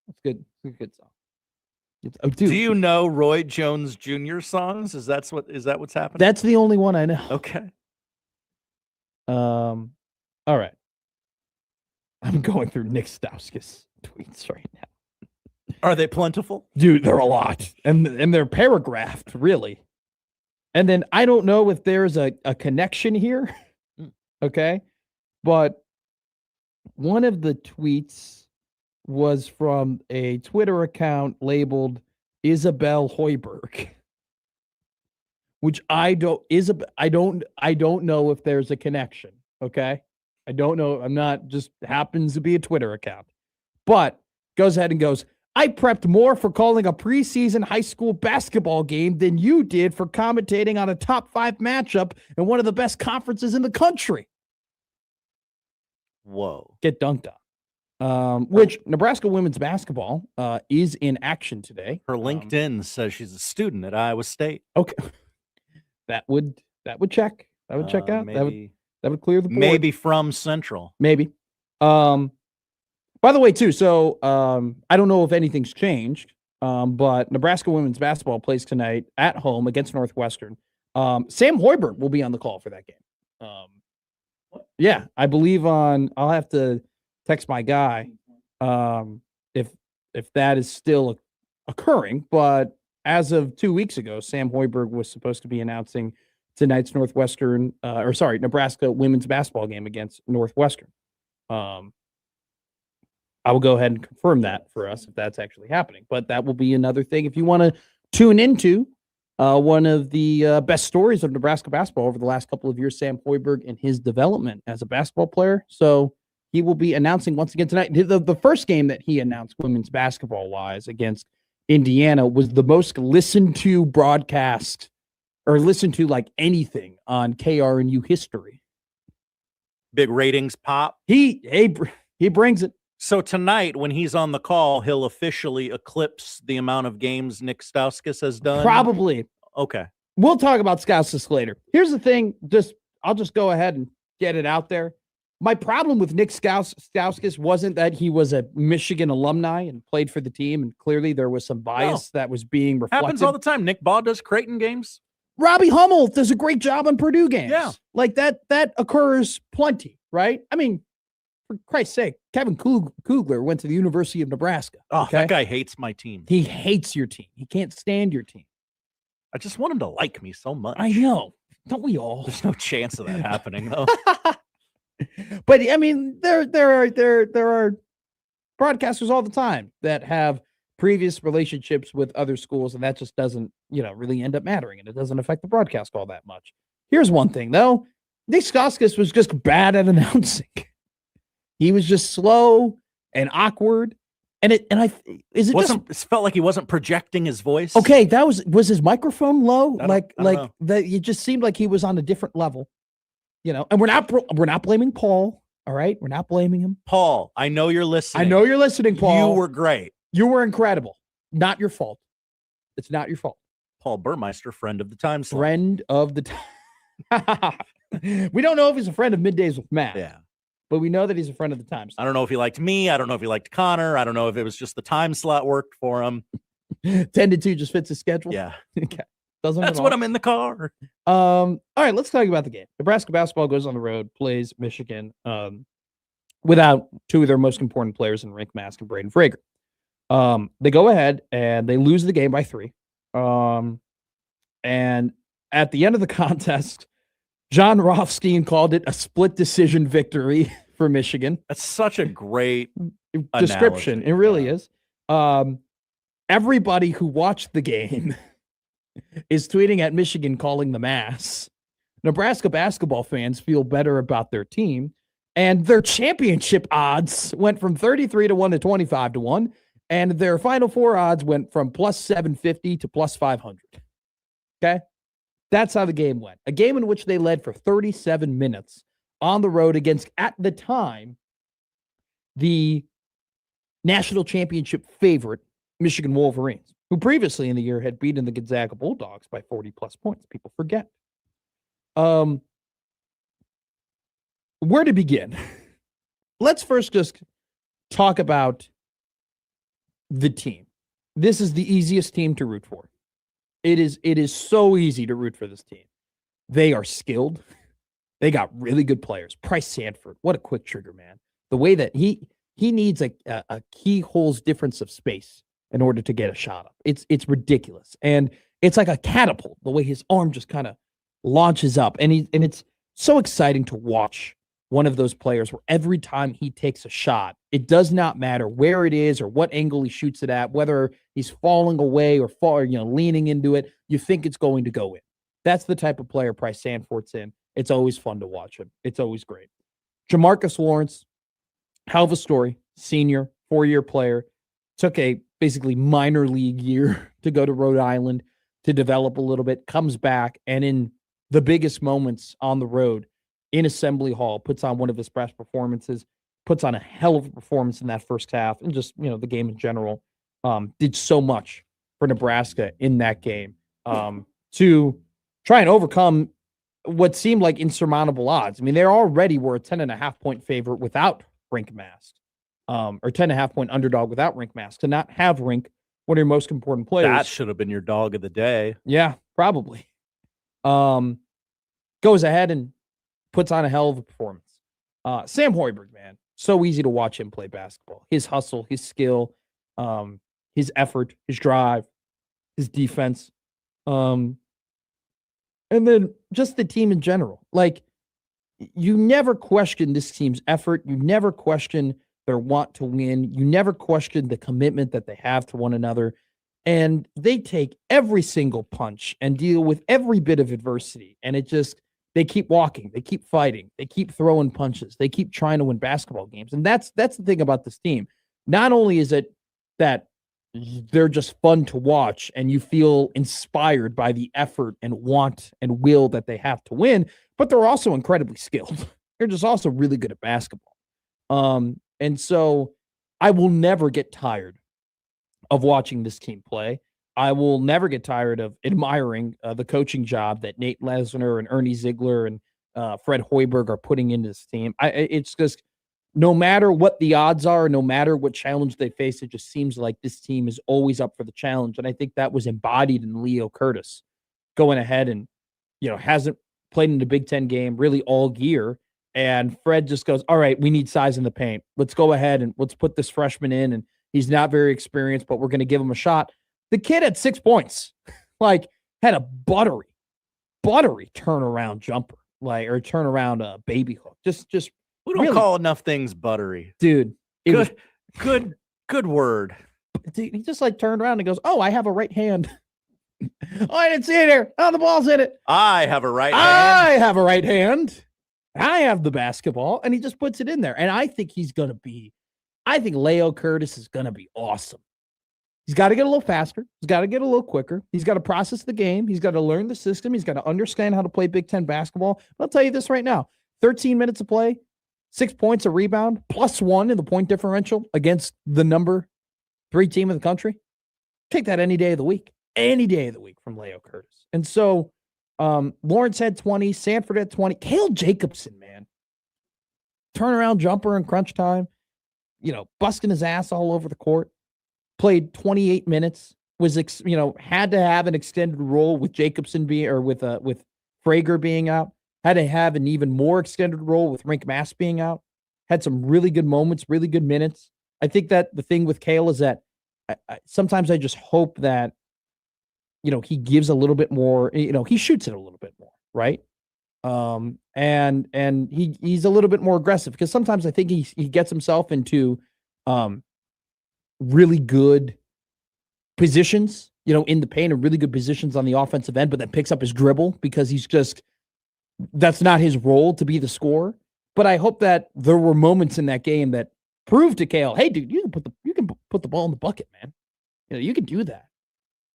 That's good. It's a good song. Do you know Roy Jones Jr. songs? Is that what's happening? That's the only one I know. Okay. All right. I'm going through Nick Stauskas tweets right now. Are they plentiful? Dude, they're a lot. And they're paragraphed, really. And then I don't know if there's a connection here. Okay. But one of the tweets was from a Twitter account labeled Isabel Hoiberg, which I don't know if there's a connection. Okay. I don't know. I'm not, just happens to be a Twitter account, but goes ahead and goes, I prepped more for calling a preseason high school basketball game than you did for commentating on a top 5 matchup in one of the best conferences in the country. Whoa. Get dunked on. Which Nebraska women's basketball is in action today. Her LinkedIn says she's a student at Iowa State. Okay. That would check. That would check out. Maybe, that would clear the board. Maybe from Central. Maybe. By the way, too, so I don't know if anything's changed, but Nebraska women's basketball plays tonight at home against Northwestern. Sam Hoiberg will be on the call for that game. Yeah, I believe on. I'll have to text my guy if that is still occurring. But as of 2 weeks ago, Sam Hoiberg was supposed to be announcing tonight's Nebraska women's basketball game against Northwestern. I will go ahead and confirm that for us if that's actually happening. But that will be another thing if you want to tune into one of the best stories of Nebraska basketball over the last couple of years, Sam Hoiberg and his development as a basketball player. So he will be announcing once again tonight. The first game that he announced women's basketball-wise against Indiana was the most listened to broadcast or listened to like anything on KRNU history. Big ratings pop. He brings it. So tonight, when he's on the call, he'll officially eclipse the amount of games Nick Stauskas has done? Probably. Okay. We'll talk about Stauskas later. Here's the thing. I'll just go ahead and get it out there. My problem with Nick Stauskas wasn't that he was a Michigan alumni and played for the team, and clearly there was some bias that was being reflected. Happens all the time. Nick Baugh does Creighton games. Robbie Hummel does a great job on Purdue games. Yeah. Like that occurs plenty, right? I mean, for Christ's sake, Kevin Kugler went to the University of Nebraska. Oh, that guy hates my team. He hates your team. He can't stand your team. I just want him to like me so much. I know. Don't we all? There's no chance of that happening, though. But I mean, there are broadcasters all the time that have previous relationships with other schools, and that just doesn't, really end up mattering, and it doesn't affect the broadcast all that much. Here's one thing, though. Nick Stauskas was just bad at announcing. He was just slow and awkward, it felt like he wasn't projecting his voice. Okay, was his microphone low? I don't know. That it just seemed like he was on a different level. And we're not blaming Paul. All right, we're not blaming him. Paul, I know you're listening. I know you're listening, Paul. You were great. You were incredible. Not your fault. It's not your fault. Paul Burmeister, friend of the time slot. Friend of the time. We don't know if he's a friend of Middays with Matt. Yeah. But we know that he's a friend of the time slot. I don't know if he liked me. I don't know if he liked Connor. I don't know if it was just the time slot worked for him. 10 to 2 just fits his schedule. Yeah. Okay. That's what I'm in the car. All right, let's talk about the game. Nebraska basketball goes on the road, plays Michigan without two of their most important players in Rink Mask and Braden Frager. They go ahead and they lose the game by 3. And at the end of the contest, John Rothstein called it a split decision victory for Michigan. That's such a great description. analogy. It really is. Everybody who watched the game is tweeting at Michigan calling them ass. Nebraska basketball fans feel better about their team, and their championship odds went from 33 to 1 to 25 to 1, and their Final Four odds went from plus 750 to plus 500. Okay? That's how the game went. A game in which they led for 37 minutes on the road against, at the time, the national championship favorite, Michigan Wolverines, who previously in the year had beaten the Gonzaga Bulldogs by 40-plus points. People forget. Where to begin? Let's first just talk about the team. This is the easiest team to root for. It is so easy to root for this team. They are skilled. They got really good players. Price Sanford, what a quick trigger, man. The way that he needs a keyhole's difference of space in order to get a shot up. It's ridiculous. And it's like a catapult, the way his arm just kind of launches up. And it's so exciting to watch one of those players where every time he takes a shot, it does not matter where it is or what angle he shoots it at, whether he's falling away or leaning into it, you think it's going to go in. That's the type of player Price Sanford's in. It's always fun to watch him. It's always great. Jamarcus Lawrence, hell of a story. Senior, 4-year player. Took a basically minor league year to go to Rhode Island to develop a little bit. Comes back, and in the biggest moments on the road, in Assembly Hall, puts on one of his best performances, puts on a hell of a performance in that first half, and just, the game in general. Did so much for Nebraska in that game to try and overcome what seemed like insurmountable odds. I mean, they already were a 10.5-point favorite without Rink Mask, or 10.5-point underdog without Rink Mask. To not have Rink, one of your most important players. That should have been your dog of the day. Yeah, probably. Goes ahead and puts on a hell of a performance. Sam Hoiberg, man, so easy to watch him play basketball. His hustle, his skill, his effort, his drive, his defense, and then just the team in general. Like, you never question this team's effort. You never question their want to win. You never question the commitment that they have to one another. And they take every single punch and deal with every bit of adversity. And they keep walking, they keep fighting, they keep throwing punches, they keep trying to win basketball games. And that's the thing about this team. Not only is it that they're just fun to watch and you feel inspired by the effort and want and will that they have to win, but they're also incredibly skilled. They're just also really good at basketball. And so I will never get tired of watching this team play. I will never get tired of admiring the coaching job that Nate Lesnar and Ernie Ziegler and Fred Hoiberg are putting into this team. It's just, no matter what the odds are, no matter what challenge they face, it just seems like this team is always up for the challenge. And I think that was embodied in Leo Curtis going ahead and, hasn't played in the Big Ten game really all year. And Fred just goes, all right, we need size in the paint. Let's go ahead and let's put this freshman in. And he's not very experienced, but we're going to give him a shot. The kid had 6 points, had a buttery turnaround jumper, or turnaround baby hook. Just we don't call enough things buttery, dude. Good word. He just turned around and goes, "Oh, I have a right hand." Oh, I didn't see it here. Oh, the ball's in it. I have a right hand. I have a right hand. I have the basketball, and he just puts it in there. And I think I think Leo Curtis is gonna be awesome. He's got to get a little faster. He's got to get a little quicker. He's got to process the game. He's got to learn the system. He's got to understand how to play Big Ten basketball. But I'll tell you this right now, 13 minutes of play, 6 points, a rebound, +1 in the point differential against the number 3 team in the country. Take that any day of the week. Any day of the week from Leo Curtis. And so Lawrence had 20, Sanford had 20. Cale Jacobson, man. Turnaround jumper in crunch time. Busting his ass all over the court. Played 28 minutes, had to have an extended role with Jacobson with Frager being out, had to have an even more extended role with Rink Mass being out, had some really good moments, really good minutes. I think that the thing with Cale is that sometimes I just hope that, he gives a little bit more, he shoots it a little bit more, right? And he's a little bit more aggressive because sometimes I think he gets himself into, really good positions, in the paint and really good positions on the offensive end, but then picks up his dribble because that's not his role to be the scorer. But I hope that there were moments in that game that proved to Cale, hey, dude, you can put the ball in the bucket, man. You can do that,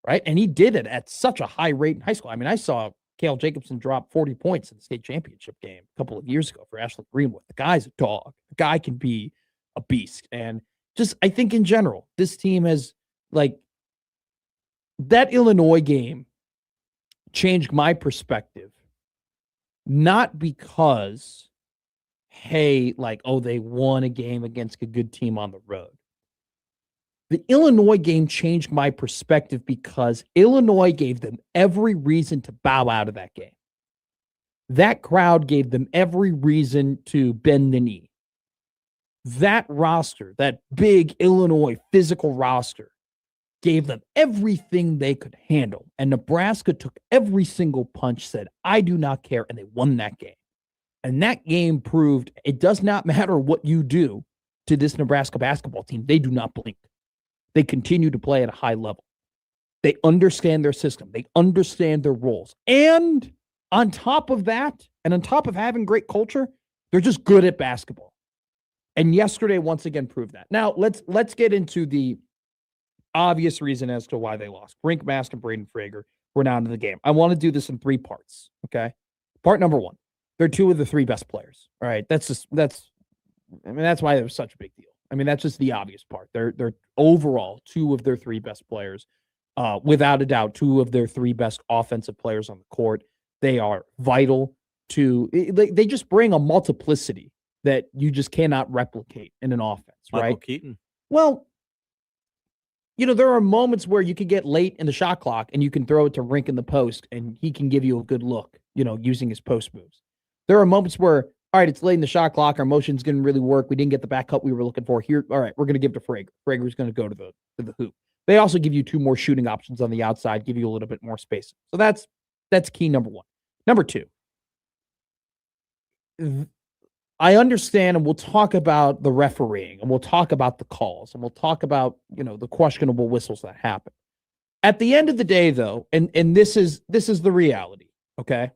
right? And he did it at such a high rate in high school. I mean, I saw Cale Jacobson drop 40 points in the state championship game a couple of years ago for Ashland Greenwood. The guy's a dog. The guy can be a beast. And I think in general, this team has, that Illinois game changed my perspective. Not because, hey, they won a game against a good team on the road. The Illinois game changed my perspective because Illinois gave them every reason to bow out of that game. That crowd gave them every reason to bend the knee. That roster, that big Illinois physical roster, gave them everything they could handle. And Nebraska took every single punch, said, I do not care, and they won that game. And that game proved it does not matter what you do to this Nebraska basketball team. They do not blink. They continue to play at a high level. They understand their system. They understand their roles. And on top of that, and on top of having great culture, they're just good at basketball. And yesterday, once again, proved that. Now, let's get into the obvious reason as to why they lost. Rink Mask and Braden Frager were not in the game. I want to do this in 3 parts, okay? Part number 1, they're 2 of the 3 best players, all right? That's why it was such a big deal. I mean, that's just the obvious part. They're overall 2 of their 3 best players. Without a doubt, 2 of their 3 best offensive players on the court. They are vital to, they just bring a multiplicity that you just cannot replicate in an offense, right? Michael Keaton. Well, there are moments where you can get late in the shot clock and you can throw it to Rink in the post and he can give you a good look, using his post moves. There are moments where, all right, it's late in the shot clock. Our motion's going to really work. We didn't get the back cut we were looking for here. All right, we're going to give it to Frager. Frager's going to go to the hoop. They also give you 2 more shooting options on the outside, give you a little bit more space. So that's key number 1. Number 2, I understand, and we'll talk about the refereeing, and we'll talk about the calls, and we'll talk about, the questionable whistles that happen. At the end of the day, though, and this is the reality, okay?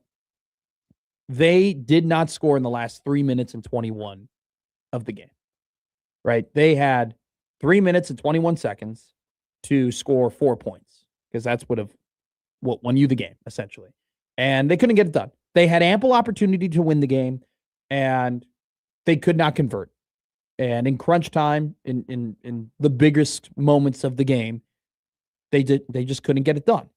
They did not score in the last 3 minutes and 21 of the game, right? They had 3 minutes and 21 seconds to score 4 points, because that's what won you the game, essentially. And they couldn't get it done. They had ample opportunity to win the game, and they could not convert. And in crunch time, in the biggest moments of the game, they just couldn't get it done.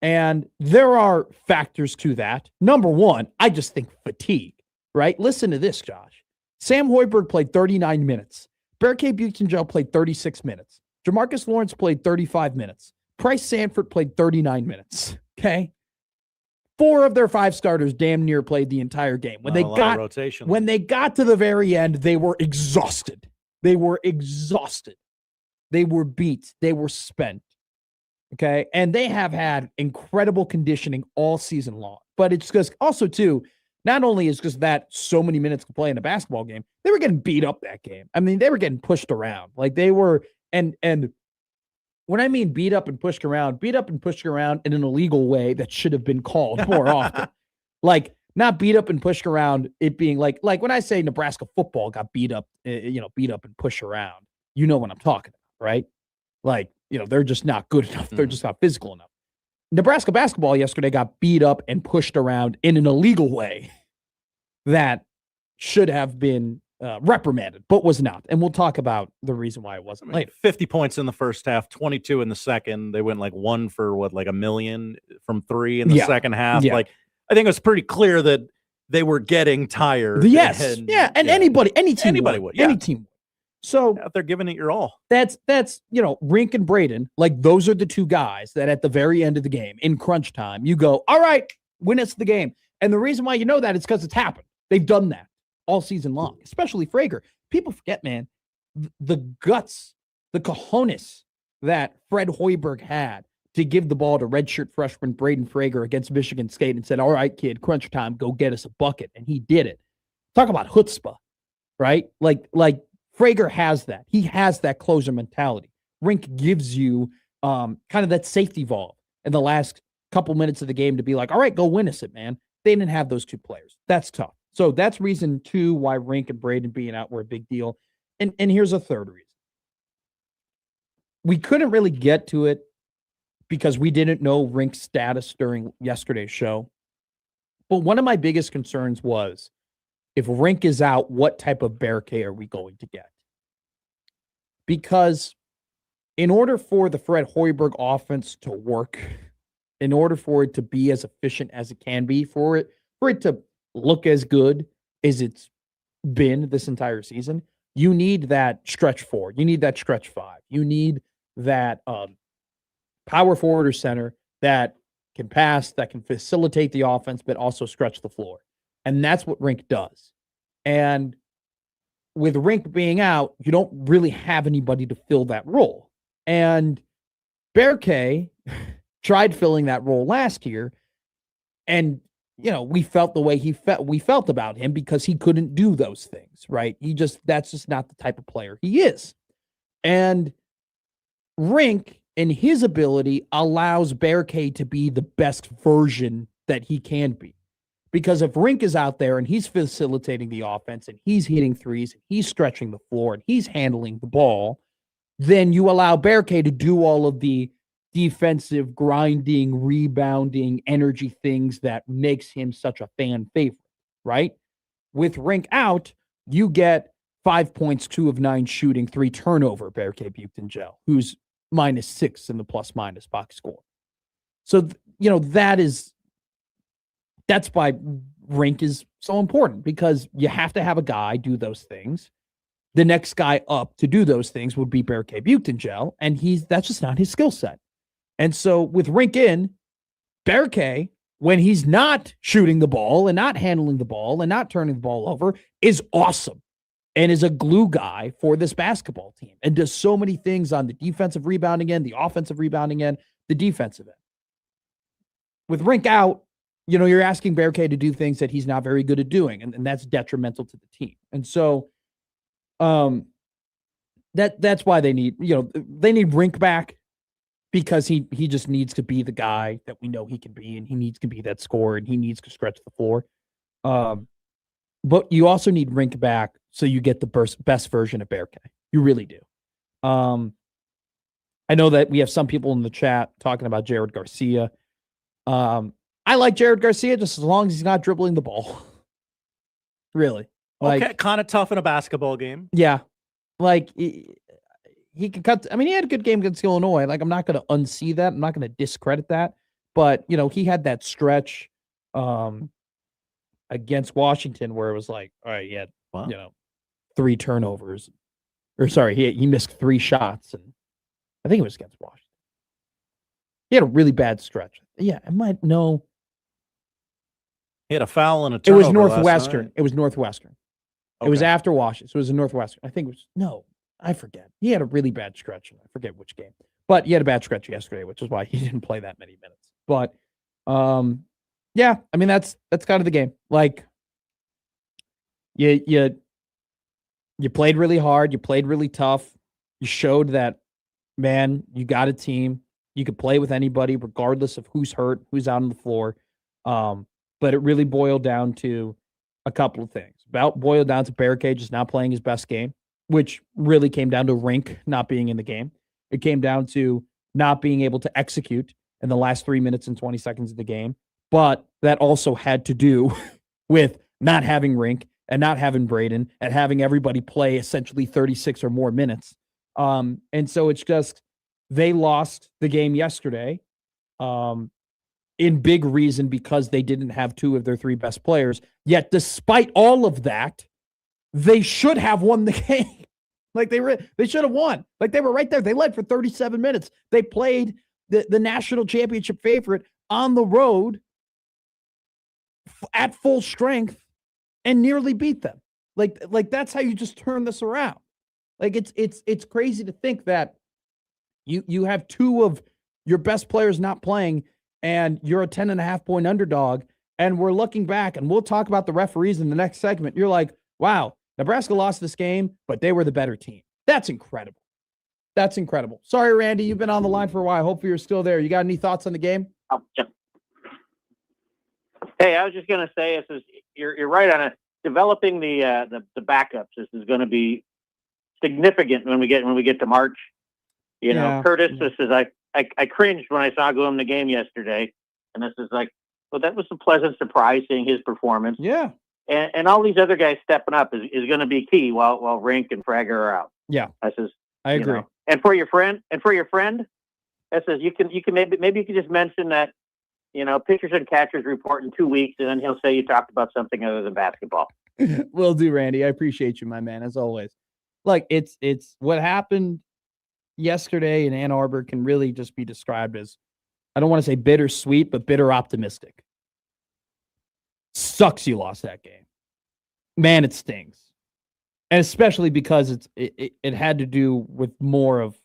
And there are factors to that. Number 1, I just think fatigue, right? Listen to this, Josh. Sam Hoiberg played 39 minutes. Berke Buitengel played 36 minutes. Jamarcus Lawrence played 35 minutes. Price Sanford played 39 minutes. Okay? 4 of their 5 starters damn near played the entire game. When they got to the very end, they were exhausted. They were beat. They were spent. Okay? And they have had incredible conditioning all season long. But it's just also, too, not only is just that so many minutes to play in a basketball game, they were getting beat up that game. I mean, they were getting pushed around. Like they were, and when I mean beat up and pushed around in an illegal way that should have been called more often. Like, not beat up and pushed around, it being like when I say Nebraska football got beat up and pushed around, you know what I'm talking about, right? Like, they're just not good enough. They're just not physical enough. Nebraska basketball yesterday got beat up and pushed around in an illegal way that should have been reprimanded, but was not. And we'll talk about the reason why it wasn't later. 50 points in the first half, 22 in the second. They went like 1 for like $1 million from 3 in the second half. Yeah. Like, I think it was pretty clear that they were getting tired. Yes. And any team would. Yeah. Any team would. So they're giving it your all. That's Rink and Braden, like those are the 2 guys that at the very end of the game in crunch time, you go, all right, win us the game. And the reason why you know that is because it's happened. They've done that all season long, especially Frager. People forget, man, the guts, the cojones that Fred Hoiberg had to give the ball to redshirt freshman Braden Frager against Michigan State and said, all right, kid, crunch time, go get us a bucket. And he did it. Talk about chutzpah, right? Like Frager has that. He has that closer mentality. Rink gives you kind of that safety valve in the last couple minutes of the game to be like, all right, go win us it, man. They didn't have those 2 players. That's tough. So that's reason 2 why Rink and Braden being out were a big deal. And here's a third reason. We couldn't really get to it because we didn't know Rink's status during yesterday's show. But one of my biggest concerns was, if Rink is out, what type of Berke are we going to get? Because in order for the Fred Hoiberg offense to work, in order for it to be as efficient as it can be, for it to look as good as it's been this entire season, you need that stretch 4. You need that stretch 5. You need that power forward or center that can pass, that can facilitate the offense, but also stretch the floor. And that's what Rink does. And with Rink being out, you don't really have anybody to fill that role. And Berke tried filling that role last year. And, we felt the way we felt about him because he couldn't do those things, right? That's just not the type of player he is. And Rink, in his ability, allows Berke to be the best version that he can be. Because if Rink is out there and he's facilitating the offense and he's hitting threes, and he's stretching the floor and he's handling the ball, then you allow Berke to do all of the defensive, grinding, rebounding, energy things that makes him such a fan favorite, right? With Rink out, you get 5 points, 2 of 9 shooting, 3 turnover Berke Buitengel, who's -6 in the plus-minus box score. So, that's why Rink is so important, because you have to have a guy do those things. The next guy up to do those things would be Berke Buitengel, and that's just not his skill set. And so with Rink in, Berke when he's not shooting the ball and not handling the ball and not turning the ball over, is awesome and is a glue guy for this basketball team and does so many things on the defensive rebounding end, the offensive rebounding end, the defensive end. With Rink out, you're asking Bearcat to do things that he's not very good at doing, and that's detrimental to the team. And so that's why they need, they need Rink back, because he just needs to be the guy that we know he can be, and he needs to be that scorer, and he needs to stretch the floor. But you also need Rink back so you get the best version of Bearcat. You really do. I know that we have some people in the chat talking about Jared Garcia. I like Jared Garcia just as long as he's not dribbling the ball. Really. Okay, kind of tough in a basketball game. Yeah. Like, he can cut. I mean, he had a good game against Illinois. Like, I'm not going to unsee that. I'm not going to discredit that. But, he had that stretch against Washington where it was like, all right, he had, 3 turnovers. Or sorry, he missed 3 shots. And I think it was against Washington. He had a really bad stretch. Yeah, I might know. He had a foul and a It turnover. was Northwestern. It was Northwestern. Okay. It was after Washington. So it was a Northwestern. I think it was, no, I forget. He had a really bad stretch. I forget which game. But he had a bad stretch yesterday, which is why he didn't play that many minutes. But yeah, I mean that's kind of the game. Like you played really hard, you played really tough. You showed that, man, you got a team. You could play with anybody regardless of who's hurt, who's out on the floor. But it really boiled down to a couple of things. Boiled down to Bearcat just not playing his best game, which really came down to Rink not being in the game. It came down to not being able to execute in the last 3 minutes and 20 seconds of the game. But that also had to do with not having Rink and not having Braden and having everybody play essentially 36 or more minutes. And so it's just, they lost the game yesterday in big reason because they didn't have 2 of their 3 best players. Yet despite all of that, they should have won the game. Like they should have won. Like they were right there. They led for 37 minutes. They played the national championship favorite on the road at full strength and nearly beat them. Like that's how you just turn this around. Like it's crazy to think that you have 2 of your best players not playing and you're a 10.5 point underdog. And we're looking back, and we'll talk about the referees in the next segment. You're like, wow, Nebraska lost this game, but they were the better team. That's incredible. That's incredible. Sorry, Randy, you've been on the line for a while. Hopefully you're still there. You got any thoughts on the game? Hey, I was just going to say, you're right on it. Developing the backups, this is going to be significant when we get to March. Curtis, this is I cringed when I saw go in the game yesterday, and this is like, well, that was a pleasant surprise seeing his performance. Yeah. And all these other guys stepping up is going to be key while Rink and Frager are out. Yeah. I agree. And for your friend, that says you can maybe you can just mention that, pitchers and catchers report in 2 weeks, and then he'll say you talked about something other than basketball. Will do, Randy. I appreciate you, my man, as always. Like it's what happened yesterday in Ann Arbor can really just be described as, I don't want to say bittersweet, but bitter optimistic. Sucks you lost that game. Man, it stings. And especially because it had to do with more of,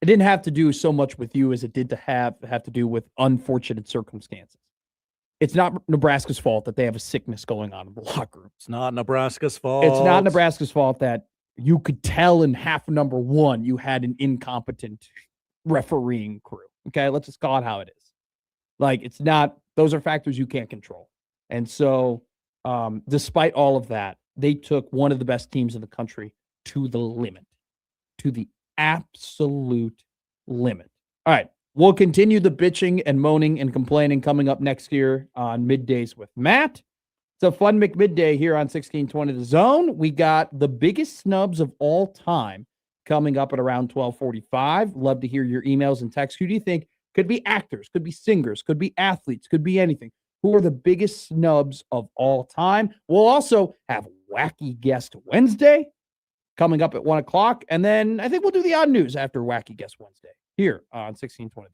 it didn't have to do so much with you as it did to have to do with unfortunate circumstances. It's not Nebraska's fault that they have a sickness going on in the locker room. It's not Nebraska's fault. It's not Nebraska's fault that you could tell in half number 1 you had an incompetent refereeing crew. Okay, let's just call it how it is. Like, it's not, those are factors you can't control. And so, despite all of that, they took one of the best teams in the country to the limit, to the absolute limit. All right, we'll continue the bitching and moaning and complaining coming up next year on Middays with Matt. It's a fun McMidday here on 1620 The Zone. We got the biggest snubs of all time coming up at around 12:45. Love to hear your emails and texts. Who do you think could be actors, could be singers, could be athletes, could be anything? Who are the biggest snubs of all time? We'll also have Wacky Guest Wednesday coming up at 1 o'clock. And then I think we'll do the odd news after Wacky Guest Wednesday here on 1620.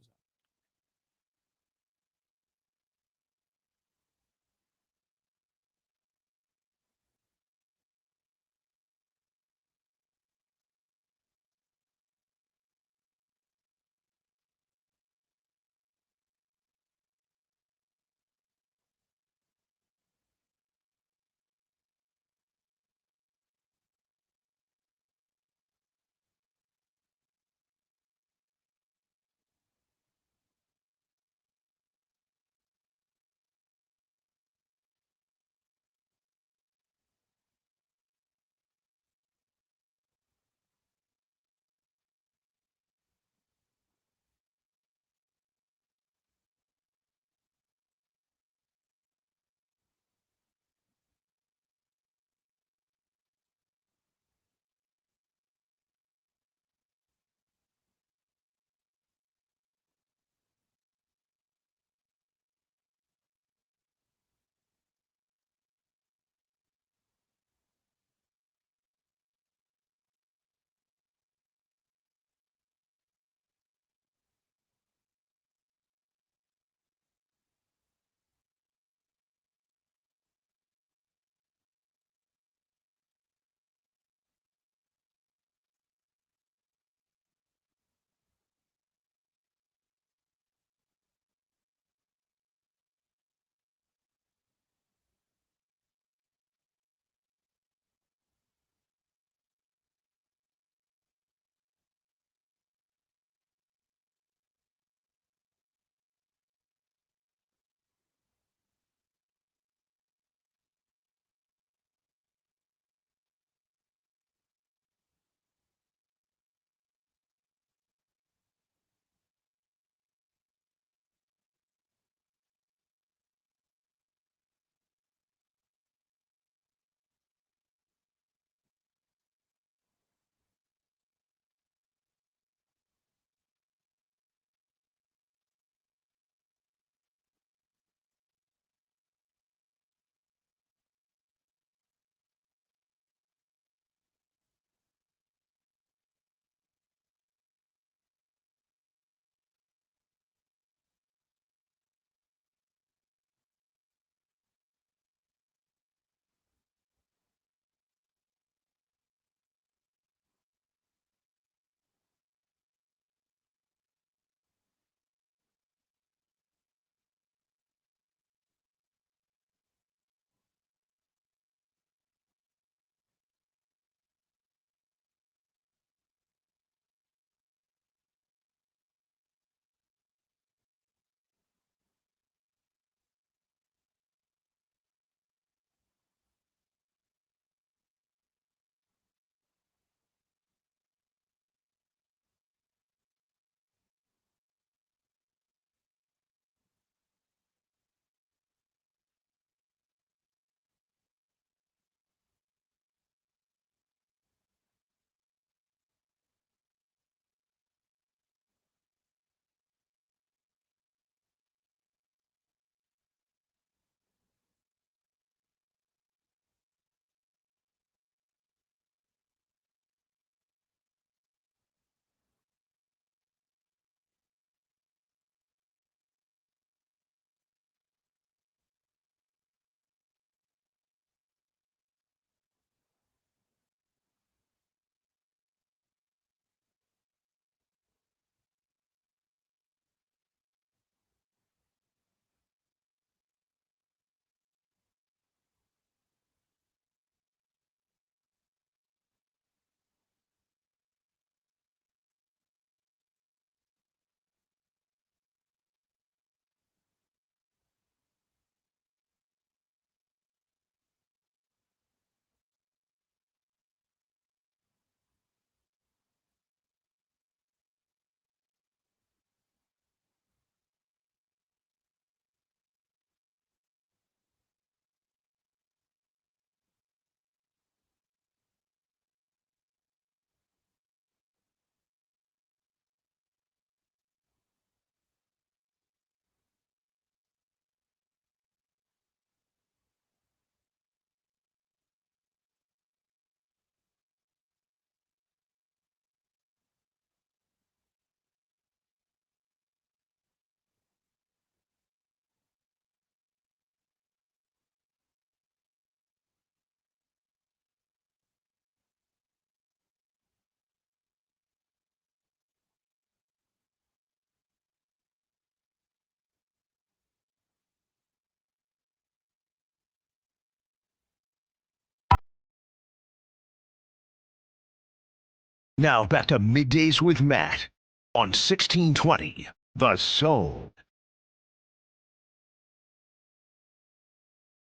Now back to Middays with Matt on 1620 The Zone.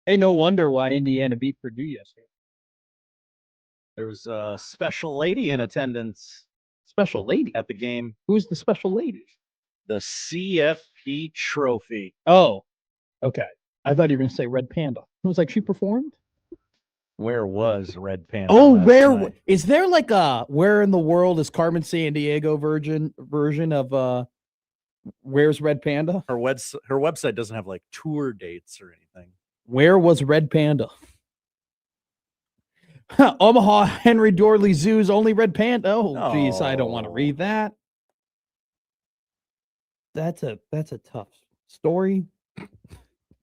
Hey, no wonder why Indiana beat Purdue yesterday. There was a special lady in attendance. Special lady at the game. Who's the special lady? The CFP trophy. Oh, okay. I thought you were going to say Red Panda. I was like, she performed? Where was Red Panda? Oh, last night? is there like a where in the world is Carmen Sandiego version of Where's Red Panda? Her website doesn't have like tour dates or anything. Where was Red Panda? Omaha Henry Dorley Zoo's only Red Panda. Oh, geez, I don't want to read that. That's a tough story.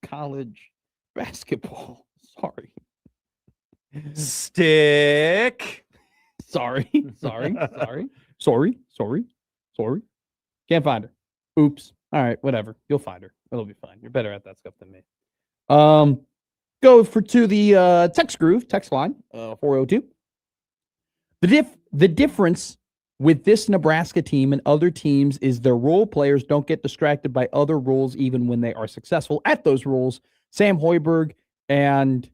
College basketball. Sorry. Stick. Sorry. Can't find her. Oops. All right, whatever. You'll find her. It'll be fine. You're better at that stuff than me. Go to the text line 402. The difference with this Nebraska team and other teams is their role players don't get distracted by other roles even when they are successful at those roles. Sam Hoiberg and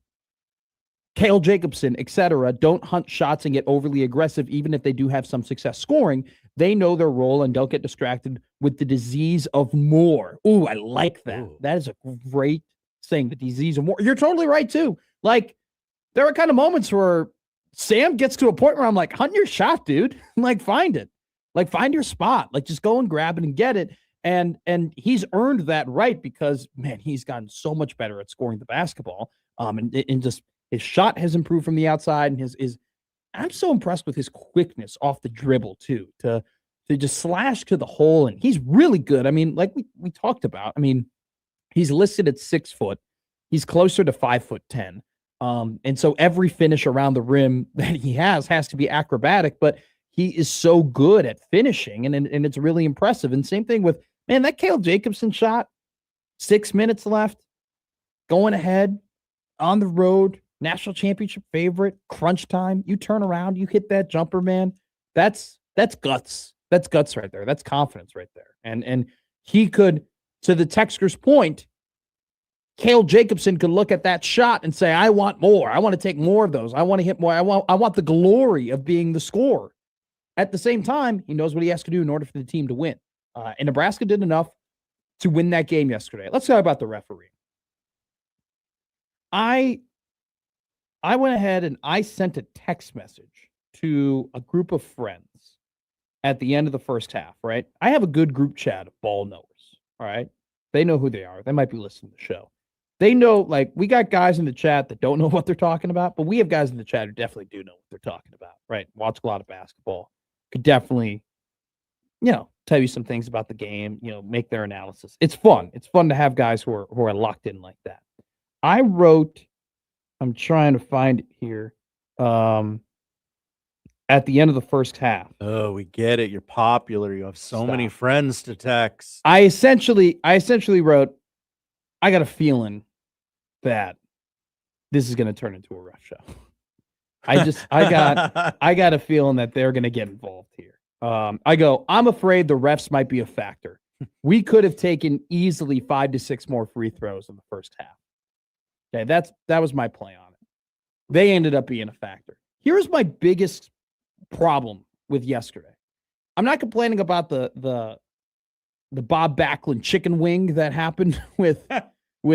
Cale Jacobson, etc., don't hunt shots and get overly aggressive even if they do have some success scoring. They know their role and don't get distracted with the disease of more. Ooh, I like that. Ooh. That is a great saying, the disease of more. You're totally right, too. Like, there are kind of moments where Sam gets to a point where I'm like, hunt your shot, dude. Like, find it. Like, find your spot. Like, just go and grab it and get it. And he's earned that right because, man, he's gotten so much better at scoring the basketball. And just his shot has improved from the outside, and his I'm so impressed with his quickness off the dribble, too, to just slash to the hole. And he's really good. I mean, like we talked about, I mean, he's listed at 6 foot. He's closer to 5'10". And so every finish around the rim that he has to be acrobatic, but he is so good at finishing, and it's really impressive. And same thing with, man, that Cale Jacobson shot, 6 minutes left, going ahead, on the road, national championship favorite, crunch time. You turn around, you hit that jumper, man. That's guts. That's guts right there. That's confidence right there. And he could, to the texter's point, Cale Jacobson could look at that shot and say, I want more. I want to take more of those. I want to hit more. I want the glory of being the scorer. At the same time, he knows what he has to do in order for the team to win. And Nebraska did enough to win that game yesterday. Let's talk about the referee. I went ahead and I sent a text message to a group of friends at the end of the first half, right? I have a good group chat of ball knowers, all right? They know who they are. They might be listening to the show. They know, like, we got guys in the chat that don't know what they're talking about, but we have guys in the chat who definitely do know what they're talking about, right? Watch a lot of basketball. Could definitely, tell you some things about the game, make their analysis. It's fun. It's fun to have guys who are locked in like that. I wrote, I'm trying to find it here, at the end of the first half. Oh, we get it. You're popular. You have so many friends to text. I essentially wrote, I got a feeling that this is going to turn into a rough show. I got a feeling that they're going to get involved here. I'm afraid the refs might be a factor. We could have taken easily 5 to 6 more free throws in the first half. Okay, that was my play on it. They ended up being a factor. Here's my biggest problem with yesterday. I'm not complaining about the Bob Backlund chicken wing that happened with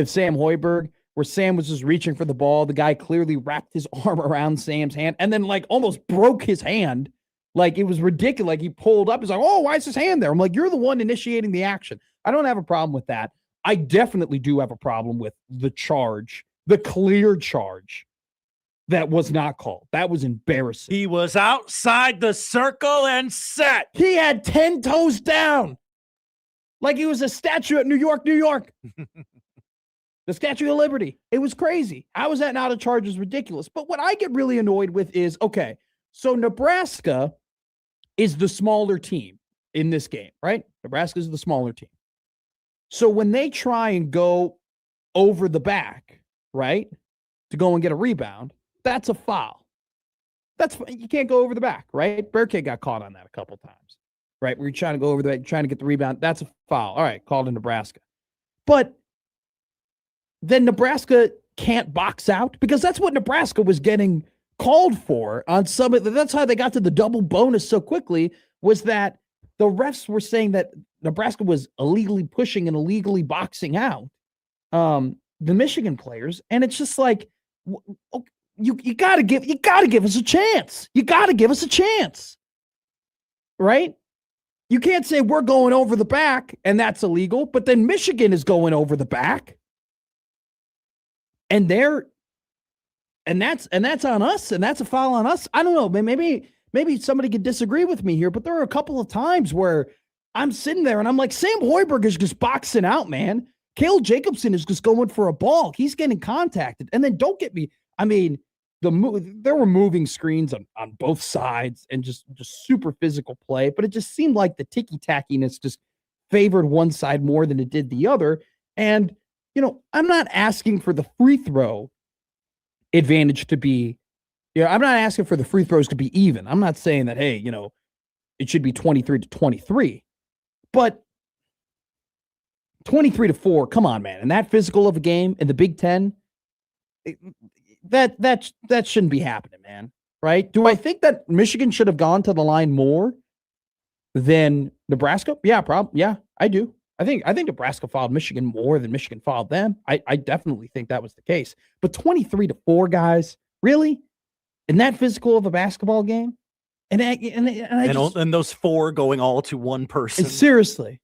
Sam Hoiberg, where Sam was just reaching for the ball. The guy clearly wrapped his arm around Sam's hand and then like almost broke his hand. Like, it was ridiculous. Like, he pulled up. He's like, oh, why is his hand there? I'm like, you're the one initiating the action. I don't have a problem with that. I definitely do have a problem with the charge, the clear charge that was not called. That was embarrassing. He was outside the circle and set. He had 10 toes down. Like he was a statue at New York, New York. The Statue of Liberty. It was crazy. How is that not a charge? Is ridiculous. But what I get really annoyed with is, okay, so Nebraska is the smaller team in this game, right? Nebraska is the smaller team. So when they try and go over the back, right, to go and get a rebound, that's a foul. That's you can't go over the back, right? Burkhead got caught on that a couple times, right? Where you're trying to go over the back, trying to get the rebound. That's a foul. All right, called in Nebraska. But then Nebraska can't box out because that's what Nebraska was getting called for on some of the, that's how they got to the double bonus so quickly, was that the refs were saying that Nebraska was illegally pushing and illegally boxing out the Michigan players. And it's just like, you got to give us a chance. You got to give us a chance. Right? You can't say we're going over the back and that's illegal, but then Michigan is going over the back. And that's on us, and that's a foul on us. I don't know. Maybe somebody could disagree with me here, but there are a couple of times where I'm sitting there and I'm like, Sam Hoiberg is just boxing out, man. Cale Jacobson is just going for a ball. He's getting contacted. And then don't get me, I mean, there were moving screens on both sides and just super physical play, but it just seemed like the ticky-tackiness just favored one side more than it did the other. And, you know, I'm not asking for the free throw advantage to be, I'm not asking for the free throws to be even. I'm not saying that, hey, you know, it should be 23-23, but 23-4, come on, man. And that physical of a game in the Big Ten, that shouldn't be happening, man. Right? Do I think that Michigan should have gone to the line more than Nebraska? Yeah, probably. Yeah, I do. I think Nebraska fouled Michigan more than Michigan fouled them. I definitely think that was the case. But 23-4, guys, really? In that physical of a basketball game? And those four going all to one person. And seriously.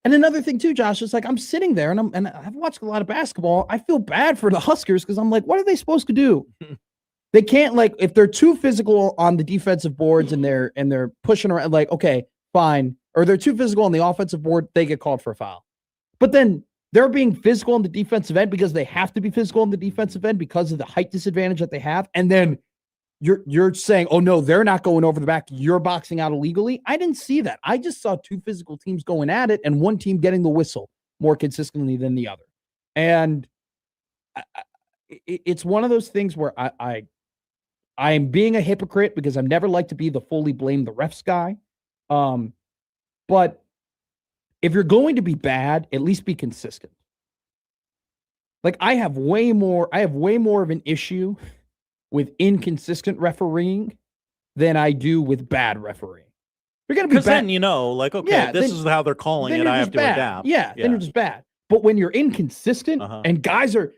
And another thing too, Josh, is like I'm sitting there and I've watched a lot of basketball. I feel bad for the Huskers because I'm like, what are they supposed to do? They can't, like, if they're too physical on the defensive boards and they're pushing around, like, okay, fine. Or they're too physical on the offensive board, they get called for a foul. But then they're being physical on the defensive end because they have to be physical on the defensive end because of the height disadvantage that they have. And then you're saying, oh no, they're not going over the back. You're boxing out illegally. I didn't see that. I just saw two physical teams going at it and one team getting the whistle more consistently than the other. And it's one of those things where I am being a hypocrite because I've never liked to be the fully blame the refs guy. But if you're going to be bad, at least be consistent. Like I have way more of an issue with inconsistent refereeing than I do with bad refereeing. You're going to be bad. Then, you know, like, okay, yeah, this is how they're calling it. I have to adapt. Yeah, then you're just bad. But when you're inconsistent and guys are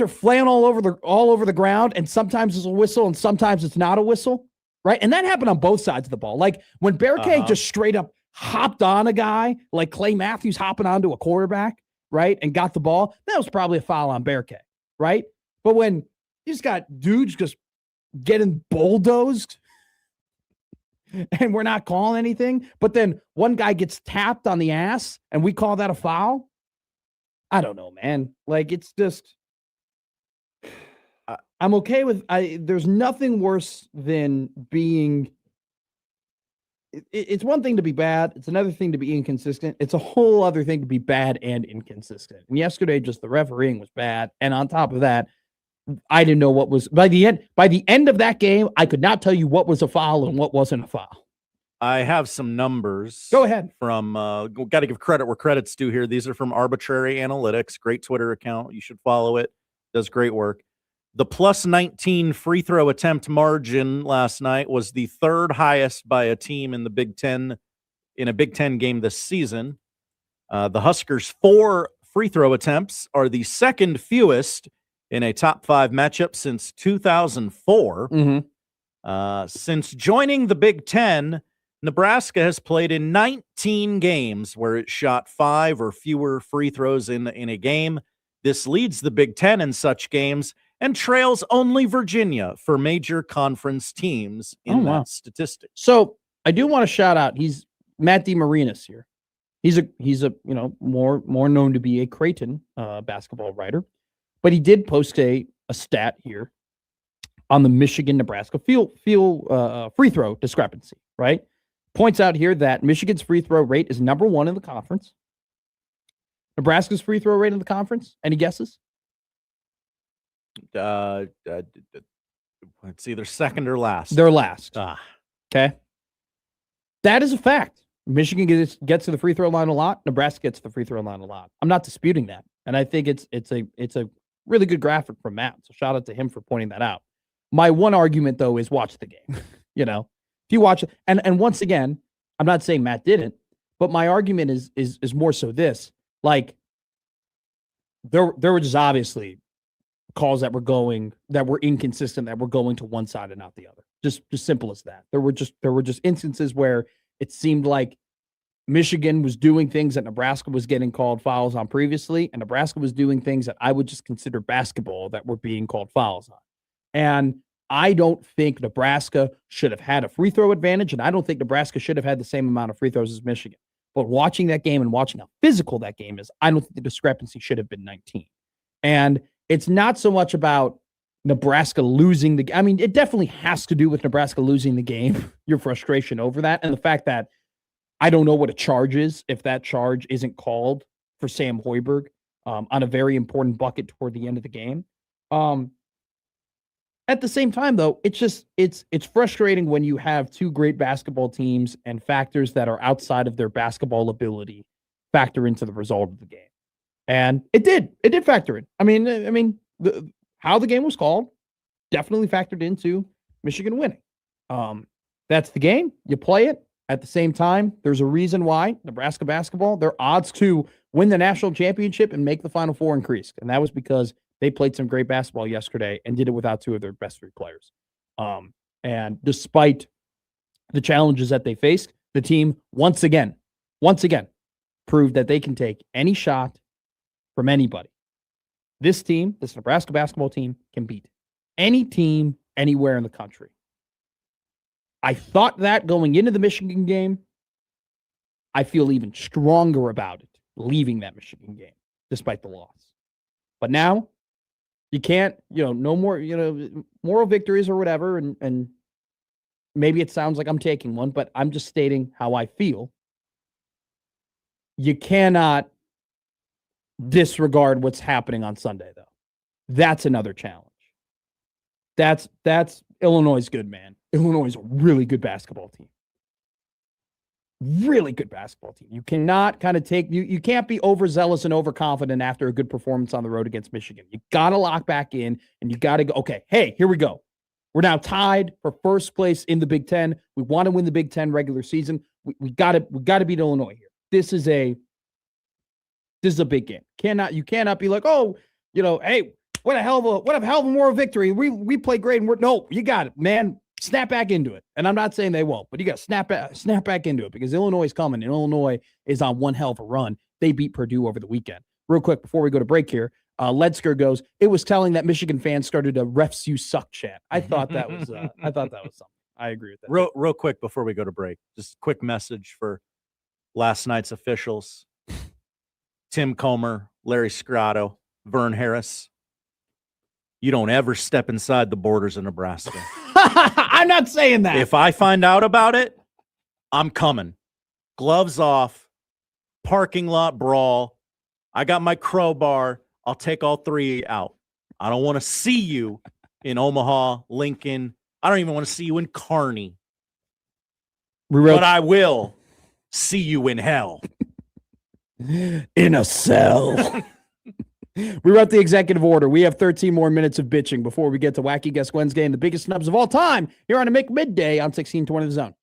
flaying all over the ground, and sometimes it's a whistle and sometimes it's not a whistle, right? And that happened on both sides of the ball. Like when Bearcake just straight up hopped on a guy, like Clay Matthews hopping onto a quarterback, right, and got the ball, that was probably a foul on Bearcake, right? But when you just got dudes just getting bulldozed and we're not calling anything, but then one guy gets tapped on the ass and we call that a foul, I don't know, man. Like, it's just, I'm okay with, there's nothing worse than being, it's one thing to be bad. It's another thing to be inconsistent. It's a whole other thing to be bad and inconsistent. And yesterday, just the refereeing was bad. And on top of that, I didn't know what was, by the end of that game, I could not tell you what was a foul and what wasn't a foul. I have some numbers. Go ahead. From, got to give credit where credit's due here. These are from Arbitrary Analytics, great Twitter account. You should follow it. Does great work. The plus 19 free throw attempt margin last night was the third highest by a team in the Big Ten, in a Big Ten game this season. The Huskers' 4 free throw attempts are the second fewest in a top 5 matchup since 2004. Since joining the Big Ten, Nebraska has played in 19 games where it shot 5 or fewer free throws in a game. This leads the Big Ten in such games and trails only Virginia for major conference teams in that statistic. So I do want to shout out, he's Matt DeMarinis here. He's a you know, more known to be a Creighton basketball writer, but he did post a stat here on the Michigan-Nebraska free throw discrepancy, right? Points out here that Michigan's free throw rate is number 1 in the conference. Nebraska's free throw rate in the conference, any guesses? It's either second or last. They're last. Ah. Okay. That is a fact. Michigan gets to the free throw line a lot. Nebraska gets to the free throw line a lot. I'm not disputing that. And I think it's a really good graphic from Matt. So shout out to him for pointing that out. My one argument, though, is watch the game. If you watch it, and once again, I'm not saying Matt didn't, but my argument is more so this. Like, there were just obviously calls that were inconsistent, that were going to one side and not the other. Just simple as that. There were just instances where it seemed like Michigan was doing things that Nebraska was getting called fouls on previously, and Nebraska was doing things that I would just consider basketball that were being called fouls on. And I don't think Nebraska should have had a free throw advantage, and I don't think Nebraska should have had the same amount of free throws as Michigan. But watching that game and watching how physical that game is, I don't think the discrepancy should have been 19. And it's not so much about Nebraska losing the game. I mean, it definitely has to do with Nebraska losing the game, your frustration over that, and the fact that I don't know what a charge is if that charge isn't called for Sam Hoiberg on a very important bucket toward the end of the game. At the same time, though, it's frustrating when you have two great basketball teams and factors that are outside of their basketball ability factor into the result of the game. And it did factor in. I mean, how the game was called definitely factored into Michigan winning. That's the game. You play it. At the same time, there's a reason why Nebraska basketball, their odds to win the national championship and make the Final Four increased. And that was because they played some great basketball yesterday and did it without two of their best three players. And despite the challenges that they faced, the team once again proved that they can take any shot from anybody. This team, this Nebraska basketball team, can beat any team anywhere in the country. I thought that going into the Michigan game. I feel even stronger about it leaving that Michigan game, despite the loss. But now, you can't, no more, moral victories or whatever, and maybe it sounds like I'm taking one, but I'm just stating how I feel. You cannot disregard what's happening on Sunday, though. That's another challenge. That's Illinois is good, man. Illinois is a really good basketball team. Really good basketball team. You cannot kind of you can't be overzealous and overconfident after a good performance on the road against Michigan. You got to lock back in and you got to go, okay, hey, here we go. We're now tied for first place in the Big Ten. We want to win the Big Ten regular season. We got to beat Illinois here. This is a big game. You cannot be like, oh, hey, what a hell of a moral victory. We play great and no, you got it, man. Snap back into it. And I'm not saying they won't, but you got to snap back into it because Illinois is coming and Illinois is on one hell of a run. They beat Purdue over the weekend. Real quick, before we go to break here, Ledsker goes, it was telling that Michigan fans started a refs you suck chant. I thought that was something. I agree with that. Real quick before we go to break, just a quick message for last night's officials. Tim Comer, Larry Scrotto, Vern Harris. You don't ever step inside the borders of Nebraska. I'm not saying that. If I find out about it, I'm coming. Gloves off, parking lot brawl. I got my crowbar. I'll take all three out. I don't want to see you in Omaha, Lincoln. I don't even want to see you in Kearney. But I will see you in hell. In a cell. We wrote the executive order. We have 13 more minutes of bitching before we get to Wacky Guess Wednesday and the biggest snubs of all time here on a Make Midday on 1620 The Zone.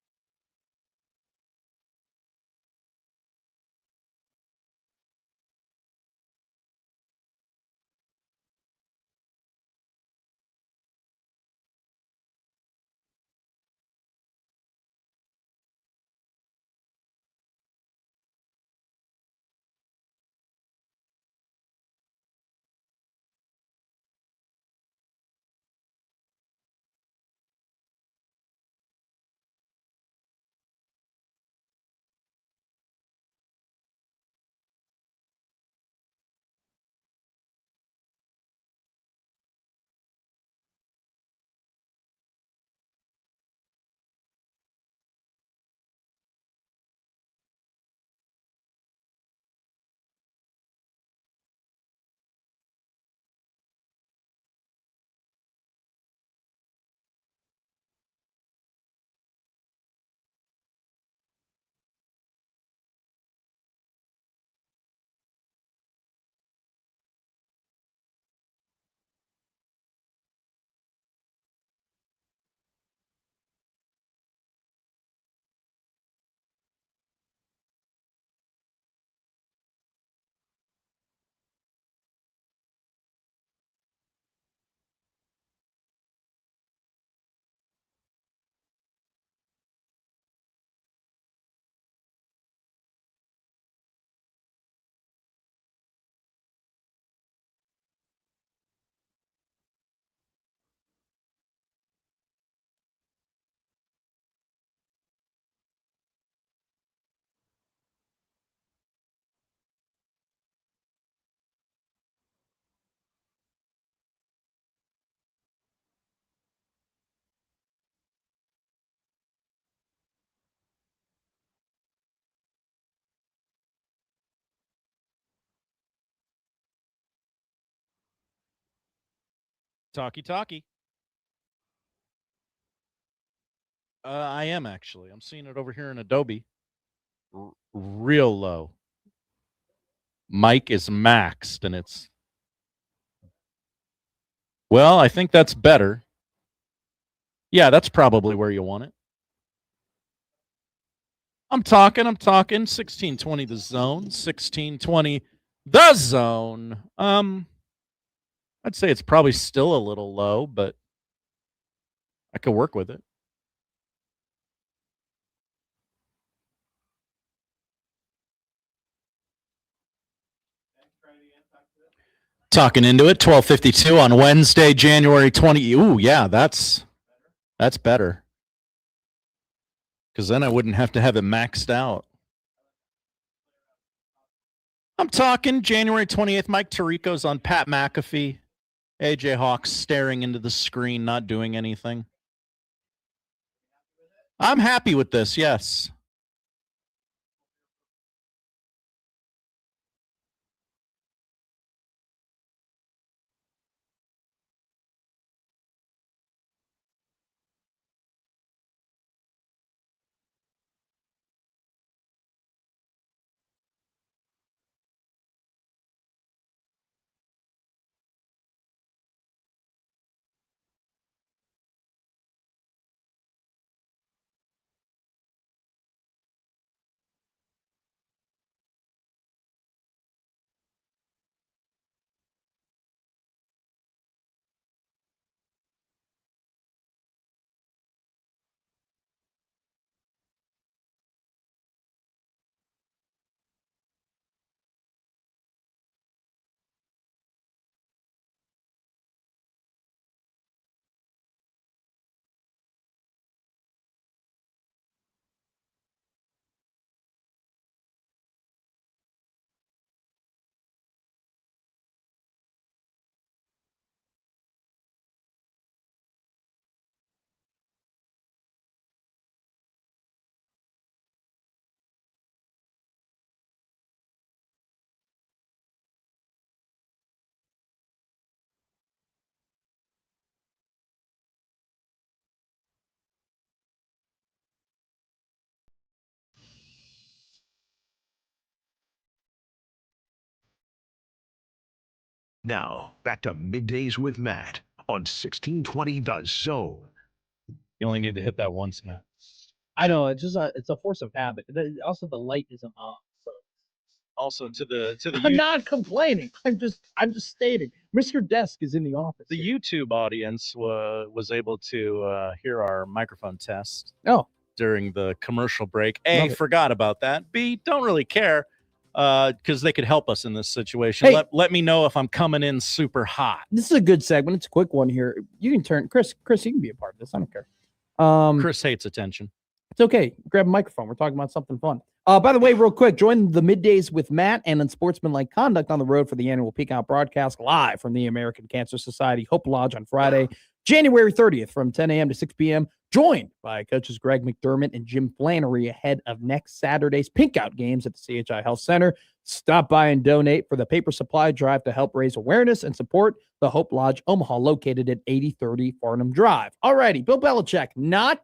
Talkie. I am actually. I'm seeing it over here in Adobe. Real low. Mic is maxed, and it's. Well, I think that's better. Yeah, that's probably where you want it. I'm talking. 1620 the zone. 1620 the zone. I'd say it's probably still a little low, but I could work with it. Talking into it, 12:52 on Wednesday, January 20. Ooh, yeah, that's better. Because then I wouldn't have to have it maxed out. I'm talking January 28th. Mike Tirico's on Pat McAfee. AJ Hawks staring into the screen, not doing anything. I'm happy with this, yes. Now, back to Middays with Matt on 1620 The Zone. You only need to hit that once now. I know, it's just it's a force of habit. Also, the light isn't on. So. Also to the I'm not complaining. I'm just stating. Mr. Desk is in the office. The YouTube audience was able to hear our microphone test. Oh. During the commercial break. A, Love it. forgot about that. B, don't really care because they could help us in this situation. Hey. Let me know if I'm coming in super hot. This is a good segment. It's a quick one here. You can turn Chris, you can be a part of this. I don't care. Chris hates attention. It's okay. Grab a microphone. We're talking about something fun. By the way, real quick, join the Middays with Matt and Unsportsmanlike Conduct on the road for the annual Peak Out broadcast live from the American Cancer Society Hope Lodge on Friday, January 30th from 10 a.m. to 6 p.m. Joined by coaches Greg McDermott and Jim Flannery ahead of next Saturday's Pink Out games at the CHI Health Center. Stop by and donate for the paper supply drive to help raise awareness and support the Hope Lodge Omaha, located at 8030 Farnham Drive. Alrighty, Bill Belichick, not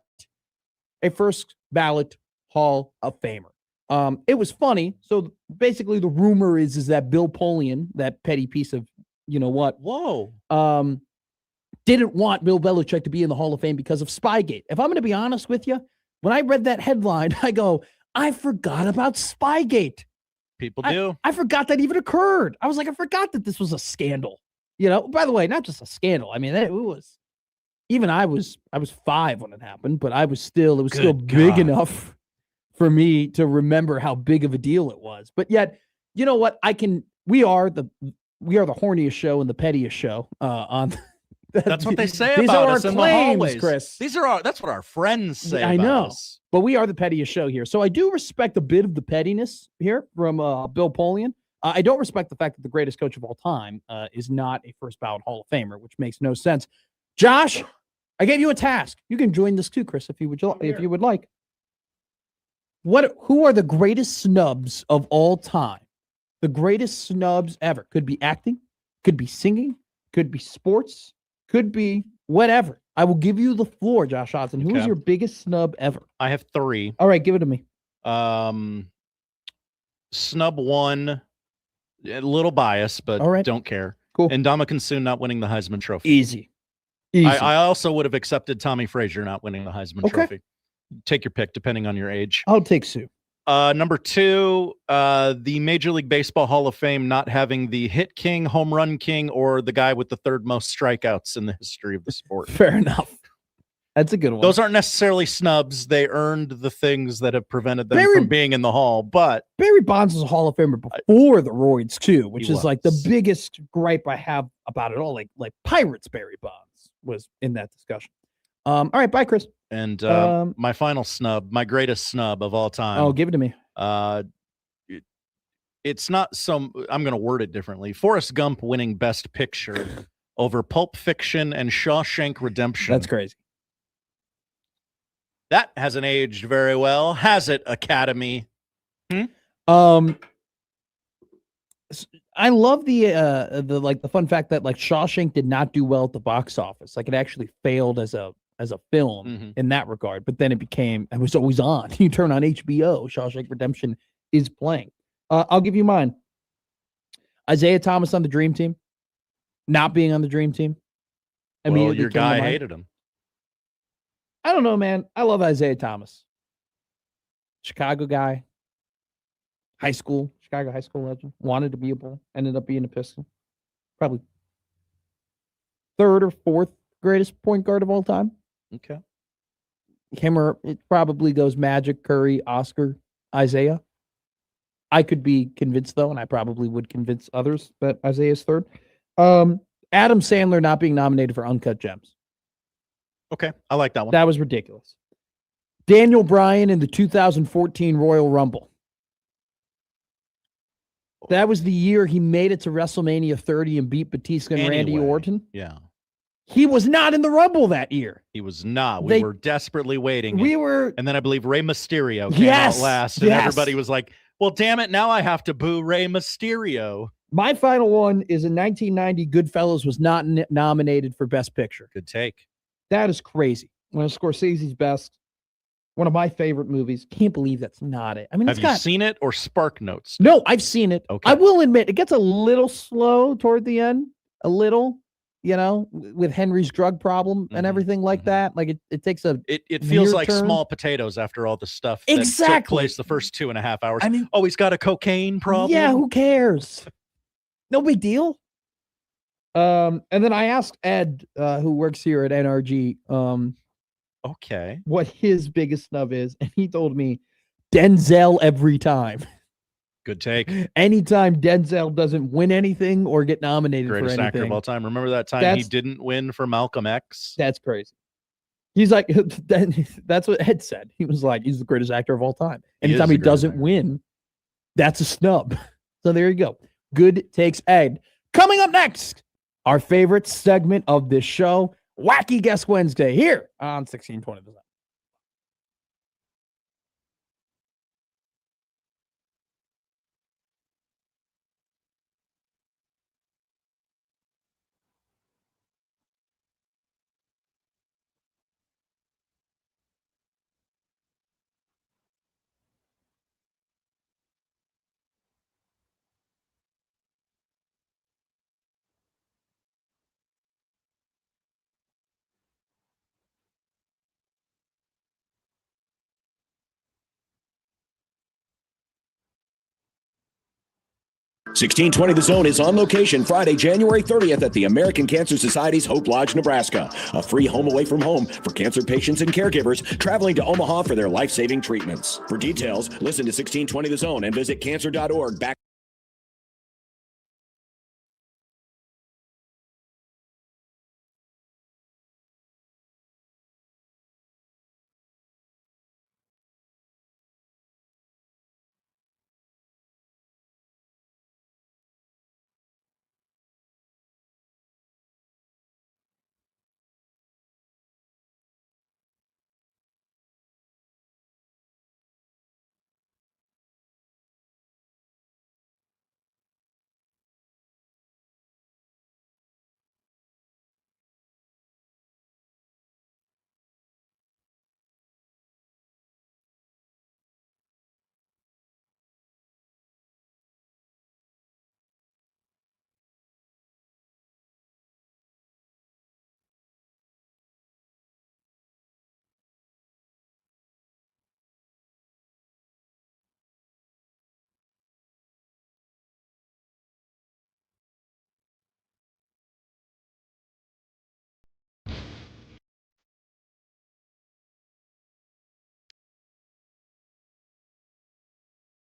a first ballot Hall of Famer. It was funny. So basically the rumor is that Bill Polian, that petty piece of, you know what? Whoa. Didn't want Bill Belichick to be in the Hall of Fame because of Spygate. If I'm going to be honest with you, when I read that headline, I go, I forgot about Spygate. People do. I forgot that even occurred. I was like, I forgot that this was a scandal. You know, by the way, not just a scandal. I mean, it was, even I was 5 when it happened, but it was still big enough for me to remember how big of a deal it was. But yet, you know what? We are the horniest show and the pettiest show on. That's what they say These about are us our in claims, the hallways, Chris. That's what our friends say. I about know, us. but we are the pettiest show here. So I do respect a bit of the pettiness here from Bill Polian. I don't respect the fact that the greatest coach of all time is not a first ballot Hall of Famer, which makes no sense. Josh, I gave you a task. You can join this too, Chris, if you would like. Who are the greatest snubs of all time? The greatest snubs ever. Could be acting, could be singing, could be sports, could be whatever. I will give you the floor, Josh Hodson. Who is Okay. your biggest snub ever? I have 3. All right, give it to me. Snub 1, a little biased, but All right. don't care. Cool. And Ndamukong Suh not winning the Heisman Trophy. Easy. I also would have accepted Tommy Frazier not winning the Heisman Okay. Trophy. Take your pick, depending on your age. I'll take Sue. Number 2, the Major League Baseball Hall of Fame not having the hit king, home run king, or the guy with the 3rd most strikeouts in the history of the sport. Fair enough. That's a good one. Those aren't necessarily snubs. They earned the things that have prevented them from being in the Hall. But Barry Bonds was a Hall of Famer before the roids too, which He is like the biggest gripe I have about it all. Like Pirates, Barry Bonds was in that discussion. All right, bye, Chris. And my final snub, my greatest snub of all time. Oh, give it to me. It's not some. I'm going to word it differently. Forrest Gump winning Best Picture over Pulp Fiction and Shawshank Redemption. That's crazy. That hasn't aged very well, has it, Academy? I love the fun fact that like Shawshank did not do well at the box office. Like it actually failed as a film in that regard. But then it was always on. You turn on HBO, Shawshank Redemption is playing. I'll give you mine. Isaiah Thomas on the Dream Team, not being on the Dream Team. Well, your guy hated him. I don't know, man. I love Isaiah Thomas. Chicago guy. Chicago high school legend. Wanted to be a Bull. Ended up being a Pistol. Probably 3rd or 4th greatest point guard of all time. Okay. Him or it probably goes Magic, Curry, Oscar, Isaiah. I could be convinced, though, and I probably would convince others that Isaiah's 3rd. Adam Sandler not being nominated for Uncut Gems. Okay, I like that one. That was ridiculous. Daniel Bryan in the 2014 Royal Rumble. That was the year he made it to WrestleMania 30 and beat Batista and Randy Orton. Yeah. He was not in the Rumble that year. He was not. We were desperately waiting. And then I believe Rey Mysterio came out last, and everybody was like, well, damn it, now I have to boo Rey Mysterio. My final one is in 1990, Goodfellas was not nominated for Best Picture. Good take. That is crazy. One of Scorsese's best, one of my favorite movies. Can't believe that's not it. I mean, have you seen it or Spark Notes? No, I've seen it. Okay. I will admit, it gets a little slow toward the end. A little, with Henry's drug problem and everything like that. Like it takes a. It feels like turn. small potatoes after all the stuff that took Exactly. place the first 2.5 hours. I mean, he's got a cocaine problem. Yeah, who cares? No big deal. And then I asked Ed, who works here at NRG, okay, what his biggest snub is, and he told me Denzel every time. Good take. Anytime Denzel doesn't win anything or get nominated Greatest for anything. actor of all time. Remember that time he didn't win for Malcolm X? That's crazy. He's like, that's what Ed said. He was like, he's the greatest actor of all time. Anytime he doesn't win, that's a snub. So there you go. Good takes, Ed. Coming up next, our favorite segment of this show, Wacky Guess Wednesday, here on 1620 The Zone. $1620 The Zone is on location Friday, January 30th at the American Cancer Society's Hope Lodge, Nebraska. A free home away from home for cancer patients and caregivers traveling to Omaha for their life-saving treatments. For details, listen to 1620 The Zone and visit cancer.org.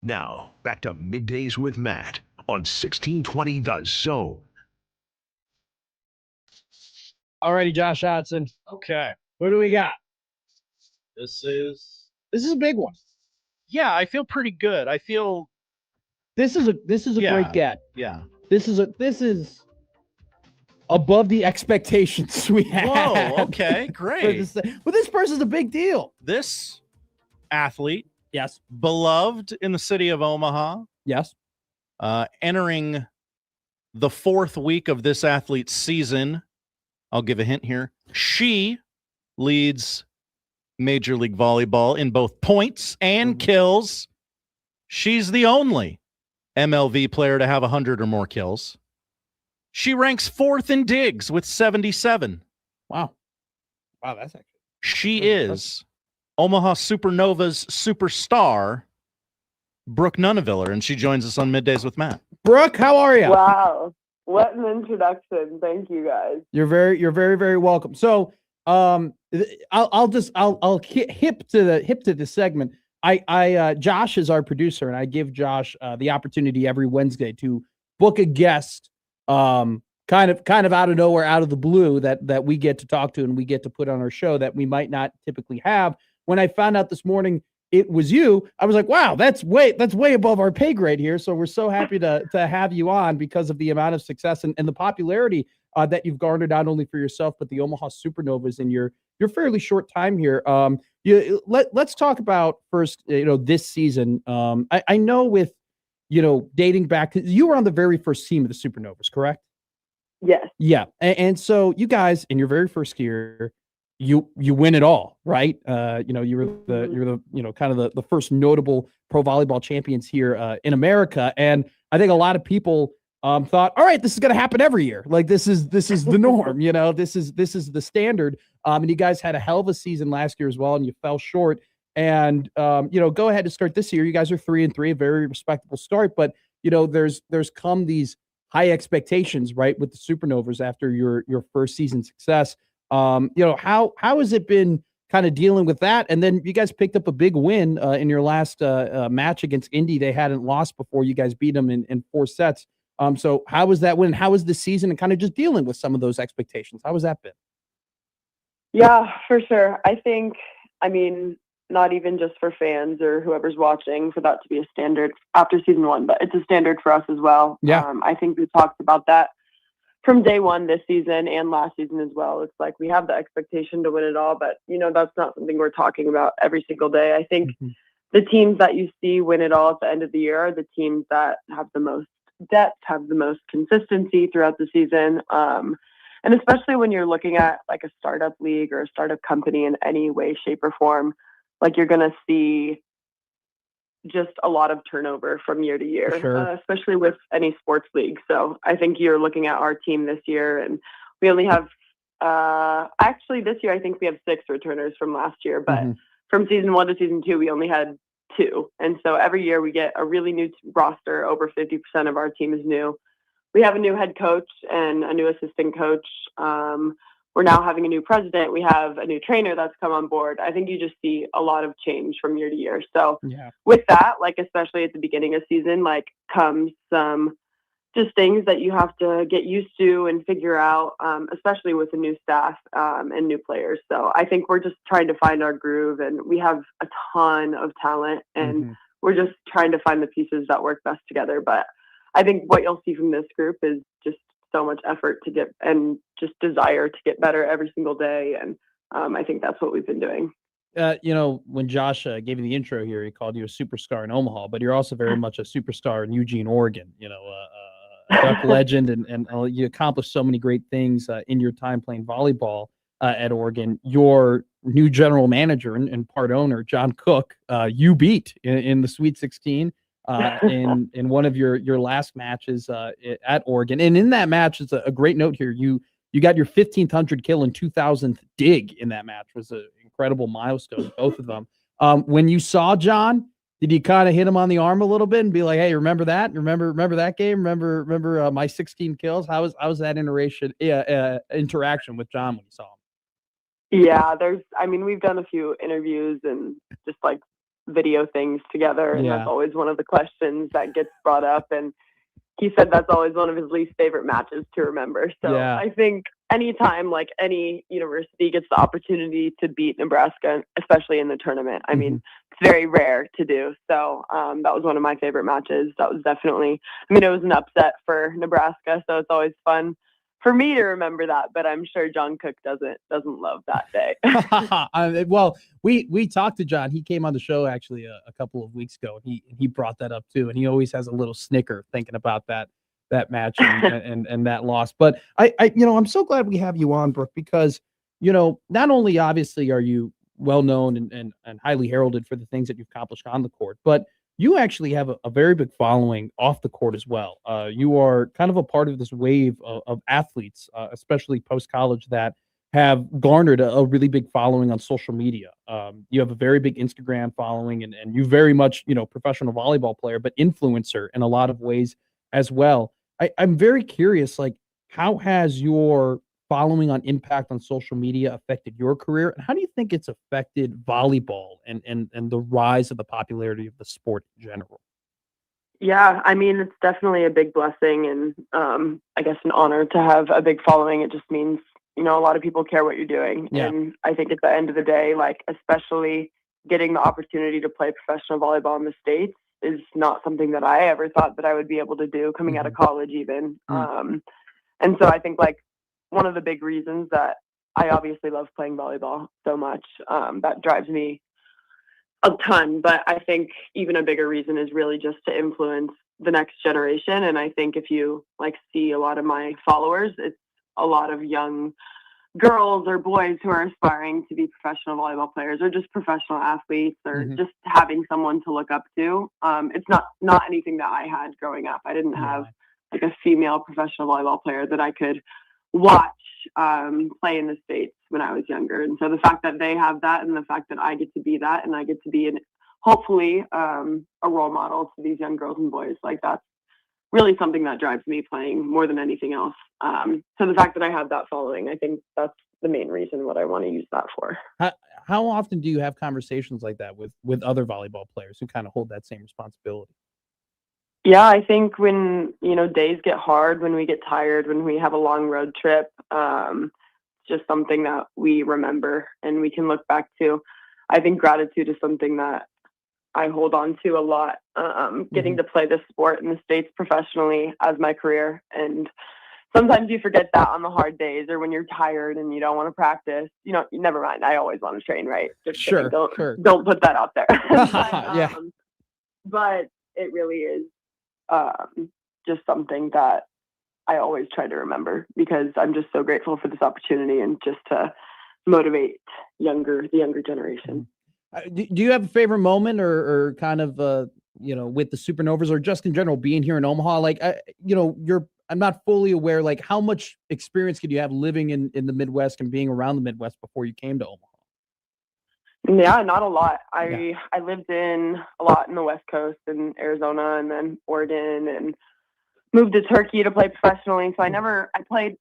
Now, back to Middays with Matt on 1620 The Zone. Alrighty, Josh Hodson. Okay. What do we got? This is a big one. Yeah, I feel pretty good. I feel This is a great get. Yeah. This is above the expectations we had. Whoa, okay, great. But this person's a big deal. This athlete, yes, beloved in the city of Omaha, yes, entering the 4th week of this athlete's season. I'll give a hint here. She leads Major League Volleyball in both points and kills. She's the only MLV player to have 100 or more kills. She ranks 4th in digs with 77. Wow, that's actually. She is Omaha Supernova's superstar, Brooke Nuneviller, and she joins us on Middays with Matt. Brooke, how are you? Wow, what an introduction! Thank you, guys. You're very, very welcome. So, I'll hip to the segment. Josh is our producer, and I give Josh the opportunity every Wednesday to book a guest, kind of out of nowhere, out of the blue, that we get to talk to and we get to put on our show that we might not typically have. When I found out this morning it was you, I was like, wow, that's way above our pay grade here. So we're so happy to have you on because of the amount of success and the popularity that you've garnered, not only for yourself, but the Omaha Supernovas in your fairly short time here. Let's talk about first, this season. I know with, dating back, you were on the very first team of the Supernovas, correct? Yes. Yeah. And so you guys, in your very first year, you win it all, right? You were the kind of the first notable pro volleyball champions here in America. And I think a lot of people thought, all right, this is going to happen every year. Like this is the norm, this is the standard. And you guys had a hell of a season last year as well, and you fell short. And go ahead to start this year. You guys are 3-3, a very respectable start. But there's come these high expectations, right, with the Supernovas after your first season success. How has it been kind of dealing with that? And then you guys picked up a big win in your last match against Indy. They hadn't lost before. You guys beat them in 4 sets. So how was that win? How was the season and kind of just dealing with some of those expectations? How has that been? Yeah, for sure. Not even just for fans or whoever's watching for that to be a standard after season 1, but it's a standard for us as well. Yeah. I think we talked about that from day one this season and last season as well. It's like we have the expectation to win it all, but that's not something we're talking about every single day. I think the teams that you see win it all at the end of the year are the teams that have the most depth, have the most consistency throughout the season. And especially when you're looking at like a startup league or a startup company in any way, shape, or form, like you're going to see just a lot of turnover from year to year, sure. Especially with any sports league. So I think you're looking at our team this year, and we only have, actually this year, I think we have 6 returners from last year, but from season 1 to season 2, we only had 2. And so every year we get a really new roster. Over 50% of our team is new. We have a new head coach and a new assistant coach. We're now having a new president. We have a new trainer that's come on board. I think you just see a lot of change from year to year. So with that, like, especially at the beginning of season, like comes some just things that you have to get used to and figure out, especially with the new staff and new players. So I think we're just trying to find our groove, and we have a ton of talent, and we're just trying to find the pieces that work best together. But I think what you'll see from this group is just so much effort to get and just desire to get better every single day. And I think that's what we've been doing. When Josh gave you the intro here, he called you a superstar in Omaha, but you're also very much a superstar in Eugene, Oregon, a Duck legend, and you accomplished so many great things in your time playing volleyball at Oregon. Your new general manager and part owner, John Cook, you beat in the Sweet 16. In one of your last matches at Oregon. And in that match, it's a great note here. You got your 1,500 kill and 2,000th dig in that match. It was an incredible milestone, both of them. When you saw John, did you kind of hit him on the arm a little bit and be like, hey, remember that? Remember that game? Remember my 16 kills? How was that interaction with John when you saw him? Yeah, we've done a few interviews and just like video things together, and Yeah. that's always one of the questions that gets brought up. And he said that's always one of his least favorite matches to remember. So Yeah. I think anytime like any university gets the opportunity to beat Nebraska, especially in the tournament, I mean, it's very rare to do. So that was one of my favorite matches. That was definitely, I mean, it was an upset for Nebraska, so it's always fun for me to remember that, but I'm sure John Cook doesn't love that day. Well, we talked to John. He came on the show actually a couple of weeks ago, and he brought that up too. And he always has a little snicker thinking about that match and that loss. But I'm so glad we have you on, Brooke, because not only obviously are you well known and highly heralded for the things that you've accomplished on the court, but you actually have a very big following off the court as well. You are kind of a part of this wave of athletes, especially post-college, that have garnered a really big following on social media. You have a very big Instagram following, and you very much, professional volleyball player, but influencer in a lot of ways as well. I'm very curious, like, how has your following on impact on social media affected your career? And how do you think it's affected volleyball and the rise of the popularity of the sport in general? Yeah, I mean, it's definitely a big blessing and I guess an honor to have a big following. It just means, a lot of people care what you're doing. Yeah. And I think at the end of the day, like, especially getting the opportunity to play professional volleyball in the States is not something that I ever thought that I would be able to do coming out of college even. And so I think, like, one of the big reasons that I obviously love playing volleyball so much, that drives me a ton. But I think even a bigger reason is really just to influence the next generation. And I think if you see a lot of my followers, it's a lot of young girls or boys who are aspiring to be professional volleyball players or just professional athletes or just having someone to look up to. It's not anything that I had growing up. I didn't have like a female professional volleyball player that I could watch play in the States when I was younger. And so the fact that they have that and the fact that I get to be that and I get to be hopefully a role model to these young girls and boys, like, that's really something that drives me playing more than anything else. So the fact that I have that following, I think that's the main reason what I want to use that for. How often do you have conversations like that with other volleyball players who kind of hold that same responsibility? Yeah, I think when, days get hard, when we get tired, when we have a long road trip, just something that we remember and we can look back to. I think gratitude is something that I hold on to a lot, getting to play this sport in the States professionally as my career. And sometimes you forget that on the hard days or when you're tired and you don't want to practice. Never mind. I always want to train, right? Just Sure, kidding. Don't put that out there. Yeah. But it really is just something that I always try to remember because I'm just so grateful for this opportunity and just to motivate the younger generation. Do you have a favorite moment or kind of, with the Supernovas or just in general being here in Omaha? Like, I'm not fully aware, like, how much experience could you have living in the Midwest and being around the Midwest before you came to Omaha? Yeah, not a lot. I lived in a lot in the West Coast in Arizona and then Oregon and moved to Turkey to play professionally. So I played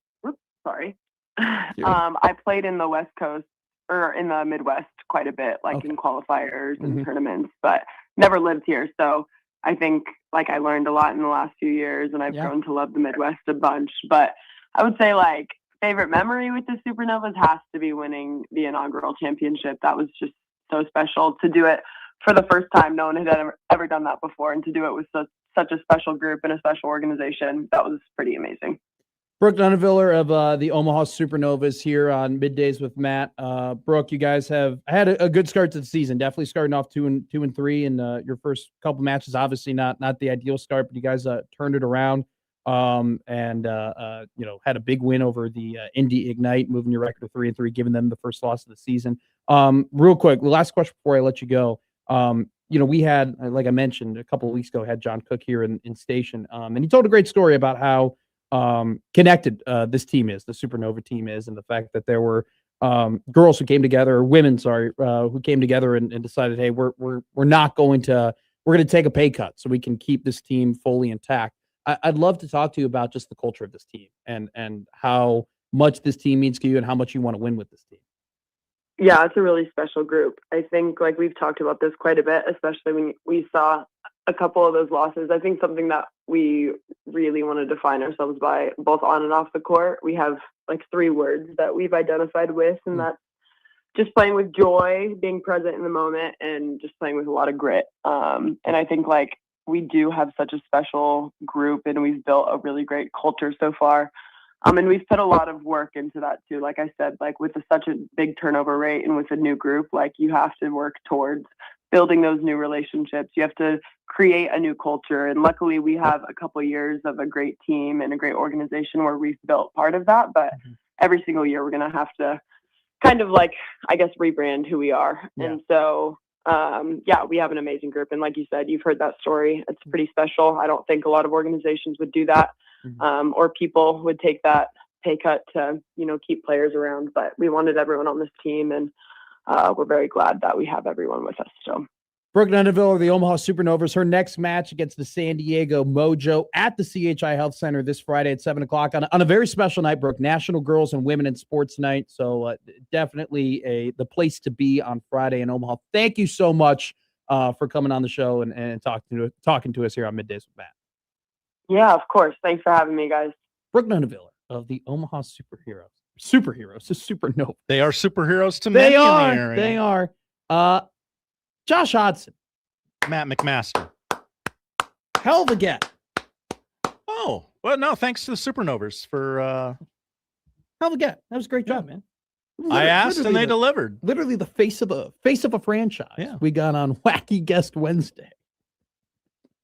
in the West Coast or in the Midwest quite a bit, like in qualifiers and tournaments, but never lived here. So I think I learned a lot in the last few years and I've grown to love the Midwest a bunch. But I would say favorite memory with the Supernovas has to be winning the inaugural championship. That was just so special to do it for the first time. No one had ever done that before, and to do it with such a special group and a special organization, that was pretty amazing. Brooke Duneviller of the Omaha Supernovas here on Middays with Matt. Brooke, you guys have had a good start to the season. Definitely starting off 2-3 in your first couple matches. Obviously not the ideal start, but you guys turned it around. And had a big win over the Indy Ignite, moving your record to 3-3, giving them the first loss of the season. Real quick, the last question before I let you go. We had, like I mentioned a couple of weeks ago, had John Cook here in station, and he told a great story about how connected this team is, the Supernova team is, and the fact that there were girls who came together, or women, who came together and decided, hey, we're going to take a pay cut so we can keep this team fully intact. I'd love to talk to you about just the culture of this team and how much this team means to you and how much you want to win with this team. Yeah, it's a really special group. I think like we've talked about this quite a bit, especially when we saw a couple of those losses. I think something that we really want to define ourselves by, both on and off the court, we have like 3 words that we've identified with, and that's just playing with joy, being present in the moment, and just playing with a lot of grit. And I think like we do have such a special group, and we've built a really great culture so far. And we've put a lot of work into that too. Like I said, like with such a big turnover rate and with a new group, like you have to work towards building those new relationships. You have to create a new culture. And luckily we have a couple of years of a great team and a great organization where we've built part of that. But every single year we're going to have to kind of like, I guess, rebrand who we are. Yeah. And so, yeah, we have an amazing group. And like you said, you've heard that story. It's pretty special. I don't think a lot of organizations would do that. Or people would take that pay cut to, keep players around. But we wanted everyone on this team, and we're very glad that we have everyone with us. So, Brooke Nuneville of the Omaha Supernovas, her next match against the San Diego Mojo at the CHI Health Center this Friday at 7 o'clock on a very special night, Brooke, National Girls and Women in Sports Night. So definitely the place to be on Friday in Omaha. Thank you so much for coming on the show and talking to us here on Middays with Matt. Yeah, of course. Thanks for having me, guys. Brooke Nuneville of the Omaha Superheroes, the Supernova. They are superheroes to many in the area. They are. Josh Hodson. Matt McMaster. Hell of a get. Oh, well, no, thanks to the Supernovas for hell of a get. That was a great job, man. I asked and they delivered. Literally the face of a franchise. Yeah. We got on Wacky Guest Wednesday.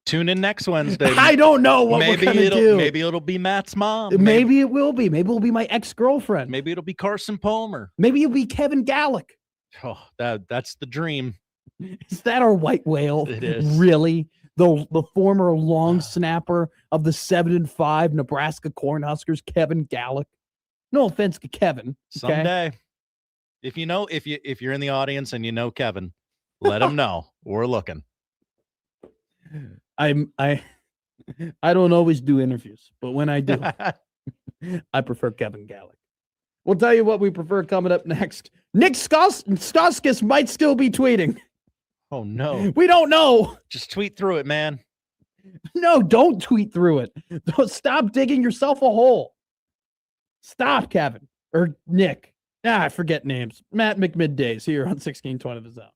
Tune in next Wednesday. I don't know what we're going to do. Maybe it'll be Matt's mom. Maybe it will be. Maybe it'll be my ex-girlfriend. Maybe it'll be Carson Palmer. Maybe it'll be Kevin Gallick. Oh, that's the dream. Is that our white whale? It is. Really? The former long snapper of the 7-5 Nebraska Cornhuskers, Kevin Gallick. No offense to Kevin. Okay? Someday. If you're in the audience and you know Kevin, let him know. We're looking. I don't always do interviews, but when I do, I prefer Kevin Gallick. We'll tell you what we prefer coming up next. Nick Skoskis might still be tweeting. Oh, no. We don't know. Just tweet through it, man. No, don't tweet through it. Don't stop digging yourself a hole. Stop, Kevin. Or Nick. I forget names. Matt McMiddays here on 1620 The Zone.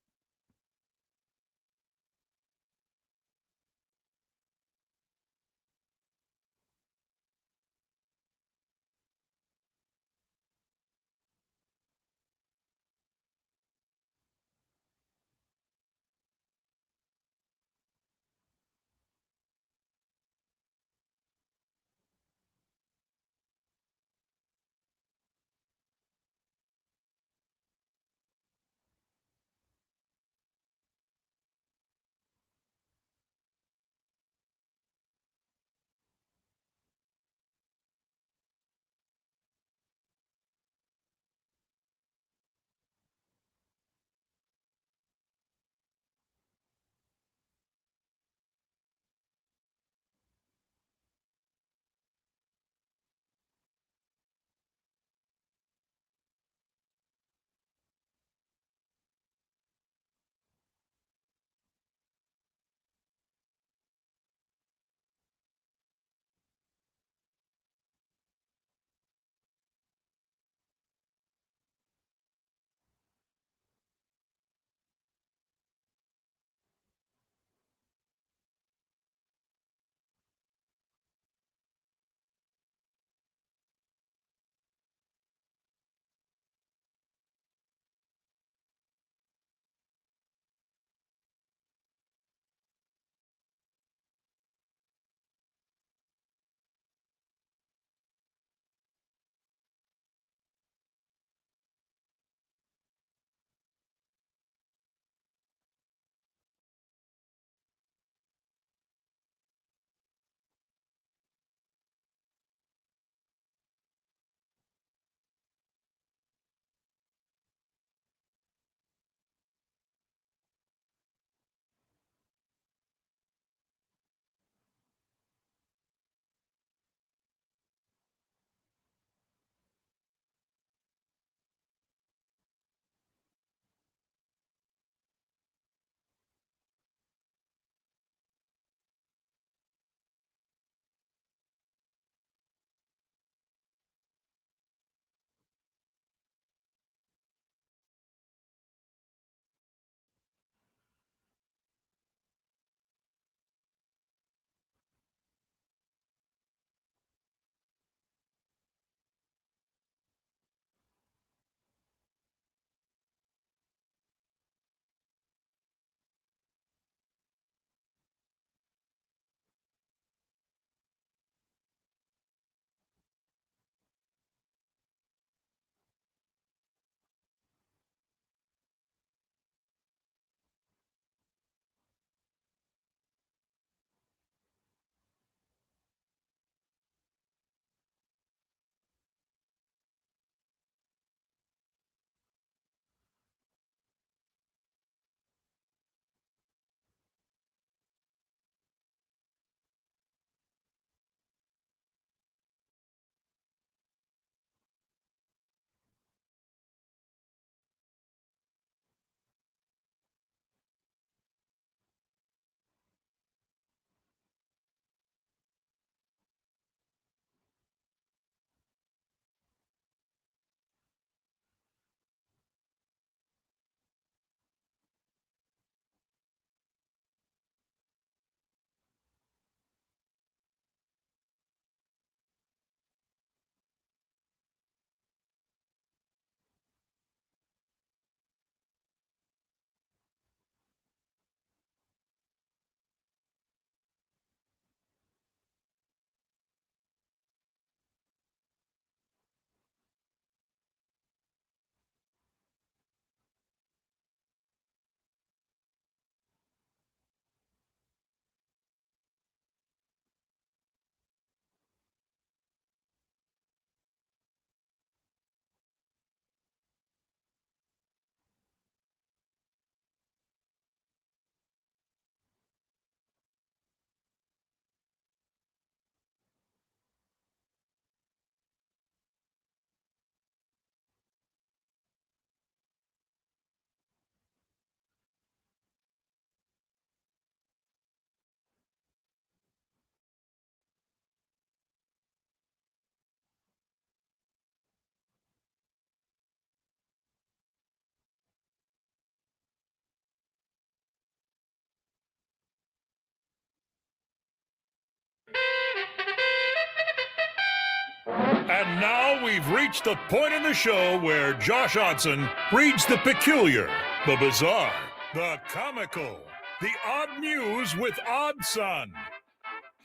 And now we've reached the point in the show where Josh Odson reads the peculiar, the bizarre, the comical, the odd news with Odd Son.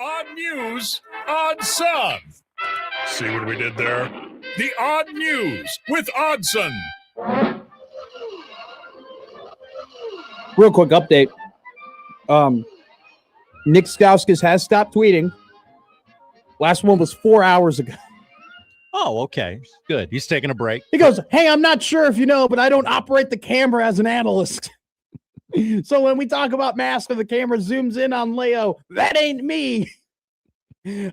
Odd news, Odd Son. See what we did there? The odd news with Oddson. Real quick update. Nick Stauskas has stopped tweeting. Last one was 4 hours ago. Oh, okay. Good. He's taking a break. He goes, hey, I'm not sure if you know, but I don't operate the camera as an analyst. So when we talk about mask and the camera zooms in on Leo, that ain't me.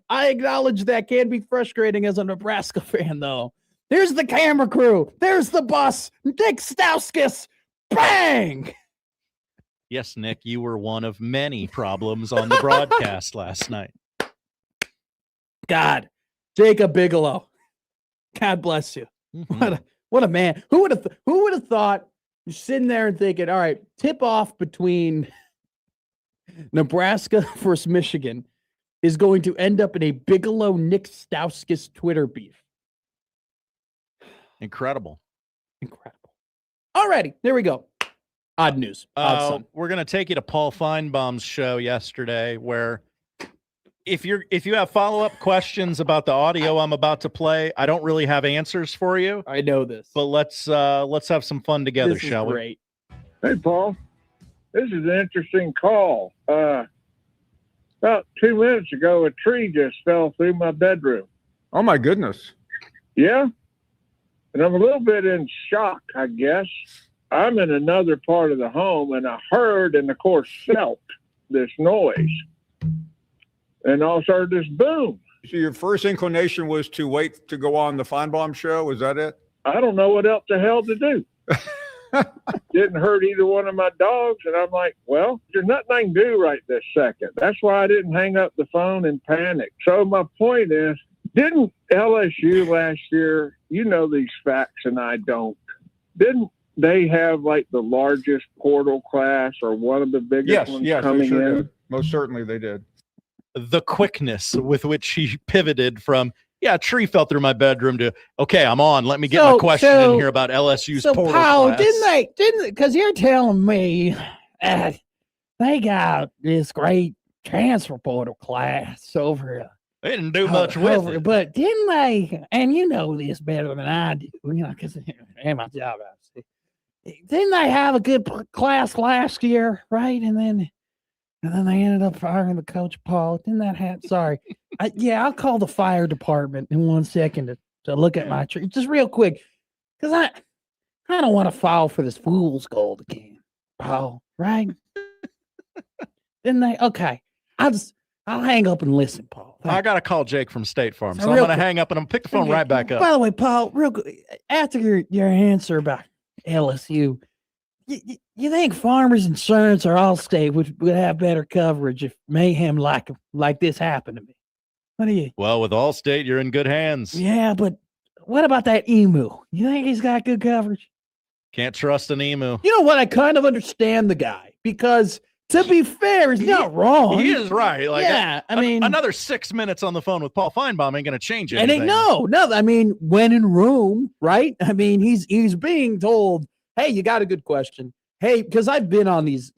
I acknowledge that can be frustrating as a Nebraska fan, though. There's the camera crew. There's the bus. Nick Stauskas. Bang! Yes, Nick, you were one of many problems on the broadcast last night. God, Jacob Bigelow. God bless you. Mm-hmm. What a man. Who would have thought you're sitting there and thinking, all right, tip off between Nebraska versus Michigan is going to end up in a Bigelow Nick Stauskas Twitter beef. Incredible. Alrighty, there we go. Odd news. We're going to take you to Paul Feinbaum's show yesterday, where if you have follow-up questions about the audio I'm about to play, I don't really have answers for you. I know this. But let's have some fun together, shall we? Hey, Paul. This is an interesting call. About 2 minutes ago, a tree just fell through my bedroom. Oh, my goodness. Yeah? And I'm a little bit in shock, I guess. I'm in another part of the home, and I heard and, of course, felt this noise. And all of a sudden, this boom. So your first inclination was to wait to go on the Feinbaum show? Was that it? I don't know what else the hell to do. Didn't hurt either one of my dogs. And I'm like, well, there's nothing I can do right this second. That's why I didn't hang up the phone and panic. So my point is, didn't LSU last year, you know these facts and I don't, didn't they have like the largest portal class or one of the biggest ones coming in? Did. Most certainly they did. The quickness with which he pivoted from, a tree fell through my bedroom to, okay, I'm on. Let me get my question in here about LSU's portal class. Didn't because you're telling me they got this great transfer portal class over here. They didn't do much with it. But didn't they, and you know this better than I do, because it's my job, obviously. Didn't they have a good class last year, right? And then they ended up firing the coach, Paul. Didn't that happen? Sorry. I'll call the fire department in 1 second to look at my tree. Just real quick, because I don't want to fall for this fool's gold again, Paul, right? Didn't they? Okay. I'll hang up and listen, Paul. I got to call Jake from State Farm, so I'm going to hang up and I'm pick the phone right back up. By the way, Paul, real quick, after your answer about LSU, you think Farmers Insurance or Allstate would have better coverage if mayhem like this happened to me? What do you? Well, with Allstate, you're in good hands. Yeah, but what about that emu? You think he's got good coverage? Can't trust an emu. You know what? I kind of understand the guy because, to be fair, he's not wrong. He is right. Like, yeah, I mean, another 6 minutes on the phone with Paul Feinbaum ain't going to change it. No. I mean, when in Rome, right? I mean, he's being told, hey, you got a good question. Hey, because I've been on these,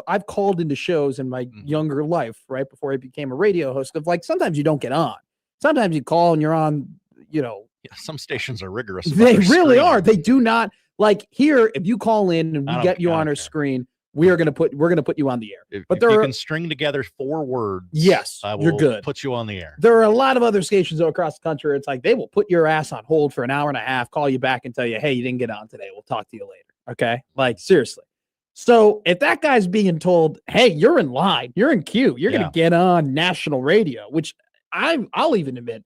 I've called into shows in my younger life, right before I became a radio host. Of like, sometimes you don't get on. Sometimes you call and you're on, Yeah, some stations are rigorous. They really are. They do not like here. If you call in and we get you on our screen, we're gonna put you on the air. If you can string together 4 words, yes, you're good. Put you on the air. There are a lot of other stations across the country. It's like they will put your ass on hold for an hour and a half, call you back, and tell you, hey, you didn't get on today. We'll talk to you later. Okay, like seriously. So if that guy's being told, hey, you're in line, you're in queue, you're gonna get on national radio, which I'll even admit,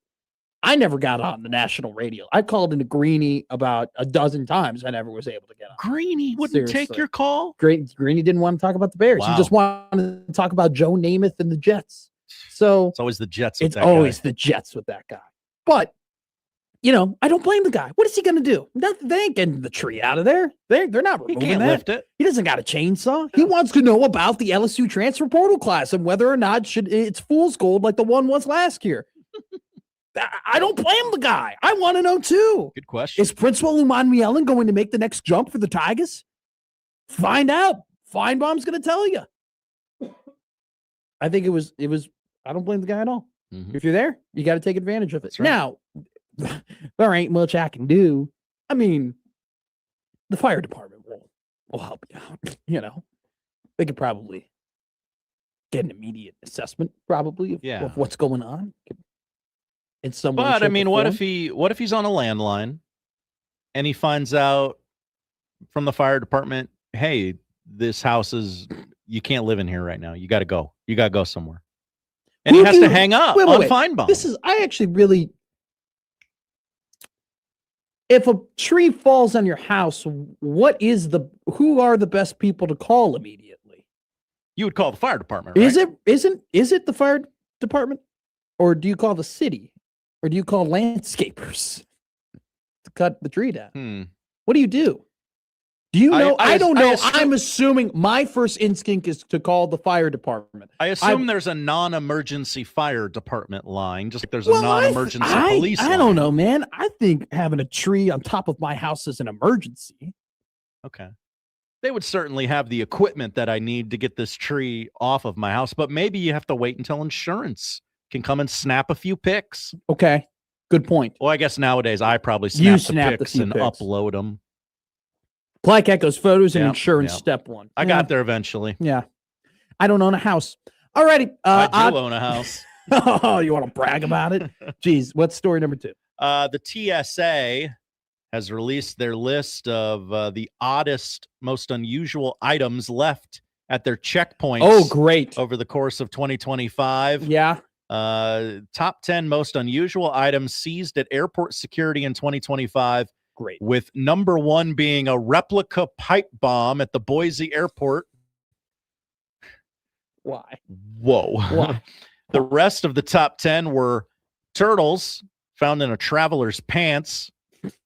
I never got on the national radio. I called into Greeny about a dozen times. I never was able to get on. Greeny wouldn't take your call? Greeny didn't want to talk about the Bears. Wow. He just wanted to talk about Joe Namath and the Jets. So it's always the Jets. It's always the Jets with that guy. But, I don't blame the guy. What is he going to do? They ain't getting the tree out of there. They're not removing He can't that. lift it. He doesn't got a chainsaw. He wants to know about the LSU transfer portal class and whether or not it's fool's gold like the one was last year. I don't blame the guy. I want to know too. Good question. Is Principal Umanielen going to make the next jump for the Tigers? Find out. Feinbaum's going to tell you. I think it was. I don't blame the guy at all. Mm-hmm. If you're there, you got to take advantage of it. Right. Now, there ain't much I can do. I mean, the fire department will help you out. You know, they could probably get an immediate assessment, probably of what's going on. In some way, But I shape, or mean, what form. if he's on a landline and he finds out from the fire department, hey, this house you can't live in here right now. You got to go. You got to go somewhere. And he has to hang up on Feinbaum. I actually really, if a tree falls on your house, who are the best people to call immediately? You would call the fire department, right? Is it the fire department? Or do you call the city? Or do you call landscapers to cut the tree down? What do you do? Do you know? I don't know. I'm assuming my first instinct is to call the fire department. I assume there's a non-emergency fire department line, just like there's a non-emergency police line. I don't know, man. I think having a tree on top of my house is an emergency. Okay. They would certainly have the equipment that I need to get this tree off of my house, but maybe you have to wait until insurance can come and snap a few pics. Okay. Good point. Well, I guess nowadays I probably snap the pics and pics. upload them. Like Echo's photos and insurance step one. I got there eventually. Yeah. I don't own a house. Alrighty. I do own a house. Oh, you want to brag about it? Jeez. What's story number 2? The TSA has released their list of the oddest, most unusual items left at their checkpoints. Oh, great. Over the course of 2025. Yeah. Top 10 most unusual items seized at airport security in 2025. Great. With number 1 being a replica pipe bomb at the Boise airport. Why? Whoa. Why? The rest of the top 10 were turtles found in a traveler's pants.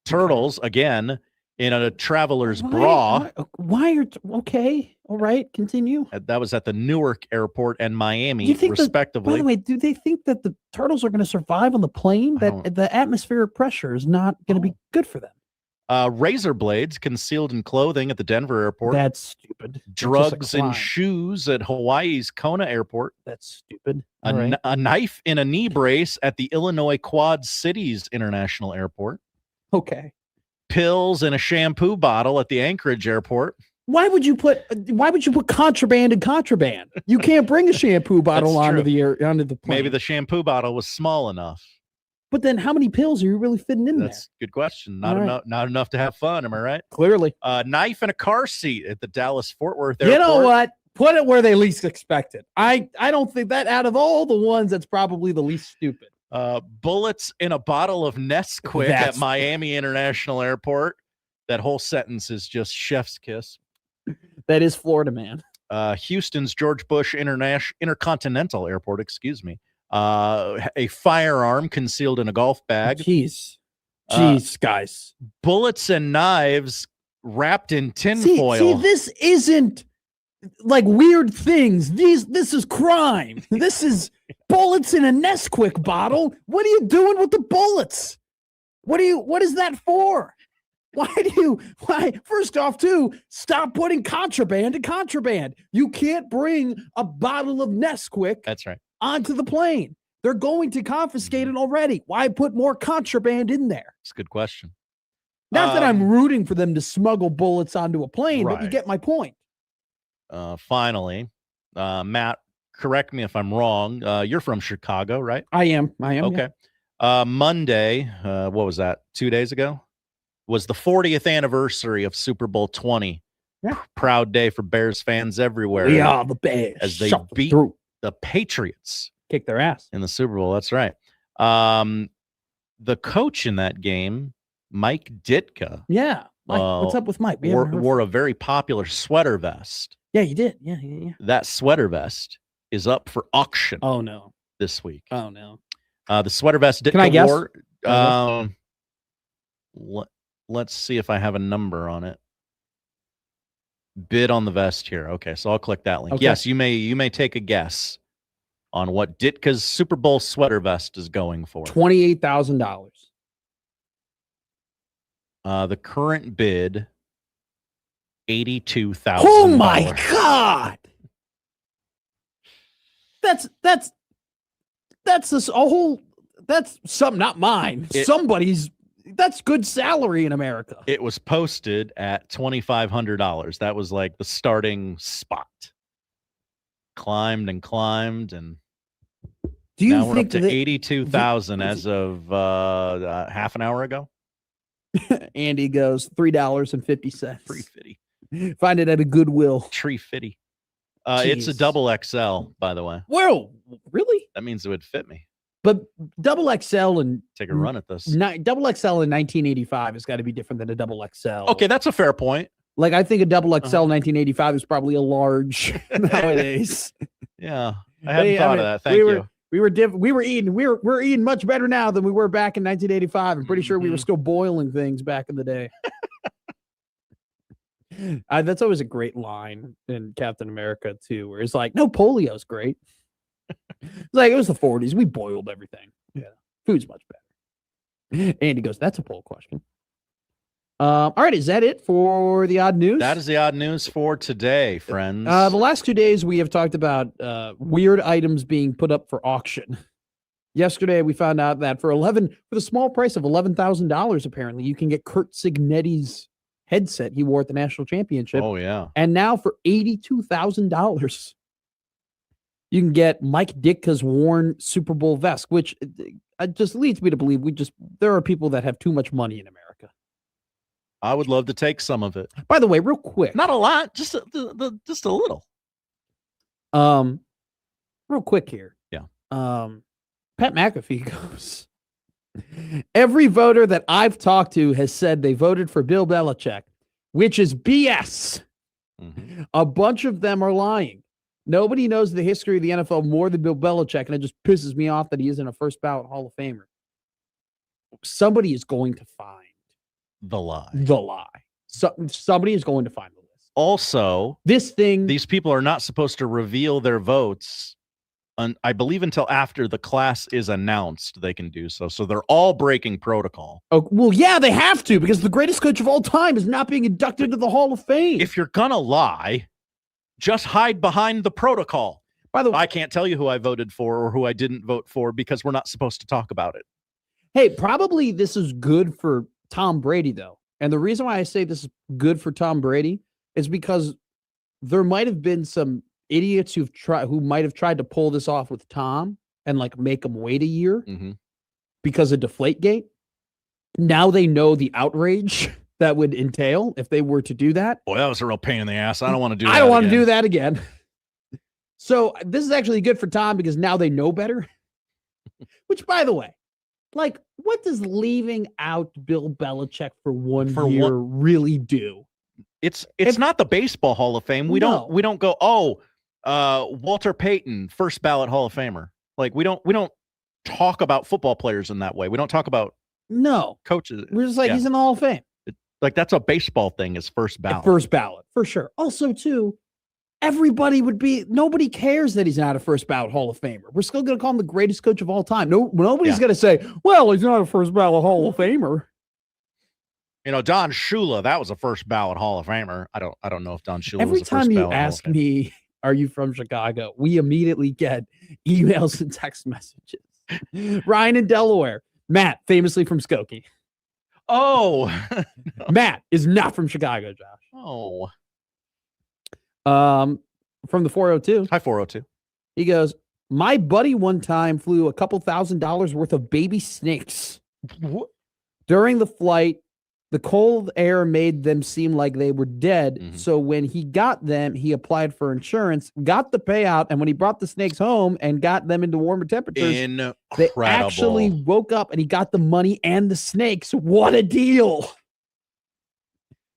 Turtles, again, in a traveler's bra. Why are okay? All right, continue. That was at the Newark airport and Miami, respectively. By the way, do they think that the turtles are going to survive on the plane? That the atmospheric pressure is not going to be good for them. Razor blades concealed in clothing at the Denver airport. That's stupid. Drugs in shoes at Hawaii's Kona airport. That's stupid. A knife in a knee brace at the Illinois Quad Cities International Airport. Okay. Pills in a shampoo bottle at the Anchorage airport. Why would you put contraband in contraband? You can't bring a shampoo bottle onto the plane. Maybe the shampoo bottle was small enough. But then how many pills are you really fitting in That's a good question. Not enough to have fun, am I right? Clearly. Knife in a car seat at the Dallas Fort Worth airport. You know what? Put it where they least expect it. I don't think that out of all the ones, that's probably the least stupid. Bullets in a bottle of Nesquik at Miami International Airport. That whole sentence is just chef's kiss. That is Florida, man. Houston's George Bush Intercontinental Airport, excuse me. A firearm concealed in a golf bag. Jeez, guys. Bullets and knives wrapped in tinfoil. See, this isn't like weird things. This is crime. This is bullets in a Nesquik bottle. What are you doing with the bullets? What is that for? Why? First off, stop putting contraband in contraband. You can't bring a bottle of Nesquik. That's right. Onto the plane. They're going to confiscate it already. Why put more contraband in there? It's a good question. Not that I'm rooting for them to smuggle bullets onto a plane, but you get my point. Finally, Matt, correct me if I'm wrong. You're from Chicago, right? I am. Okay. Yeah. Monday, what was that? 2 days ago? Was the 40th anniversary of Super Bowl 20. Yeah. Proud day for Bears fans everywhere. We are the Bears. As they beat the Patriots. Kick their ass. In the Super Bowl. That's right. The coach in that game, Mike Ditka. Yeah. Mike, what's up with Mike? Wore a very popular sweater vest. Yeah, you did. Yeah. That sweater vest is up for auction. Oh, no. This week. Oh, no. The sweater vest Ditka Can I guess? Wore. Let's see if I have a number on it. Bid on the vest here. Okay, so I'll click that link. Okay. Yes, you may take a guess on what Ditka's Super Bowl sweater vest is going for. $28,000. The current bid, $82,000. Oh my God! That's this a whole. That's some, not mine. Somebody's. That's good salary in America. It was posted at $2,500. That was like the starting spot. Climbed and climbed, and do you now we're think up to 82,000 as of half an hour ago? Andy goes $3.50. $3.50. Find it at a Goodwill. Tree fitty. It's a double XL, by the way. Whoa, really? That means it would fit me. But double XL and take a run at this. Double XL in 1985 has got to be different than a double XL. Okay, that's a fair point. Like I think a double XL 1985 is probably a large nowadays. Yeah, I hadn't thought of that. Thank you. We're eating much better now than we were back in 1985. I'm pretty sure we were still boiling things back in the day. That's always a great line in Captain America too, where it's like, no, polio's great. It's like it was the 40s. We boiled everything. Yeah, food's much better. Andy goes, that's a poll question. All right, is that it for the odd news? That is the odd news for today, friends. The last 2 days we have talked about weird items being put up for auction. Yesterday we found out that for the small price of $11,000, apparently you can get Curt Cignetti's headset he wore at the national championship. Oh yeah, and now for $82,000, you can get Mike Ditka's worn Super Bowl vest, which just leads me to believe there are people that have too much money in America. I would love to take some of it. By the way, real quick, not a lot, just a little. Real quick here. Yeah. Pat McAfee goes, every voter that I've talked to has said they voted for Bill Belichick, which is BS. Mm-hmm. A bunch of them are lying. Nobody knows the history of the NFL more than Bill Belichick, and it just pisses me off that he isn't a first ballot Hall of Famer. Somebody is going to find the lie. Somebody is going to find the list. Also, these people are not supposed to reveal their votes, I believe, until after the class is announced. They can do so. So they're all breaking protocol. Oh, well, yeah, they have to, because the greatest coach of all time is not being inducted into the Hall of Fame. If you're gonna lie, just hide behind the protocol. By the way, I can't tell you who I voted for or who I didn't vote for because we're not supposed to talk about it. Hey, probably this is good for Tom Brady, though. And the reason why I say this is good for Tom Brady is because there might have been some idiots who might have tried to pull this off with Tom and like make him wait a year because of Deflategate. Now they know the outrage that would entail if they were to do that. Boy, that was a real pain in the ass. I don't want to do that. I don't want to do that again. So this is actually good for Tom because now they know better. Which, by the way, like, what does leaving out Bill Belichick for one year really do? It's not the Baseball Hall of Fame. We don't go, Walter Payton, first ballot Hall of Famer. Like we don't talk about football players in that way. We don't talk about coaches. We're just like, he's in the Hall of Fame. Like that's a baseball thing, is first ballot. First ballot, for sure. Also, too, nobody cares that he's not a first ballot Hall of Famer. We're still going to call him the greatest coach of all time. Nobody's going to say, well, he's not a first ballot Hall of Famer. You know, Don Shula, that was a first ballot Hall of Famer. I don't know if Don Shula Every was a first time you ballot ask me, are you from Chicago? We immediately get emails and text messages. Ryan in Delaware. Matt, famously from Skokie. Oh, Matt is not from Chicago, Josh. Oh. From the 402. Hi, 402. He goes, my buddy one time flew a couple $1,000s worth of baby snakes. What? During the flight, the cold air made them seem like they were dead. So when he got them, he applied for insurance, got the payout, and when he brought the snakes home and got them into warmer temperatures, they actually woke up and he got the money and the snakes. What a deal.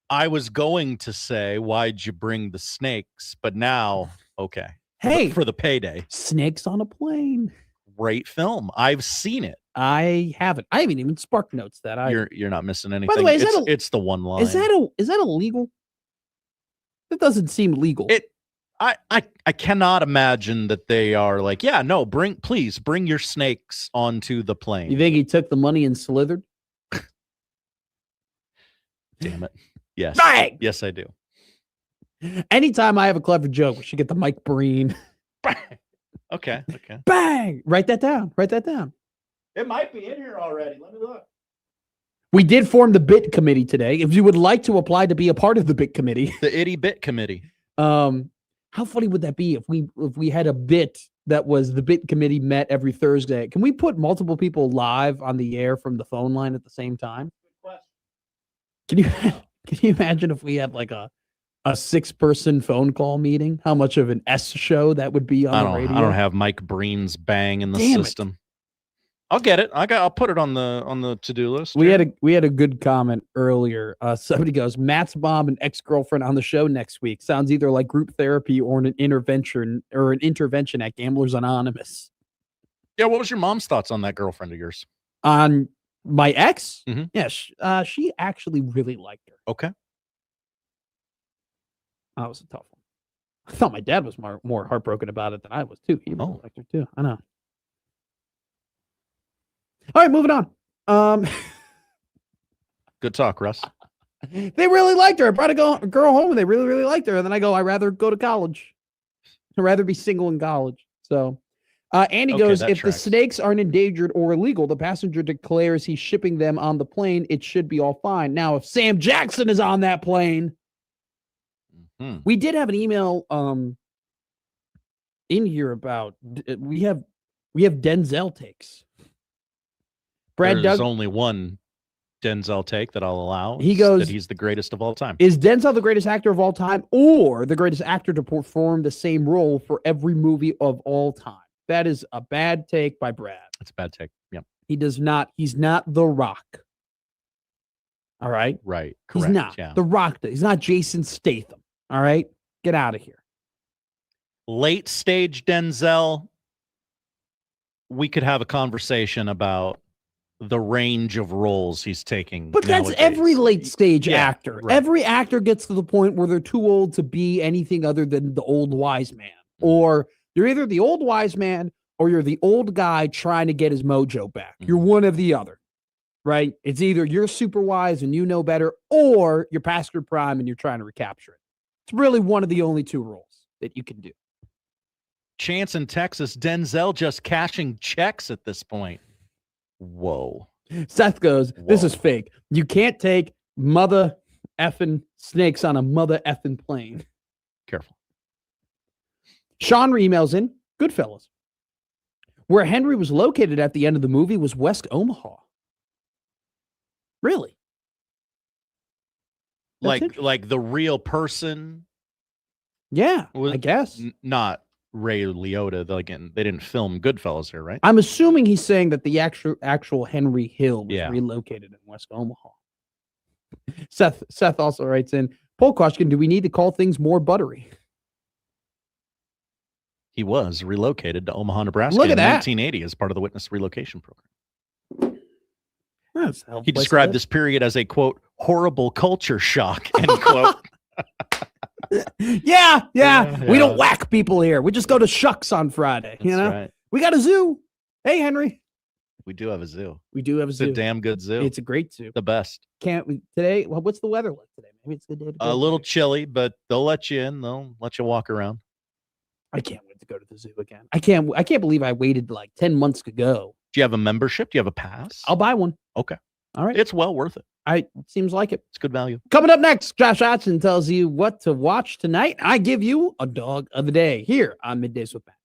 I was going to say, why'd you bring the snakes? But now, okay. Hey, for the payday. Snakes on a Plane. Great film. I've seen it. I haven't. I haven't even spark notes that. You're not missing anything. By the way, it's the one line. Is that illegal? It doesn't seem legal. I cannot imagine that they are like, yeah, no, please bring your snakes onto the plane. You think he took the money and slithered? Damn it. Yes. Bang! Yes, I do. Anytime I have a clever joke, we should get the Mike Breen. Okay. Bang! Write that down. It might be in here already. Let me look. We did form the bit committee today. If you would like to apply to be a part of the bit committee. The itty bit committee. How funny would that be if we had a bit that was the bit committee met every Thursday? Can we put multiple people live on the air from the phone line at the same time? Can you imagine if we had like a 6-person phone call meeting? How much of an S show that would be on the radio? I don't have Mike Breen's bang in the Damn system. It. I'll get it. I'll put it on the to-do list. We had a good comment earlier. Somebody goes, Matt's mom and ex-girlfriend on the show next week. Sounds either like group therapy or an intervention at Gamblers Anonymous. Yeah, what was your mom's thoughts on that girlfriend of yours? On my ex? Mm-hmm. Yeah, she actually really liked her. Okay. That was a tough one. I thought my dad was more heartbroken about it than I was too. He really liked her too. I know. All right, moving on. Good talk, Russ. They really liked her. I brought a girl home and they really, really liked her. And then I go, I'd rather go to college. I'd rather be single in college. So Andy goes, if the snakes aren't endangered or illegal, the passenger declares he's shipping them on the plane, it should be all fine. Now, if Sam Jackson is on that plane, we did have an email in here about we have Denzel takes. There's only one Denzel take that I'll allow. He goes that he's the greatest of all time. Is Denzel the greatest actor of all time or the greatest actor to perform the same role for every movie of all time? That is a bad take by Brad. That's a bad take. Yep. He's not The Rock. All right? Right. He's Correct. not. Yeah. The Rock. He's not Jason Statham. All right? Get out of here. Late stage Denzel, we could have a conversation about the range of roles he's taking. But nowadays. that's every late stage actor. Right. Every actor gets to the point where they're too old to be anything other than the old wise man. Or you're either the old wise man or you're the old guy trying to get his mojo back. You're one of the other, right? It's either you're super wise and you know better, or you're past your prime and you're trying to recapture it. It's really one of the only two roles that you can do. Chance in Texas, Denzel just cashing checks at this point. Whoa. Seth goes, this is fake. You can't take mother effing snakes on a mother effing plane. Careful. Sean emails in, Goodfellas. Where Henry was located at the end of the movie was West Omaha. Really? Like the real person? Yeah, I guess. Not Ray Liotta. They didn't film Goodfellas here, right? I'm assuming he's saying that the actual Henry Hill was relocated in West Omaha. Seth also writes in, poll question, do we need to call things more buttery? He was relocated to Omaha, Nebraska Look at in that. 1980 as part of the witness relocation program. That's He described this period as a, quote, horrible culture shock, end quote. Yeah. We don't whack people here. We just go to Shucks on Friday. That's know, right. We got a zoo. Hey, Henry. We do have a zoo. We do have a zoo. It's a damn good zoo. It's a great zoo. The best. Can't we today? Well, what's the weather like today? Maybe it's a good day to go. A little chilly, but they'll let you in. They'll let you walk around. I can't wait to go to the zoo again. I can't believe I waited like 10 months to go. Do you have a membership? Do you have a pass? I'll buy one. Okay. All right. It's well worth it. It seems like it. It's good value. Coming up next, Josh Hodgson tells you what to watch tonight. I give you a dog of the day here on Middays with Matt.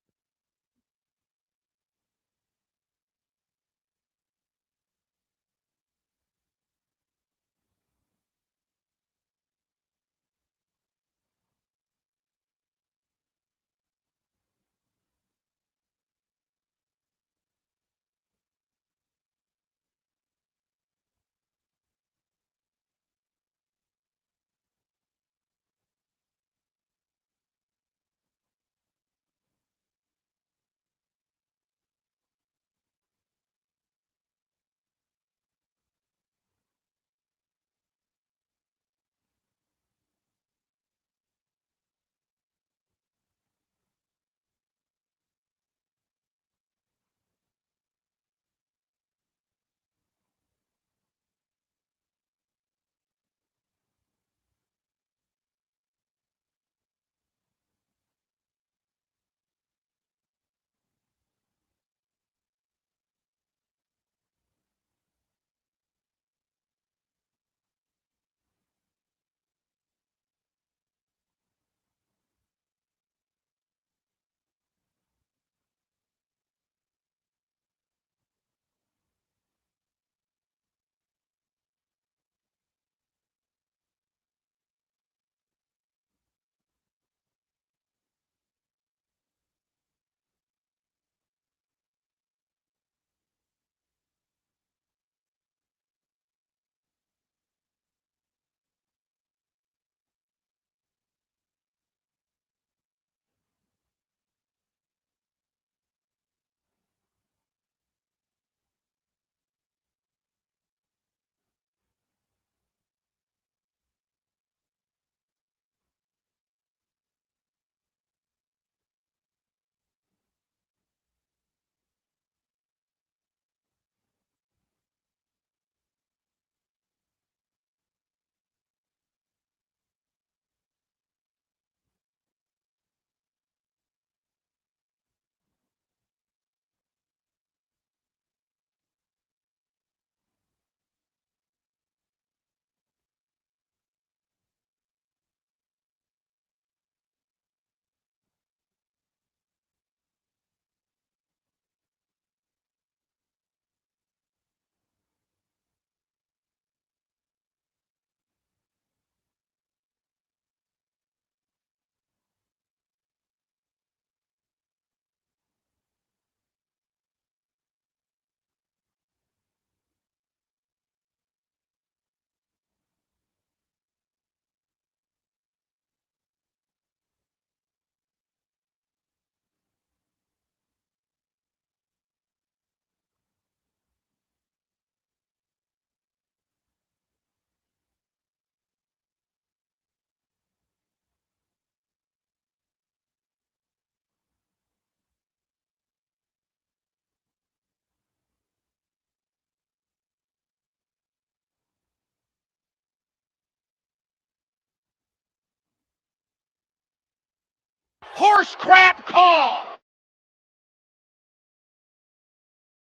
Horse crap call!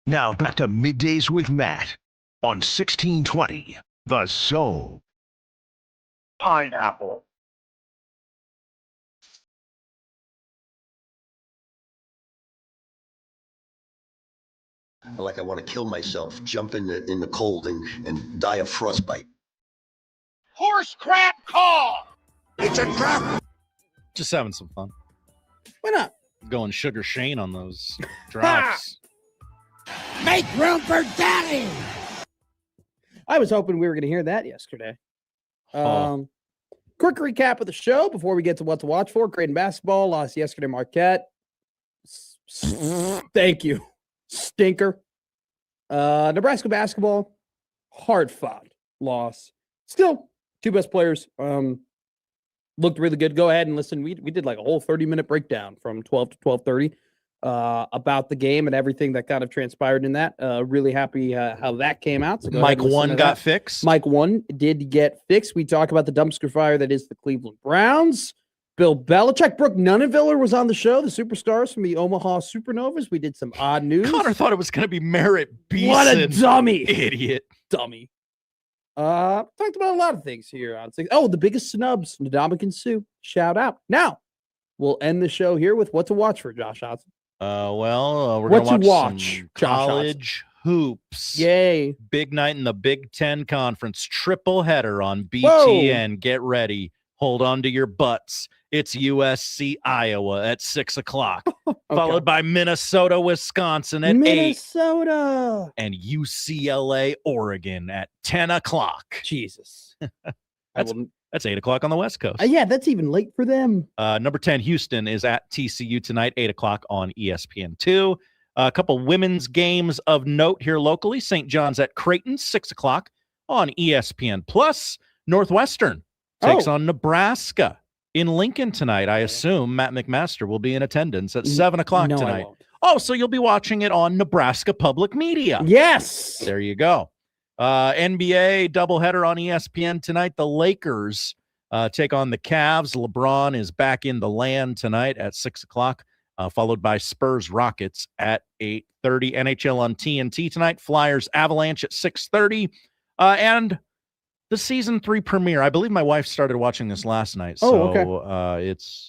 Now back to Middays with Matt on 1620 The Zone. Pineapple. Like I want to kill myself, jump in the cold and die of frostbite. Horse crap call! It's a trap! Just having some fun. Why not? Going Sugar Shane on those drops. Make room for daddy! I was hoping we were going to hear that yesterday. Oh. Quick recap of the show before we get to what to watch for. Creighton basketball lost yesterday, Marquette. Thank you. Stinker. Nebraska basketball, hard-fought loss. Still, two best players looked really good. Go ahead and listen. We did like a whole 30-minute breakdown from 12 to 12:30 about the game and everything that kind of transpired in that. Really happy how that came out. So Mike 1 got fixed. Mike 1 did get fixed. We talk about the dumpster fire that is the Cleveland Browns. Bill Belichick, Brooke Nuneviller was on the show, the superstars from the Omaha Supernovas. We did some odd news. Connor thought it was going to be Merritt Beeson. What a dummy. Idiot. Dummy. Talked about a lot of things here on six. Oh, the biggest snubs, Ndamukong Suh. Shout out. Now, we'll end the show here with what to watch for Josh Hodson. We're going to watch some college hoops. Yay. Big night in the Big Ten Conference. Triple header on BTN. Whoa. Get ready. Hold on to your butts. It's USC Iowa at 6 o'clock, followed by Minnesota, Wisconsin at 8. Minnesota. And UCLA, Oregon at 10 o'clock. Jesus. That's 8 o'clock on the West Coast. Yeah, that's even late for them. Number 10, Houston, is at TCU tonight, 8 o'clock on ESPN2. A couple women's games of note here locally. St. John's at Creighton, 6 o'clock on ESPN+. Northwestern takes on Nebraska in Lincoln tonight. I assume Matt McMaster will be in attendance at 7 o'clock No, I tonight. won't. Oh, so you'll be watching it on Nebraska Public Media. Yes. There you go. NBA doubleheader on ESPN tonight. The Lakers take on the Cavs. LeBron is back in the land tonight at 6 o'clock, followed by Spurs Rockets at 8:30. NHL on TNT tonight. Flyers Avalanche at 6:30. And the season 3 premiere. I believe my wife started watching this last night. It's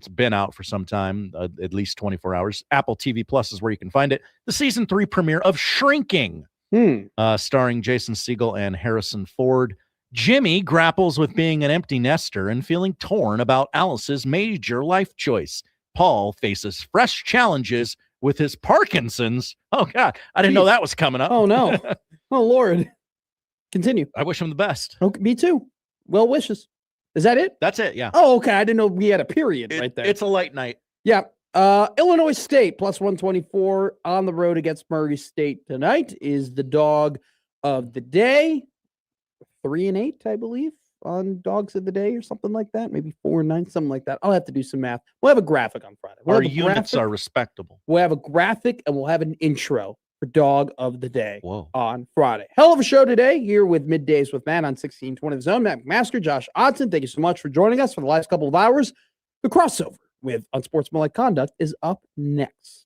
been out for some time, at least 24 hours. Apple TV Plus is where you can find it. The season 3 premiere of Shrinking, starring Jason Segel and Harrison Ford. Jimmy grapples with being an empty nester and feeling torn about Alice's major life choice. Paul faces fresh challenges with his Parkinson's. Oh, God. I didn't know that was coming up. Oh, no. Oh, Lord. Continue. I wish him the best. Okay, me too. Well wishes. Is that it? That's it, yeah. Oh, okay. I didn't know we had a period right there. It's a light night. Yeah. Illinois State plus 124 on the road against Murray State tonight is the dog of the day. 3-8, I believe, on dogs of the day or something like that. Maybe 4-9, something like that. I'll have to do some math. We'll have a graphic on Friday. Our units are respectable. We'll have a graphic and we'll have an intro for dog of the day on Friday. Hell of a show today here with Middays with Matt on 1620 The Zone. Matt McMaster, Josh Odson, thank you so much for joining us for the last couple of hours. The crossover with Unsportsmanlike Conduct is up next.